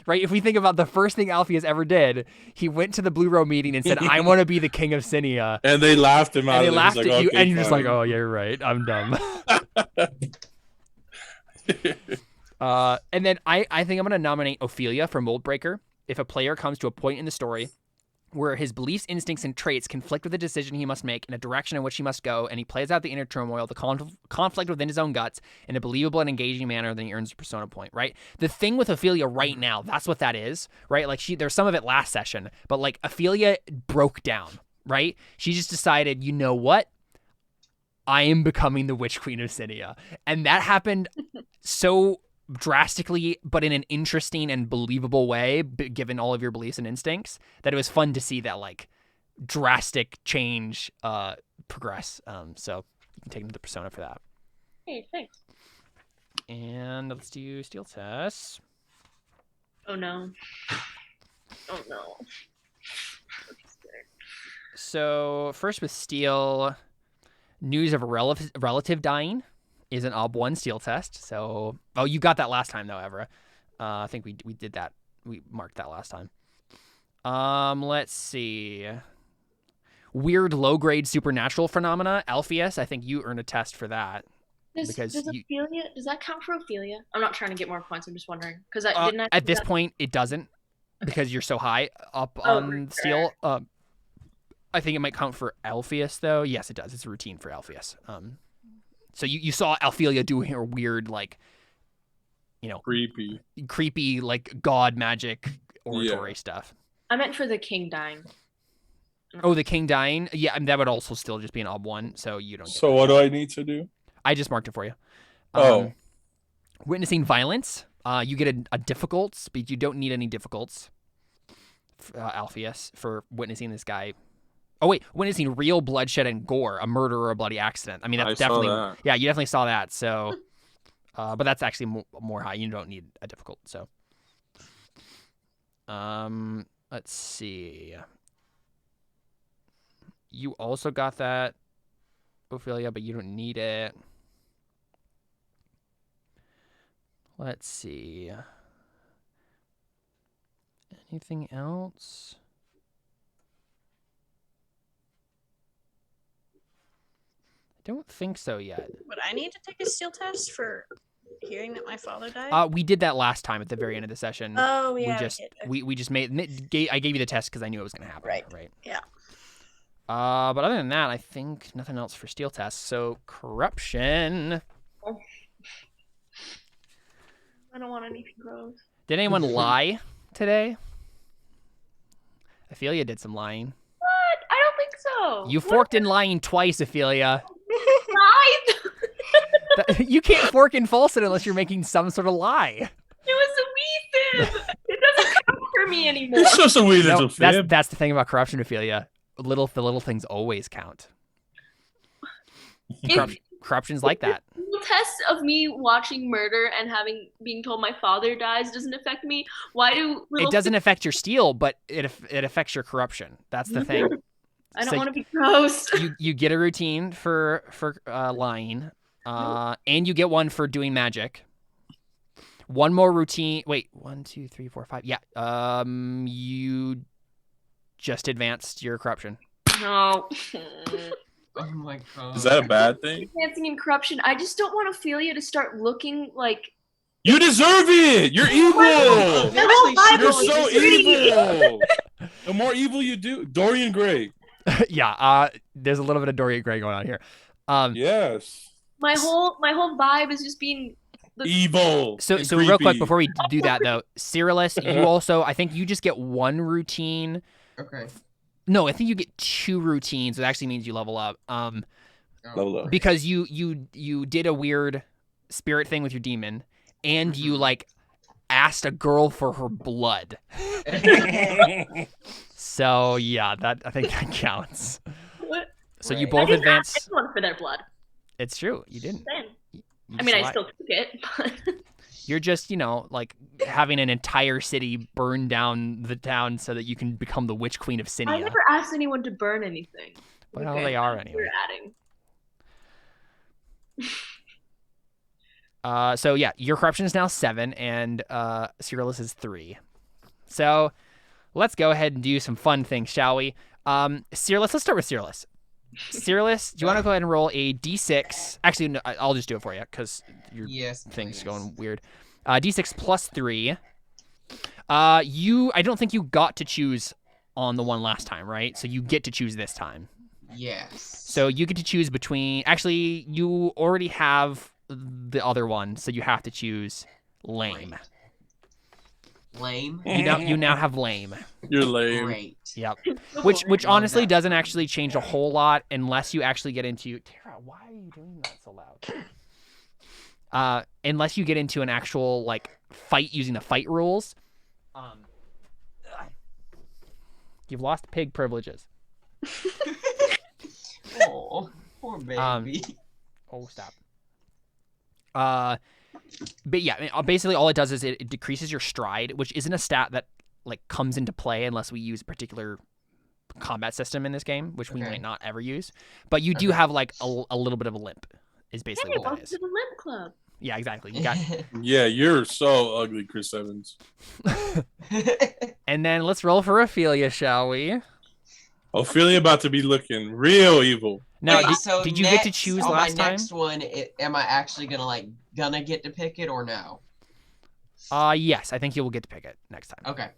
Right? If we think about the first thing Alpheus ever did, he went to the Blue Row meeting and said, "I want to be the king of Sinia." And they laughed him out. And they of it. laughed Like, at you, okay, and you're just fine. like, "Oh, yeah, you're right. I'm dumb." And then I think I'm going to nominate Ophelia for Moldbreaker. If a player comes to a point in the story where his beliefs, instincts, and traits conflict with the decision he must make in a direction in which he must go, and he plays out the inner turmoil, the conflict within his own guts in a believable and engaging manner, then he earns a persona point, right? The thing with Ophelia right now, that's what that is, right? Like there's some of it last session, but like Ophelia broke down, right? She just decided, you know what? I am becoming the Witch Queen of Sinia. And that happened so drastically, but in an interesting and believable way, given all of your beliefs and instincts, that it was fun to see that like drastic change progress. So you can take into the persona for that. Hey, thanks. And let's do steel tests. Oh no. Oh no. So first with steel, news of a relative dying is an ob1 steel test. So, oh, you got that last time though, Evra. I think we did that. We marked that last time. Let's see. Weird low-grade supernatural phenomena, Alpheus. I think you earned a test for that. Does Ophelia, does that count for Ophelia? I'm not trying to get more points. I'm just wondering because I didn't. At this point, it doesn't because you're so high up on steel. I think it might count for Alpheus though. Yes, it does. It's a routine for Alpheus. So you saw Ophelia doing her weird like, creepy like god magic oratory stuff. I meant for the king dying. Oh, the king dying. Yeah, and that would also still just be an ob1. So you don't. So what do I need to do? I just marked it for you. Witnessing violence. You get a difficults, but you don't need any difficults. Alpheus for witnessing this guy. Oh wait, witnessing real bloodshed and gore, a murder or a bloody accident. I mean, that's definitely. Saw that. Yeah, you definitely saw that. So, but that's actually more high. You don't need a difficult. So, let's see. You also got that, Ophelia, but you don't need it. Let's see. Anything else? I don't think so yet. Would I need to take a steel test for hearing that my father died? We did that last time at the very end of the session. Oh yeah. We just made. I gave you the test because I knew it was going to happen. Right. Yeah. But other than that, I think nothing else for steel tests. So corruption. I don't want anything gross. Did anyone lie today? Ophelia did some lying. What? I don't think so. You forked in lying twice, Ophelia. Lied? You can't fork in falsehood unless you're making some sort of lie. It was a wee fib. It doesn't count for me anymore. It's just a wee little No, fib. that's the thing about corruption, Ophelia. The little things always count. Corruption's like that. The test of me watching murder and being told my father dies doesn't affect me. Why do it doesn't affect your steel, but it affects your corruption. That's the thing. I don't want to be gross. You get a routine for lying, and you get one for doing magic. One more routine. Wait, 1, 2, 3, 4, 5. Yeah. You just advanced your corruption. No. Oh my god. Is that a bad thing? Advancing in corruption. I just don't want Ophelia to start looking like. You deserve it. You're evil. You're so evil. The more evil you do, Dorian Gray. Yeah. There's a little bit of Dorian Gray going on here. Yes. My whole vibe is just being evil. So real quick before we do that though, Cyrillus, you also I think you just get one routine. Okay. No, I think you get 2 routines. It actually means you level up. Level up. Because you did a weird spirit thing with your demon, and you like asked a girl for her blood. So yeah, that I think that counts. What? So Right. you both advanced. I didn't want for their blood. It's true, you didn't. I You mean, I just still took it, but You're just, like having an entire city burn down the town so that you can become the Witch Queen of I Sinia. never asked anyone to burn anything. Well, they are anyway. We're adding. So yeah, your corruption is now 7, and Cyrillus is 3. So let's go ahead and do some fun things, shall we? Cyrillus, let's start with Cyrillus. Cyrillus, do you want to go ahead and roll a d6? Actually, no, I'll just do it for you because your thing's going weird. D6 plus 3. I don't think you got to choose on the one last time, right? So you get to choose this time. Yes. So you get to choose between. Actually, you already have the other one, so you have to choose lame. Lame. You now have lame. You're lame. Great. Yep. Which Love honestly that. doesn't actually change a whole lot unless you actually get into Tara, why are you doing that so loud? Unless you get into an actual like fight using the fight rules. You've lost pig privileges. Oh, poor baby. Oh, stop. But yeah, I mean, basically all it does is it decreases your stride, which isn't a stat that like comes into play unless we use a particular combat system in this game, which we Okay. might not ever use. But you do have like a little bit of a limp, is basically Hey, what that welcome is. to the Limp Club. Yeah, exactly. You got. Yeah, you're so ugly, Chris Evans. And then let's roll for Ophelia, shall we? Ophelia about to be looking real evil. Now, Wait, so did you get to next- choose on last my time? next one, am I actually gonna get to pick it or no? Yes, I think you will get to pick it next time. Okay.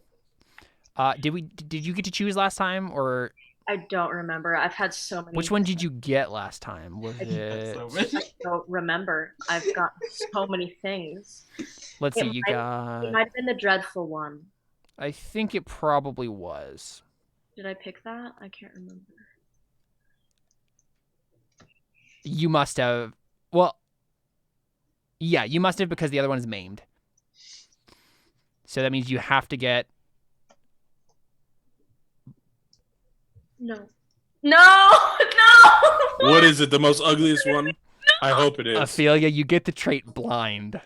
Did you get to choose last time, or I don't remember. I've had so many. which one did you get last time? Was That's it? so many. I don't remember. I've got so many things. Let's see. It You It got. might have been the dreadful one. I think it probably was. Did I pick that? I can't remember. You must have. Well, yeah, you must have because the other one is maimed. So that means you have to get. No. No! No! What is it? The most ugliest one? I hope it is. Ophelia, you get the trait blind.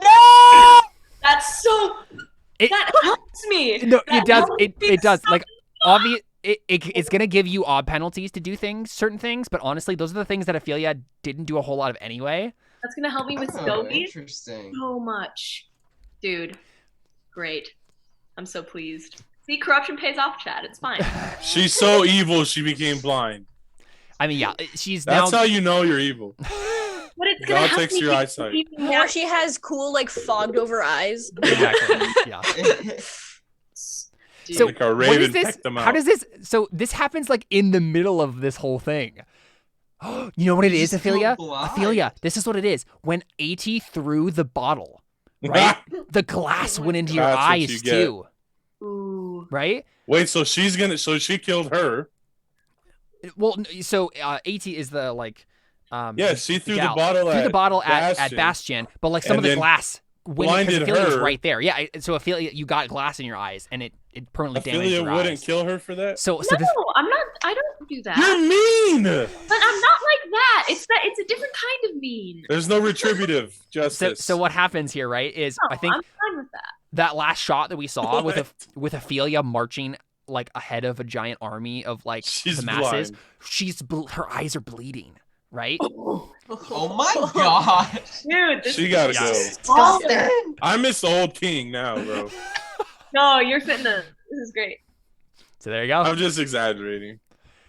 No! That's so. It- that helps me. No, That it does. helps me It does. so Like, obvious. It's gonna give you odd penalties to do certain things. But honestly, those are the things that Ophelia didn't do a whole lot of anyway. That's gonna help me with Oh, Scobies interesting. so much. Dude. Great. I'm so pleased. See, corruption pays off, Chad. It's fine. She's so evil she became blind. I mean, yeah, she's That's now. how you know you're evil. But it's gonna God help takes me your get eyesight. even Or more- she has cool, like, fogged over eyes. Exactly. Yeah. Dude. So Like a what raven is this? pecked them How out. does this? So this happens like in the middle of this whole thing. You know what it You is, just go Ophelia? blind. Ophelia, this is what it is. When AT threw the bottle, right? The glass went into your That's what eyes you get. too, Ooh. right? Wait, so she killed her. Well, so AT is the like, Yeah, she threw gal. the bottle threw at the bottle at Bastion. Bastion, but like some of And the then glass went because blinded Ophelia was her. right there. Yeah, so Ophelia, you got glass in your eyes, and it permanently damaged Ophelia your wouldn't eyes. kill her for that. So No, this. I'm not. I don't do that. You're mean. But I'm not like that. It's a different kind of mean. There's no retributive So, justice. so what happens here, right, is No, I think I'm fine with that. that last shot that we saw What? with Ophelia marching like ahead of a giant army of like She's the masses, blind. her eyes are bleeding, right? Oh my god. Dude, this She is gotta Yeah. go. Austin. I miss the old king now, bro. No, you're fitting this. This is great. So there you go. I'm just exaggerating.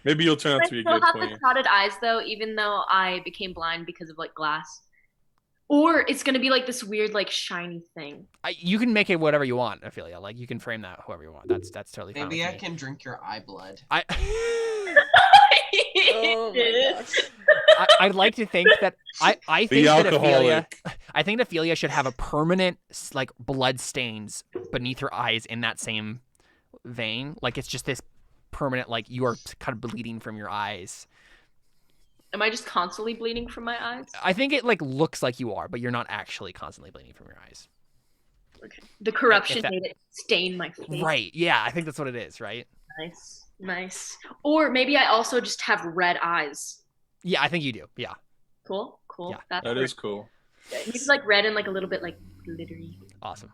Maybe you'll turn I out to be a still good have queen. the clouded eyes though, even though I became blind because of like glass. Or it's gonna be like this weird like shiny thing. You can make it whatever you want, Ophelia. Like you can frame that however you want. That's totally fine. Maybe with I me. can drink your eye blood. I Oh my gosh. I'd like to think that I think The that Ophelia alcoholic. I think Ophelia should have a permanent like blood stains beneath her eyes in that same vein. Like it's just this permanent like you are kind of bleeding from your eyes. Am I just constantly bleeding from my eyes? I think it like looks like you are, but you're not actually constantly bleeding from your eyes. Okay. The corruption that- made it stain my face. Right. Yeah, I think that's what it is, right? Nice. Nice. Or maybe I also just have red eyes. Yeah, I think you do. Yeah. Cool. Cool. Yeah, That's That is cool. It's like red and like a little bit like glittery. Awesome.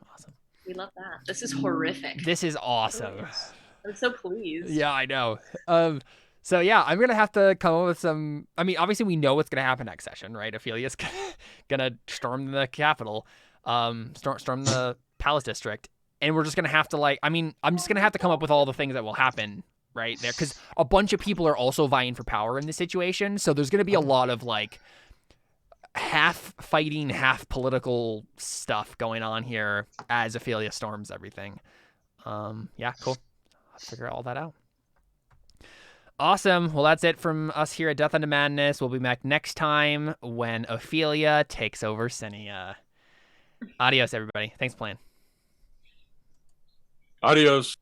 We love that. This is horrific. This is awesome. I'm so pleased. Yeah, I know. So yeah, I'm gonna have to come up with some. I mean, obviously we know what's gonna happen next session, right? Ophelia's gonna storm the capital, storm the palace district, and we're just gonna have to like. I mean, I'm just gonna have to come up with all the things that will happen right there, because a bunch of people are also vying for power in this situation. So there's gonna be a lot of like half fighting, half political stuff going on here as Ophelia storms everything. Yeah, cool. I'll figure all that out. Awesome. Well, that's it from us here at Death Unto Madness. We'll be back next time when Ophelia takes over Sinia. Adios, everybody. Thanks for playing. Adios.